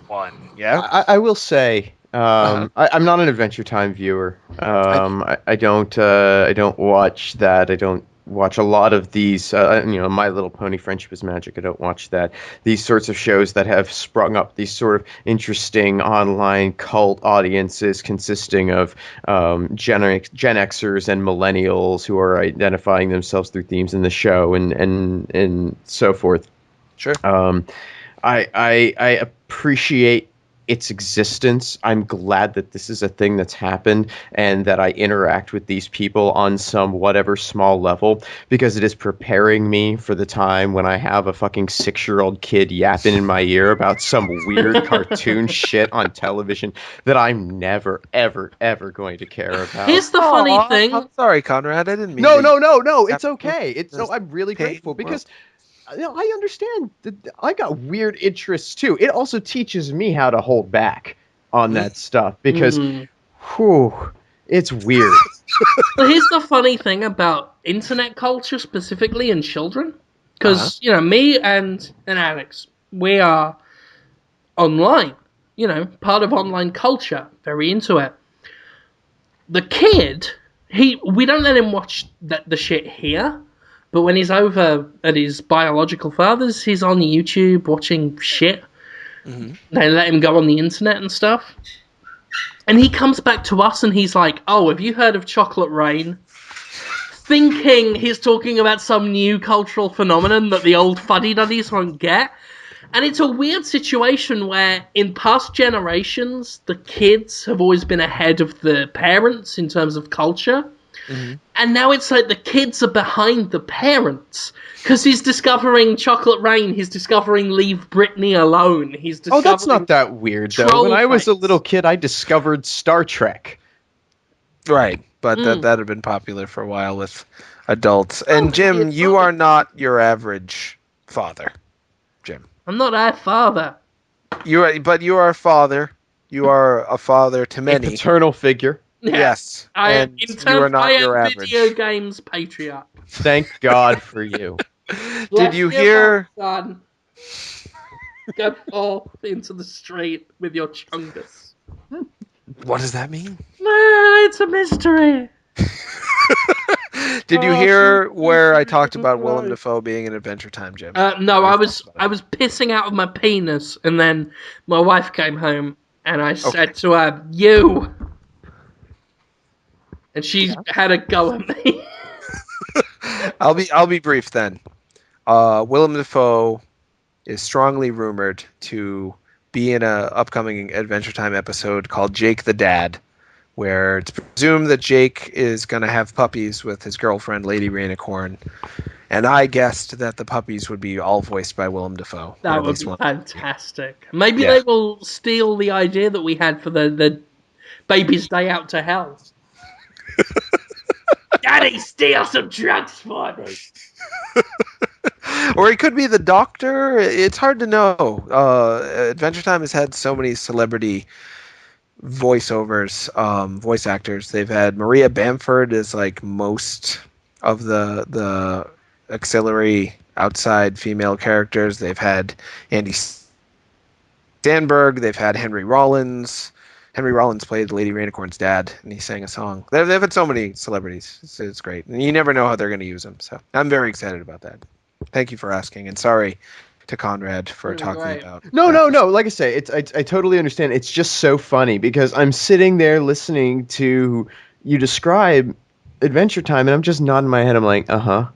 One. Yeah? I will say, I'm not an Adventure Time viewer. I don't watch that. I don't watch a lot of these, My Little Pony Friendship is Magic. I don't watch that. These sorts of shows that have sprung up, these sort of interesting online cult audiences consisting of Gen Xers and millennials who are identifying themselves through themes in the show and so forth. Sure. I appreciate its existence. I'm glad that this is a thing that's happened and that I interact with these people on some whatever small level, because it is preparing me for the time when I have a fucking 6-year-old kid yapping in my ear about some weird cartoon shit on television that I'm never, ever, ever going to care about. Here's the funny thing. I'm sorry, Conrad. I didn't mean No. It's okay. I'm really grateful because I understand that I got weird interests too. It also teaches me how to hold back on that stuff because, it's weird. But here's the funny thing about internet culture specifically and children. Because, me and Alex, we are online. Part of online culture. Very into it. The kid, we don't let him watch the shit here. But when he's over at his biological father's, he's on YouTube watching shit. Mm-hmm. They let him go on the internet and stuff. And he comes back to us and he's like, oh, have you heard of Chocolate Rain? Thinking he's talking about some new cultural phenomenon that the old fuddy-duddies won't get. And it's a weird situation where in past generations, the kids have always been ahead of the parents in terms of culture. Mm-hmm. And now it's like the kids are behind the parents because he's discovering Chocolate Rain. He's discovering Leave Britney Alone. He's discovering that's not that weird though. When I was a little kid, I discovered Star Trek. Right, but that had been popular for a while with adults. And Jim, you are not your average father. Jim, I'm not a father. You are a father. You are a father to many. A paternal figure. Yeah. Yes, and you are not your average. Video games patriarch. Thank God for you. Did you hear? Son. Go forth into the street with your chungus. What does that mean? It's a mystery. Did you hear where I talked about Willem Dafoe being in Adventure Time, Jim? No, I was pissing out of my penis, and then my wife came home, and I said to her, "You." And she had a go at me. I'll be brief then. Willem Dafoe is strongly rumored to be in an upcoming Adventure Time episode called Jake the Dad, where it's presumed that Jake is going to have puppies with his girlfriend, Lady Rainicorn. And I guessed that the puppies would be all voiced by Willem Dafoe. That would be fantastic. Maybe they will steal the idea that we had for the Baby's Day Out to Hell. Daddy, steal some drugs for me. Or he could be the doctor. It's hard to know. Adventure Time has had so many celebrity voiceovers, voice actors. They've had Maria Bamford as like most of the auxiliary outside female characters. They've had Andy Sandberg. They've had Henry Rollins. Henry Rollins played Lady Rainicorn's dad, and he sang a song. They've had so many celebrities. It's great. And you never know how they're going to use them. So I'm very excited about that. Thank you for asking, and sorry to Conrad for talking about. No. Like I say, I totally understand. It's just so funny because I'm sitting there listening to you describe Adventure Time, and I'm just nodding my head. I'm like, uh-huh.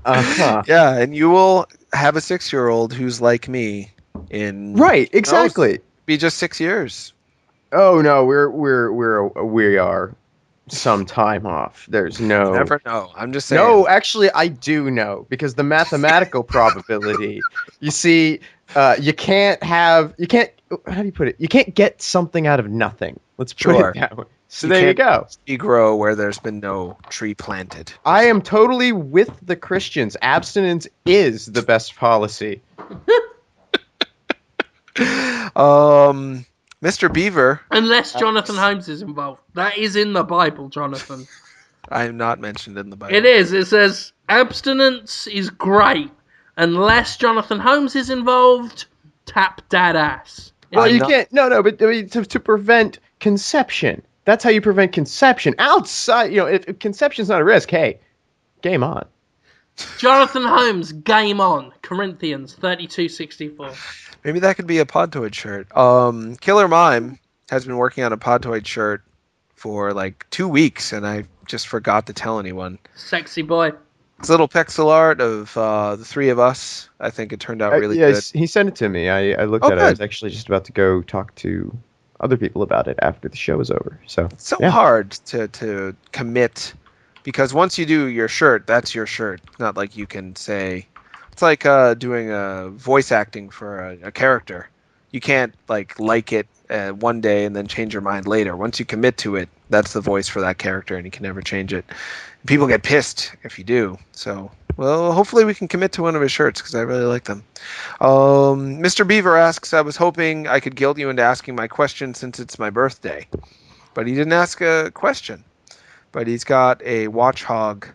Uh-huh. Yeah, and you will have a 6-year-old who's like me in right, exactly. Be just 6 years. Oh no, we are some time off. There's no. You never know. I'm just saying. No, actually, I do know because the mathematical probability. You see, you can't. How do you put it? You can't get something out of nothing. Let's put it that way. So there you go. You grow where there's been no tree planted. I am totally with the Christians. Abstinence is the best policy. Mr. Beaver. Unless Jonathan Holmes is involved. That is in the Bible, Jonathan. I am not mentioned in the Bible. It is. It says abstinence is great. Unless Jonathan Holmes is involved, tap that ass. Well, you can't. No, but I mean, to prevent conception. That's how you prevent conception. Outside, if conception's not a risk, hey, game on. Jonathan Holmes, game on. Corinthians 32:64. Maybe that could be a Podtoid shirt. Killer Mime has been working on a Podtoid shirt for like 2 weeks, and I just forgot to tell anyone. Sexy boy. It's a little pixel art of the three of us. I think it turned out really good. He sent it to me. I looked at it. I was actually just about to go talk to other people about it after the show was over. So it's so hard to commit, because once you do your shirt, that's your shirt. It's not like you can say. It's like doing a voice acting for a character. You can't like it one day and then change your mind later. Once you commit to it, that's the voice for that character, and you can never change it. People get pissed if you do. So, well, hopefully we can commit to one of his shirts because I really like them. Mr. Beaver asks, I was hoping I could guilt you into asking my question since it's my birthday. But he didn't ask a question. But he's got a Watchhog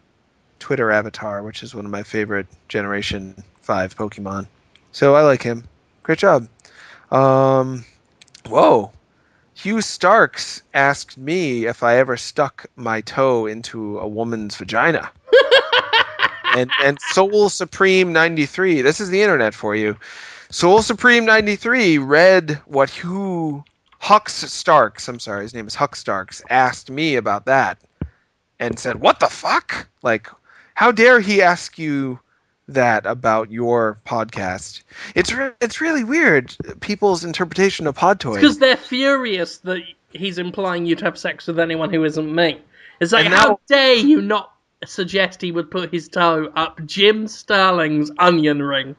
Twitter avatar, which is one of my favorite Generation 5 Pokemon. So I like him. Great job. Whoa. Hugh Starks asked me if I ever stuck my toe into a woman's vagina. and Soul Supreme 93, this is the internet for you. Soul Supreme 93 read what Hux Starks, I'm sorry, his name is Hux Starks, asked me about that and said, what the fuck? Like, how dare he ask you that about your podcast? It's really weird, people's interpretation of Podtoid. Because they're furious that he's implying you'd have sex with anyone who isn't me. It's like, how dare you not suggest he would put his toe up Jim Sterling's onion ring?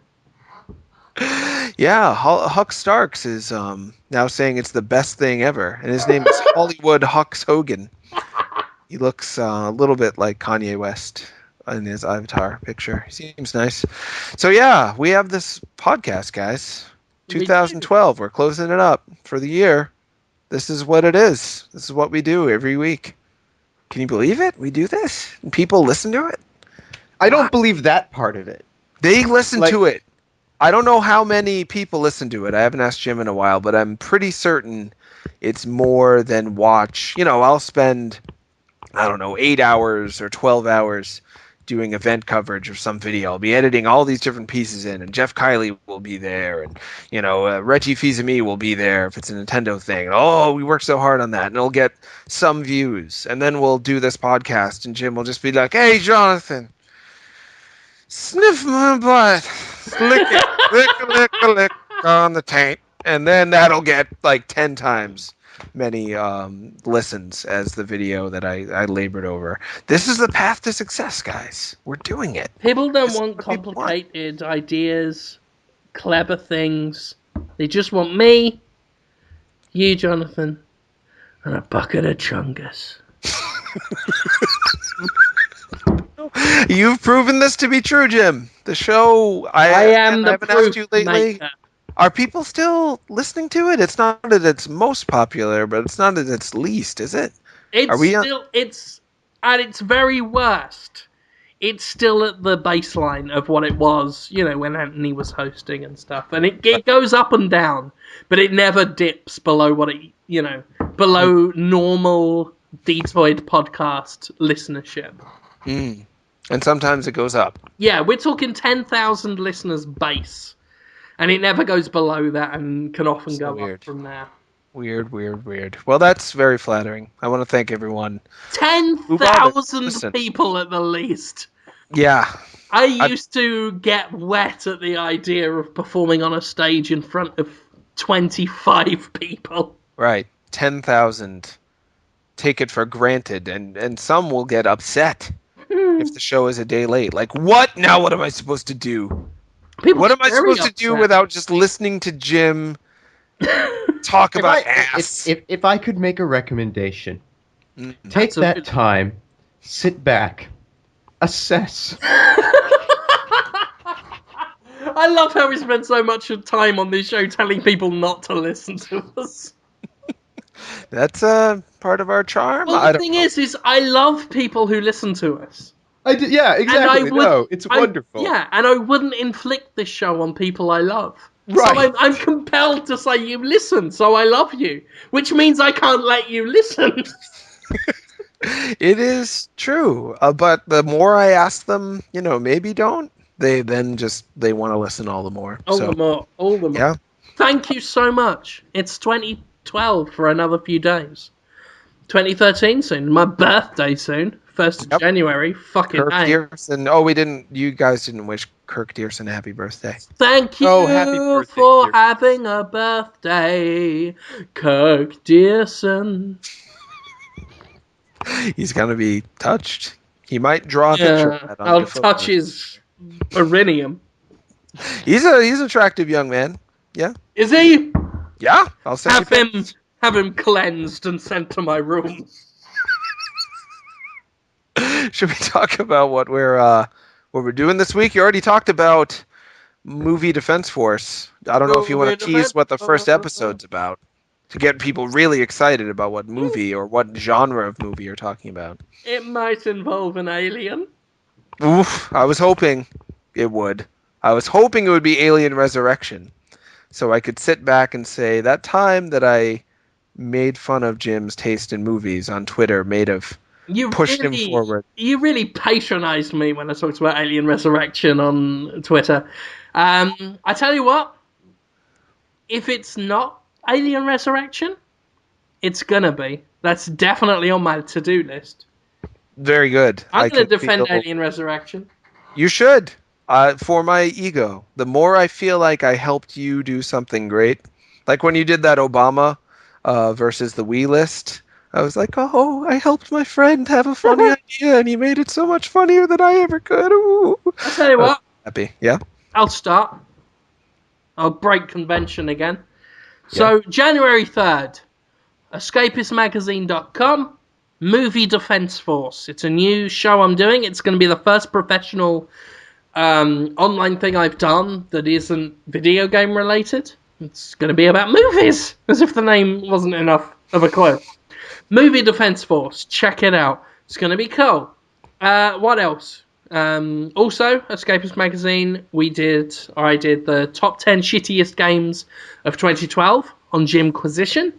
Yeah, Huck Starks is now saying it's the best thing ever, and his name is Hollywood Hux Hogan. He looks a little bit like Kanye West in his avatar picture. He seems nice. So yeah, we have this podcast, guys. 2012. We're closing it up for the year. This is what it is. This is what we do every week. Can you believe it? We do this and people listen to it? I don't believe that part of it. They listen to it. I don't know how many people listen to it. I haven't asked Jim in a while, but I'm pretty certain it's more than watch. I'll spend, 8 hours or 12 hours doing event coverage of some video. I'll be editing all these different pieces in, and Jeff Kiley will be there, and Reggie Fils-Aimé will be there if it's a Nintendo thing. Oh, we worked so hard on that, and it'll get some views. And then we'll do this podcast, and Jim will just be like, "Hey, Jonathan, sniff my butt, lick it, lick on the taint," and then that'll get like 10 times many listens as the video that I labored over. This is the path to success, guys. We're doing it. People don't want complicated ideas, clever things. They just want me, you, Jonathan, and a bucket of chungus. You've proven this to be true, Jim. The show, I haven't asked you lately. Maker. Are people still listening to it? It's not at its most popular, but it's not at its least, is it? It's at its very worst. it's still at the baseline of what it was, when Anthony was hosting and stuff. And it goes up and down, but it never dips below below normal Podtoid podcast listenership. Mm. And sometimes it goes up. Yeah, we're talking 10,000 listeners base. And it never goes below that and can often go up from there. Weird. Well, that's very flattering. I want to thank everyone. 10,000 people at the least. Yeah. I used to get wet at the idea of performing on a stage in front of 25 people. Right. 10,000. Take it for granted. And some will get upset if the show is a day late. Like, what? Now what am I supposed to do? What am I supposed to do without just listening to Jim talk about ass? If I could make a recommendation, take that time, sit back, assess. I love how we spend so much time on this show telling people not to listen to us. That's part of our charm. Well, the thing is I love people who listen to us. Yeah, exactly. It's wonderful. Yeah, and I wouldn't inflict this show on people I love. Right. So I'm compelled to say you listen, so I love you. Which means I can't let you listen. It is true. But the more I ask them, maybe don't, they then they want to listen all the more. All the more. Yeah. Thank you so much. It's 2012 for another few days. 2013 soon. My birthday soon. 1st of January. Fucking Kirk Dearson. Oh, you guys didn't wish Kirk Dearson a happy birthday. Thank you happy birthday, for having a birthday, Kirk Dearson. He's going to be touched. He might draw a picture of that on I'll touch his perineum. He's an attractive young man. Yeah. Is he? Yeah. I'll send have him cleansed and sent to my room. Should we talk about what we're doing this week? You already talked about Movie Defense Force. I don't know if you want to tease what the first episode's about to get people really excited about what movie or what genre of movie you're talking about. It might involve an alien. Oof, I was hoping it would. I was hoping it would be Alien Resurrection, so I could sit back and say that time that I made fun of Jim's taste in movies on Twitter pushed him forward. You really patronized me when I talked about Alien Resurrection on Twitter. I tell you what, if it's not Alien Resurrection, it's gonna be. That's definitely on my to-do list. Very good. I'm going to defend Alien Resurrection. You should. For my ego. The more I feel like I helped you do something great, like when you did that Obama versus the Wii list, I was like, oh, I helped my friend have a funny idea, and he made it so much funnier than I ever could. Ooh. I'll tell you what. Happy, yeah? I'll start. I'll break convention again. So, January 3rd, escapistmagazine.com, Movie Defense Force. It's a new show I'm doing. It's going to be the first professional online thing I've done that isn't video game related. It's going to be about movies, as if the name wasn't enough of a clue. Movie Defense Force. Check it out. It's going to be cool. What else? Also, Escapist Magazine, I did the top 10 shittiest games of 2012 on Jimquisition.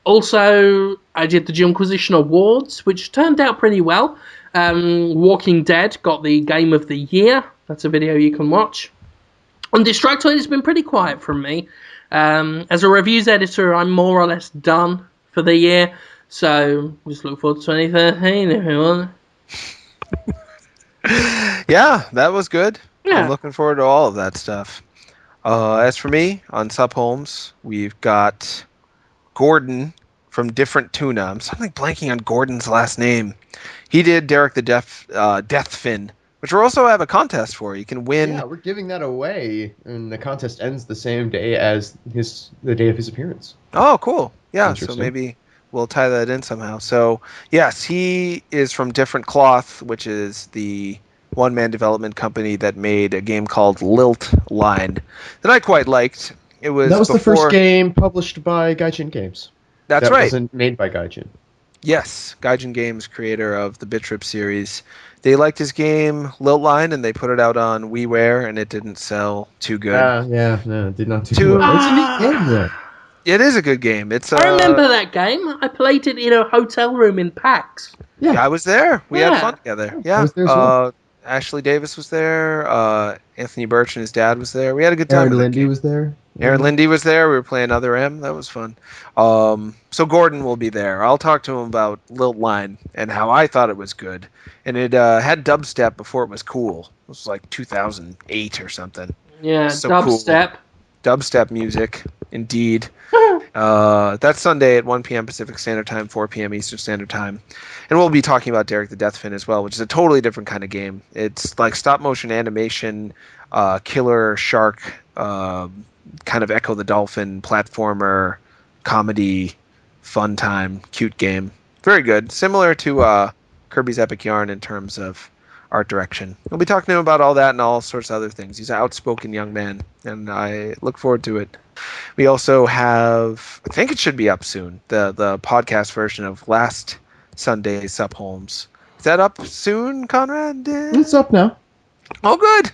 Also, I did the Jimquisition Awards, which turned out pretty well. Walking Dead got the Game of the Year. That's a video you can watch. On Destructoid, it's been pretty quiet from me. As a reviews editor, I'm more or less done for the year. So, just look forward to 2013 if you want. Yeah, that was good. Yeah. I'm looking forward to all of that stuff. As for me, on Sub Holmes, we've got Gordon from Different Tuna. I'm suddenly blanking on Gordon's last name. He did Derek the Deathfin, which we also have a contest for. You can win. Yeah, we're giving that away, and the contest ends the same day as the day of his appearance. Oh, cool. Yeah, so maybe we'll tie that in somehow. So, yes, he is from Different Cloth, which is the one-man development company that made a game called Lilt Line that I quite liked. That was the first game published by Gaijin Games. That's right. That wasn't made by Gaijin. Yes, Gaijin Games, creator of the Bit Trip series. They liked his game, Liltline, and they put it out on WiiWare, and it didn't sell too good. Yeah, no, it did not do well. It's a neat game, though. It is a good game. It's. I remember that game. I played it in a hotel room in PAX. Yeah, I was there. We had fun together. Yeah. I was there as well. Ashley Davis was there. Anthony Birch and his dad was there. We had a good time. Aaron Lindy was there. Aaron Lindy was there. We were playing Other M. That was fun. So Gordon will be there. I'll talk to him about Liltline and how I thought it was good. And it had dubstep before it was cool. It was like 2008 or something. Yeah, so dubstep. Cool. Dubstep music, indeed. That's Sunday at 1 p.m. Pacific Standard Time, 4 p.m. Eastern Standard Time. And we'll be talking about Derek the Deathfin as well, which is a totally different kind of game. It's like stop-motion animation, killer shark, kind of Echo the Dolphin, platformer, comedy, fun time, cute game. Very good. Similar to Kirby's Epic Yarn in terms of art direction. We'll be talking to him about all that and all sorts of other things. He's an outspoken young man, and I look forward to it. We also have, I think it should be up soon, the podcast version of last Sunday's Sup Holmes. Is that up soon, Conrad? It's up now. Oh, good.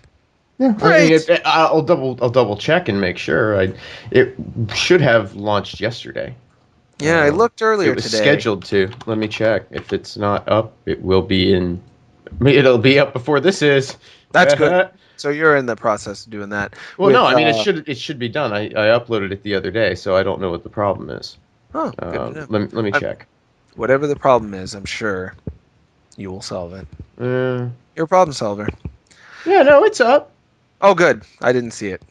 Yeah, great. I mean, I'll double check and make sure. It should have launched yesterday. Yeah, I looked earlier today. It was today. Scheduled to. Let me check. If it's not up, it will be in. It'll be up before this is. That's good. So you're in the process of doing that. Well, no, I mean it should be done. I uploaded it the other day, so I don't know what the problem is. Oh, good to know. Let me check. Whatever the problem is, I'm sure you will solve it. You're a problem solver. Yeah, no, it's up. Oh, good. I didn't see it.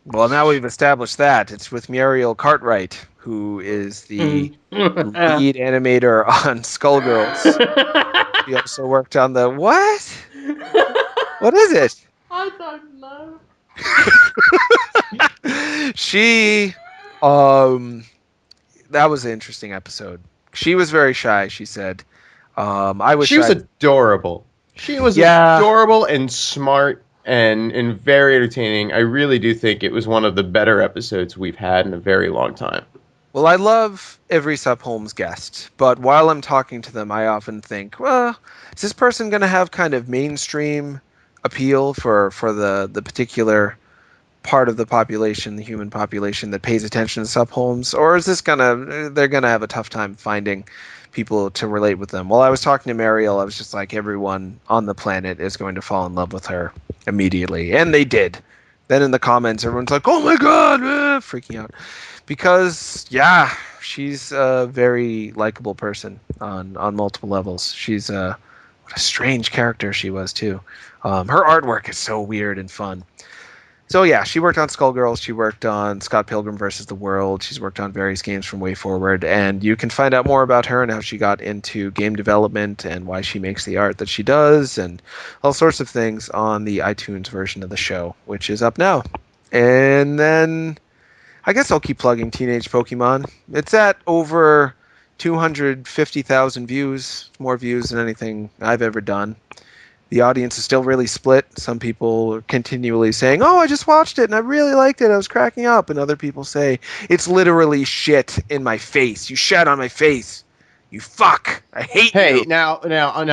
Well, now we've established that. It's with Muriel Cartwright, who is the lead animator on Skullgirls. She also worked on the... What? What is it? I don't know. She... that was an interesting episode. She was very shy, she said. She was adorable. She was adorable and smart and very entertaining. I really do think it was one of the better episodes we've had in a very long time. Well, I love every Sup Holmes guest, but while I'm talking to them, I often think, well, is this person going to have kind of mainstream appeal for the particular part of the population, the human population that pays attention to Sup Holmes, or is they're gonna have a tough time finding people to relate with them? Well, I was talking to Mariel, I was just like, everyone on the planet is going to fall in love with her immediately, and they did. Then in the comments, everyone's like, oh my god, freaking out. Because, she's a very likable person on multiple levels. She's what a strange character she was, too. Her artwork is so weird and fun. So, she worked on Skullgirls. She worked on Scott Pilgrim vs. the World. She's worked on various games from Way Forward. And you can find out more about her and how she got into game development and why she makes the art that she does and all sorts of things on the iTunes version of the show, which is up now. And then I guess I'll keep plugging Teenage Pokemon. It's at over 250,000 views, more views than anything I've ever done. The audience is still really split. Some people are continually saying, oh, I just watched it and I really liked it. I was cracking up. And other people say, it's literally shit in my face. You shat on my face. You fuck. I hate you. Hey, now,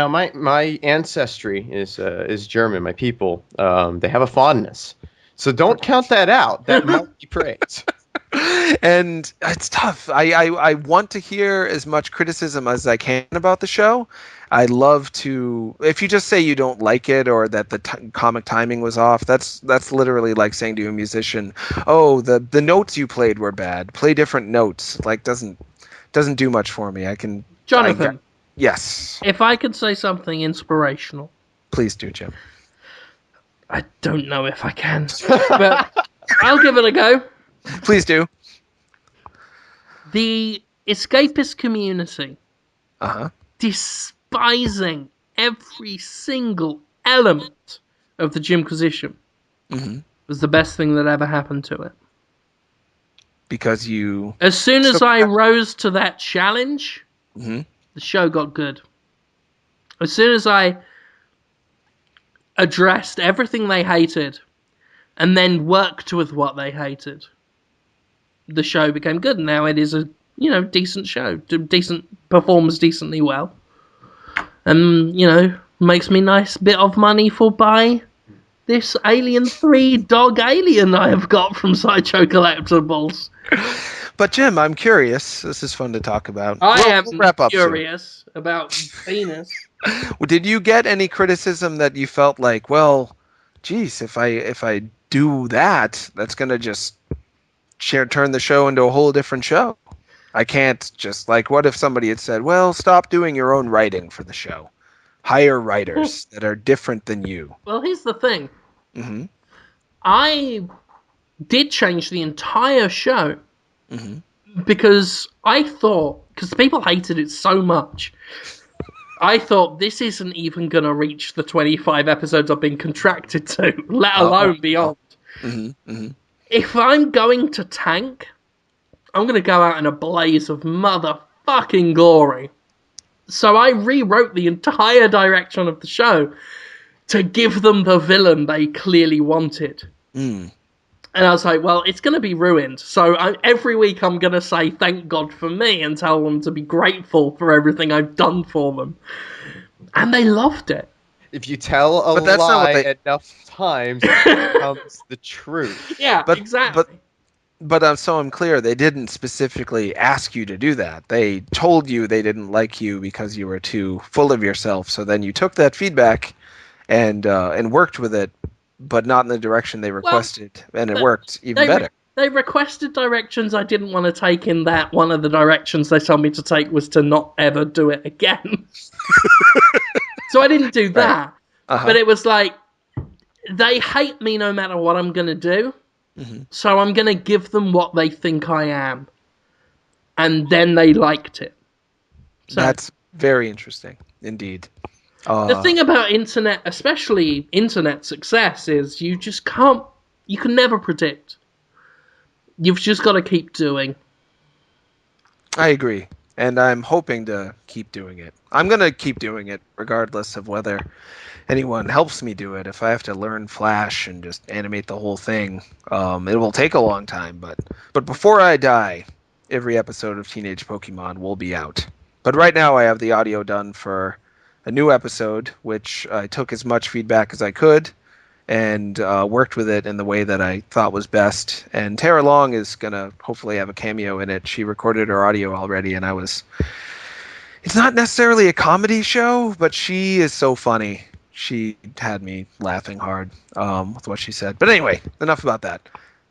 my ancestry is German. My people, they have a fondness. So don't count that out. That might be praise. And it's tough. I want to hear as much criticism as I can about the show. I love to, if you just say you don't like it or that the comic timing was off, that's literally like saying to a musician, oh, the notes you played were bad. Play different notes. Like doesn't do much for me. Jonathan. Yes. If I could say something inspirational. Please do, Jim. I don't know if I can, but I'll give it a go. Please do. The escapist community. Despising every single element of the Jimquisition was the best thing that ever happened to it. Because you... As soon as I rose to that challenge, the show got good. As soon as I addressed everything they hated and then worked with what they hated, the show became good. Now it is a decent show, performs decently well, and makes me nice bit of money for buy this Alien 3 dog alien I have got from Sideshow Collectibles. But Jim, I'm curious. This is fun to talk about. I am we'll wrap up curious about penis. Did you get any criticism that you felt like, well, geez, if I do that, that's gonna just turn the show into a whole different show? I can't just what if somebody had said, well, stop doing your own writing for the show, hire writers that are different than you? Well, here's the thing. Mm-hmm. I did change the entire show. Mm-hmm. Because people hated it so much, I thought this isn't even going to reach the 25 episodes I've been contracted to, let alone beyond. Mm-hmm. Mm-hmm. If I'm going to tank, I'm going to go out in a blaze of motherfucking glory. So I rewrote the entire direction of the show to give them the villain they clearly wanted. Mm. And I was like, well, it's going to be ruined. So every week I'm going to say thank God for me and tell them to be grateful for everything I've done for them. And they loved it. If you tell a lie enough times, it becomes the truth. Yeah, exactly. But so I'm clear, they didn't specifically ask you to do that. They told you they didn't like you because you were too full of yourself. So then you took that feedback and worked with it, but not in the direction they requested, and it worked even better. They requested directions I didn't want to take, in that one of the directions they told me to take was to not ever do it again. So I didn't do that. Right. Uh-huh. But it was like, they hate me no matter what I'm going to do, so I'm going to give them what they think I am. And then they liked it. So, that's very interesting, indeed. The thing about internet, especially internet success, is you can never predict. You've just got to keep doing. I agree. And I'm hoping to keep doing it. I'm going to keep doing it regardless of whether anyone helps me do it. If I have to learn Flash and just animate the whole thing, it will take a long time. But before I die, every episode of Teenage Pokemon will be out. But right now I have the audio done for a new episode, which I took as much feedback as I could and worked with it in the way that I thought was best. And Tara Long is going to hopefully have a cameo in it. She recorded her audio already, and it's not necessarily a comedy show, but she is so funny. She had me laughing hard with what she said. But anyway, enough about that.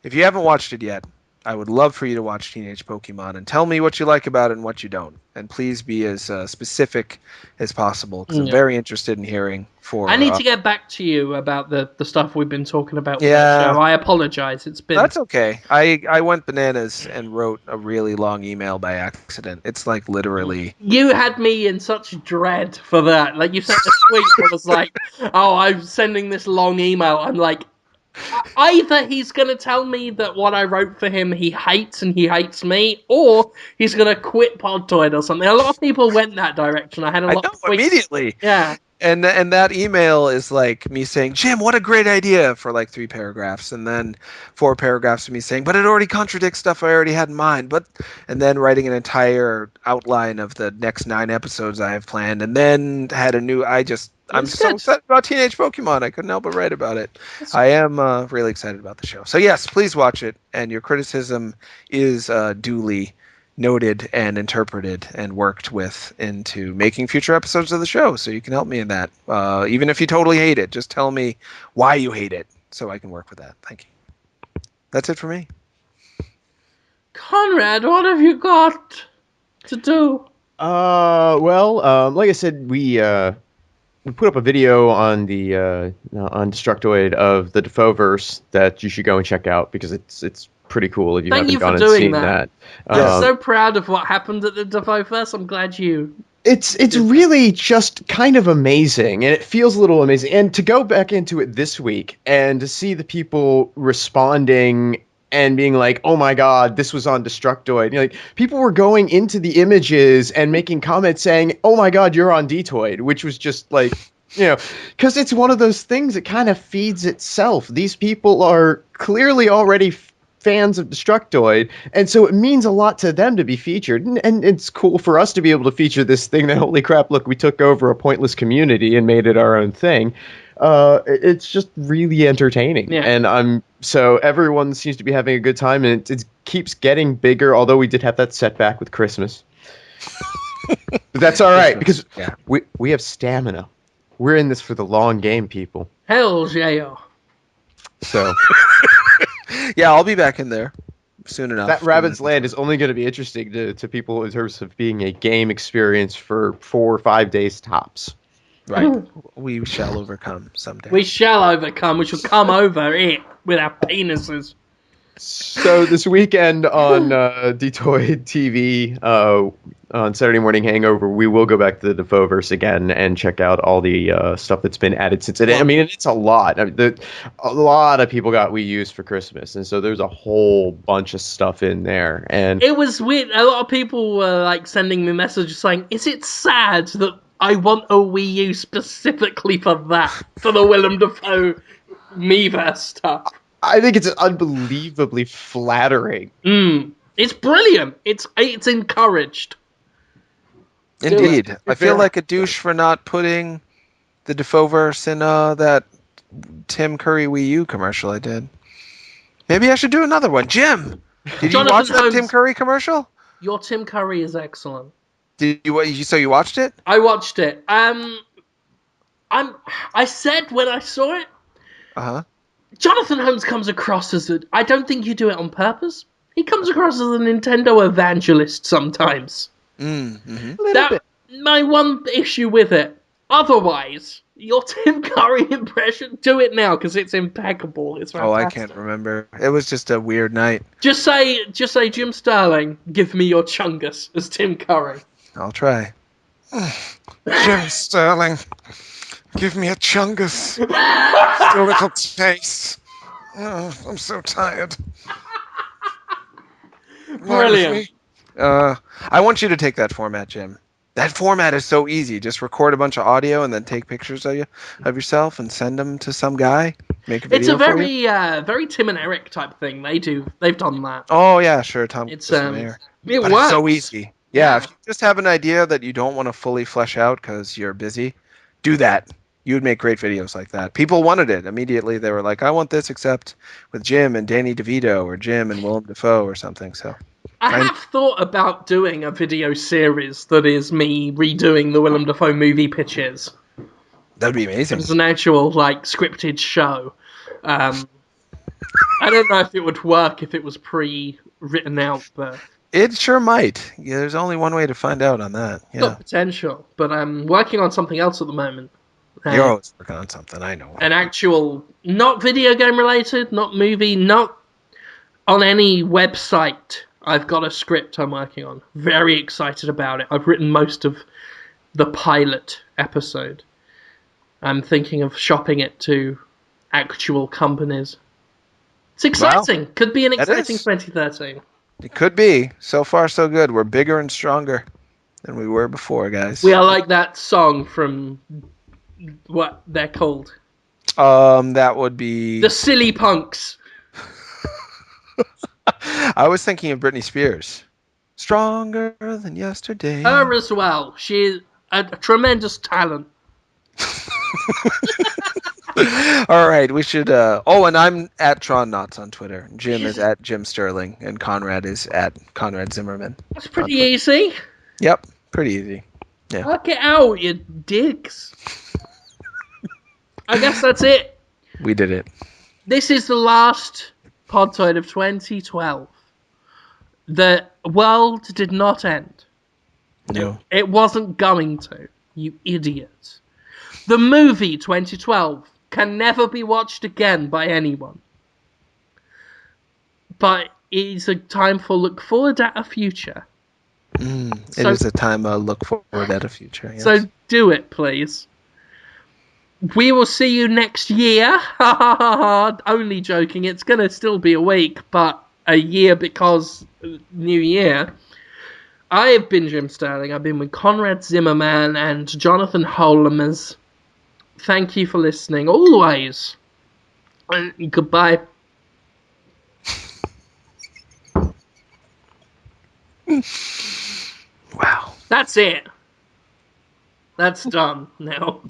If you haven't watched it yet, I would love for you to watch Teenage Pokemon and tell me what you like about it and what you don't. And please be as specific as possible, because I'm very interested in hearing I need to get back to you about the stuff we've been talking about with that show. I apologize. That's okay. I went bananas and wrote a really long email by accident. It's like literally... You had me in such dread for that. Like, you sent a tweet that was like, oh, I'm sending this long email. I'm like, either he's going to tell me that what I wrote for him he hates and he hates me, or he's going to quit Podtoid or something. A lot of people went that direction. I had a lot of tweets. Immediately. Yeah. And that email is like me saying, Jim, what a great idea, for like 3 paragraphs. And then 4 paragraphs of me saying, but it already contradicts stuff I already had in mind. And then writing an entire outline of the next 9 episodes I have planned. And then had a new, I'm so excited about Teenage Pokemon. I couldn't help but write about it. I am really excited about the show. So yes, please watch it. And your criticism is duly noted and interpreted and worked with into making future episodes of the show. So you can help me in that. Even if you totally hate it, just tell me why you hate it so I can work with that. Thank you. That's it for me. Conrad, what have you got to do? Like I said, we put up a video on the on Destructoid of the Dafoeverse that you should go and check out, because it's pretty cool if you haven't gone and seen that. I'm so proud of what happened at the Dafoeverse. I'm glad you... It's really just kind of amazing, and it feels a little amazing. And to go back into it this week and to see the people responding and being like, oh my god, this was on Destructoid. Like, people were going into the images and making comments saying, oh my god, you're on Dtoid, which was just like, because it's one of those things that kind of feeds itself. These people are clearly already fans of Destructoid, and so it means a lot to them to be featured, and it's cool for us to be able to feature this thing that, holy crap, look, we took over a pointless community and made it our own thing. It's just really entertaining, and so everyone seems to be having a good time, and it keeps getting bigger, although we did have that setback with Christmas. But that's all right, because we have stamina. We're in this for the long game, people. Hell yeah. So... Yeah, I'll be back in there soon enough. That Rabbids Land is only going to be interesting to people in terms of being a game experience for 4 or 5 days tops. Right. We shall overcome someday. We shall overcome. We shall come over it with our penises. So this weekend on Podtoid TV, on Saturday Morning Hangover, we will go back to the Dafoeverse again and check out all the stuff that's been added since it. I mean, it's a lot. I mean, a lot of people got Wii U's for Christmas, and so there's a whole bunch of stuff in there. And it was weird. A lot of people were like sending me messages saying, "Is it sad that I want a Wii U specifically for that, for the Willem Dafoe Miiverse stuff?" I think it's unbelievably flattering. It's brilliant. It's encouraged. Indeed. I feel like a douche for not putting the Dafoeverse in that Tim Curry Wii U commercial I did. Maybe I should do another one. Jim, did you watch that Tim Curry commercial? Your Tim Curry is excellent. Did you? So you watched it? I watched it. I said when I saw it, Jonathan Holmes comes across as I don't think you do it on purpose. He comes across as a Nintendo evangelist sometimes. My one issue with it. Otherwise, your Tim Curry impression, do it now because it's impeccable. It's fantastic. Oh, I can't remember. It was just a weird night. Just say Jim Sterling, give me your chungus as Tim Curry. I'll try. Jim Sterling, give me a chungus. Still a little taste. Oh, I'm so tired. Brilliant. I want you to take that format, Jim. That format is so easy. Just record a bunch of audio and then take pictures of yourself and send them to some guy. Make a video. It's a very Tim and Eric type thing. They've done that. Oh yeah, sure. Tom. It's there. It but works. It's so easy. Yeah, if you just have an idea that you don't want to fully flesh out because you're busy, do that. You would make great videos like that. People wanted it immediately. They were like, "I want this, except with Jim and Danny DeVito, or Jim and Willem Dafoe, or something." So. I have thought about doing a video series that is me redoing the Willem Dafoe movie pitches. That'd be amazing. It's an actual, scripted show. I don't know if it would work if it was pre-written out, but... It sure might. Yeah, there's only one way to find out on that. Yeah. Got potential, but I'm working on something else at the moment. You're always working on something, I know. An actual, not video game related, not movie, not on any website. I've got a script I'm working on. Very excited about it. I've written most of the pilot episode. I'm thinking of shopping it to actual companies. It's exciting. Wow. Could be an exciting 2013. It could be. So far, so good. We're bigger and stronger than we were before, guys. We are like that song from what they're called. That would be... The Silly Punks. I was thinking of Britney Spears. Stronger than yesterday. Her as well. She's a tremendous talent. All right, we should... and I'm at Tron Knots on Twitter. Jim is at Jim Sterling, and Conrad is at Conrad Zimmerman. That's pretty easy. Yep, pretty easy. Yeah. Work it out, you dicks. I guess that's it. We did it. This is the last Podtoid of 2012. The world did not end. No. It wasn't going to, you idiots. The movie 2012 can never be watched again by anyone. But it's a time for look forward at a future. It is a time to look forward at a future. Yes. So do it, please. We will see you next year. Only joking. It's going to still be a week, but a year because New Year. I have been Jim Sterling. I've been with Conrad Zimmerman and Jonathan Holmes. Thank you for listening always. And goodbye. That's it. That's done now.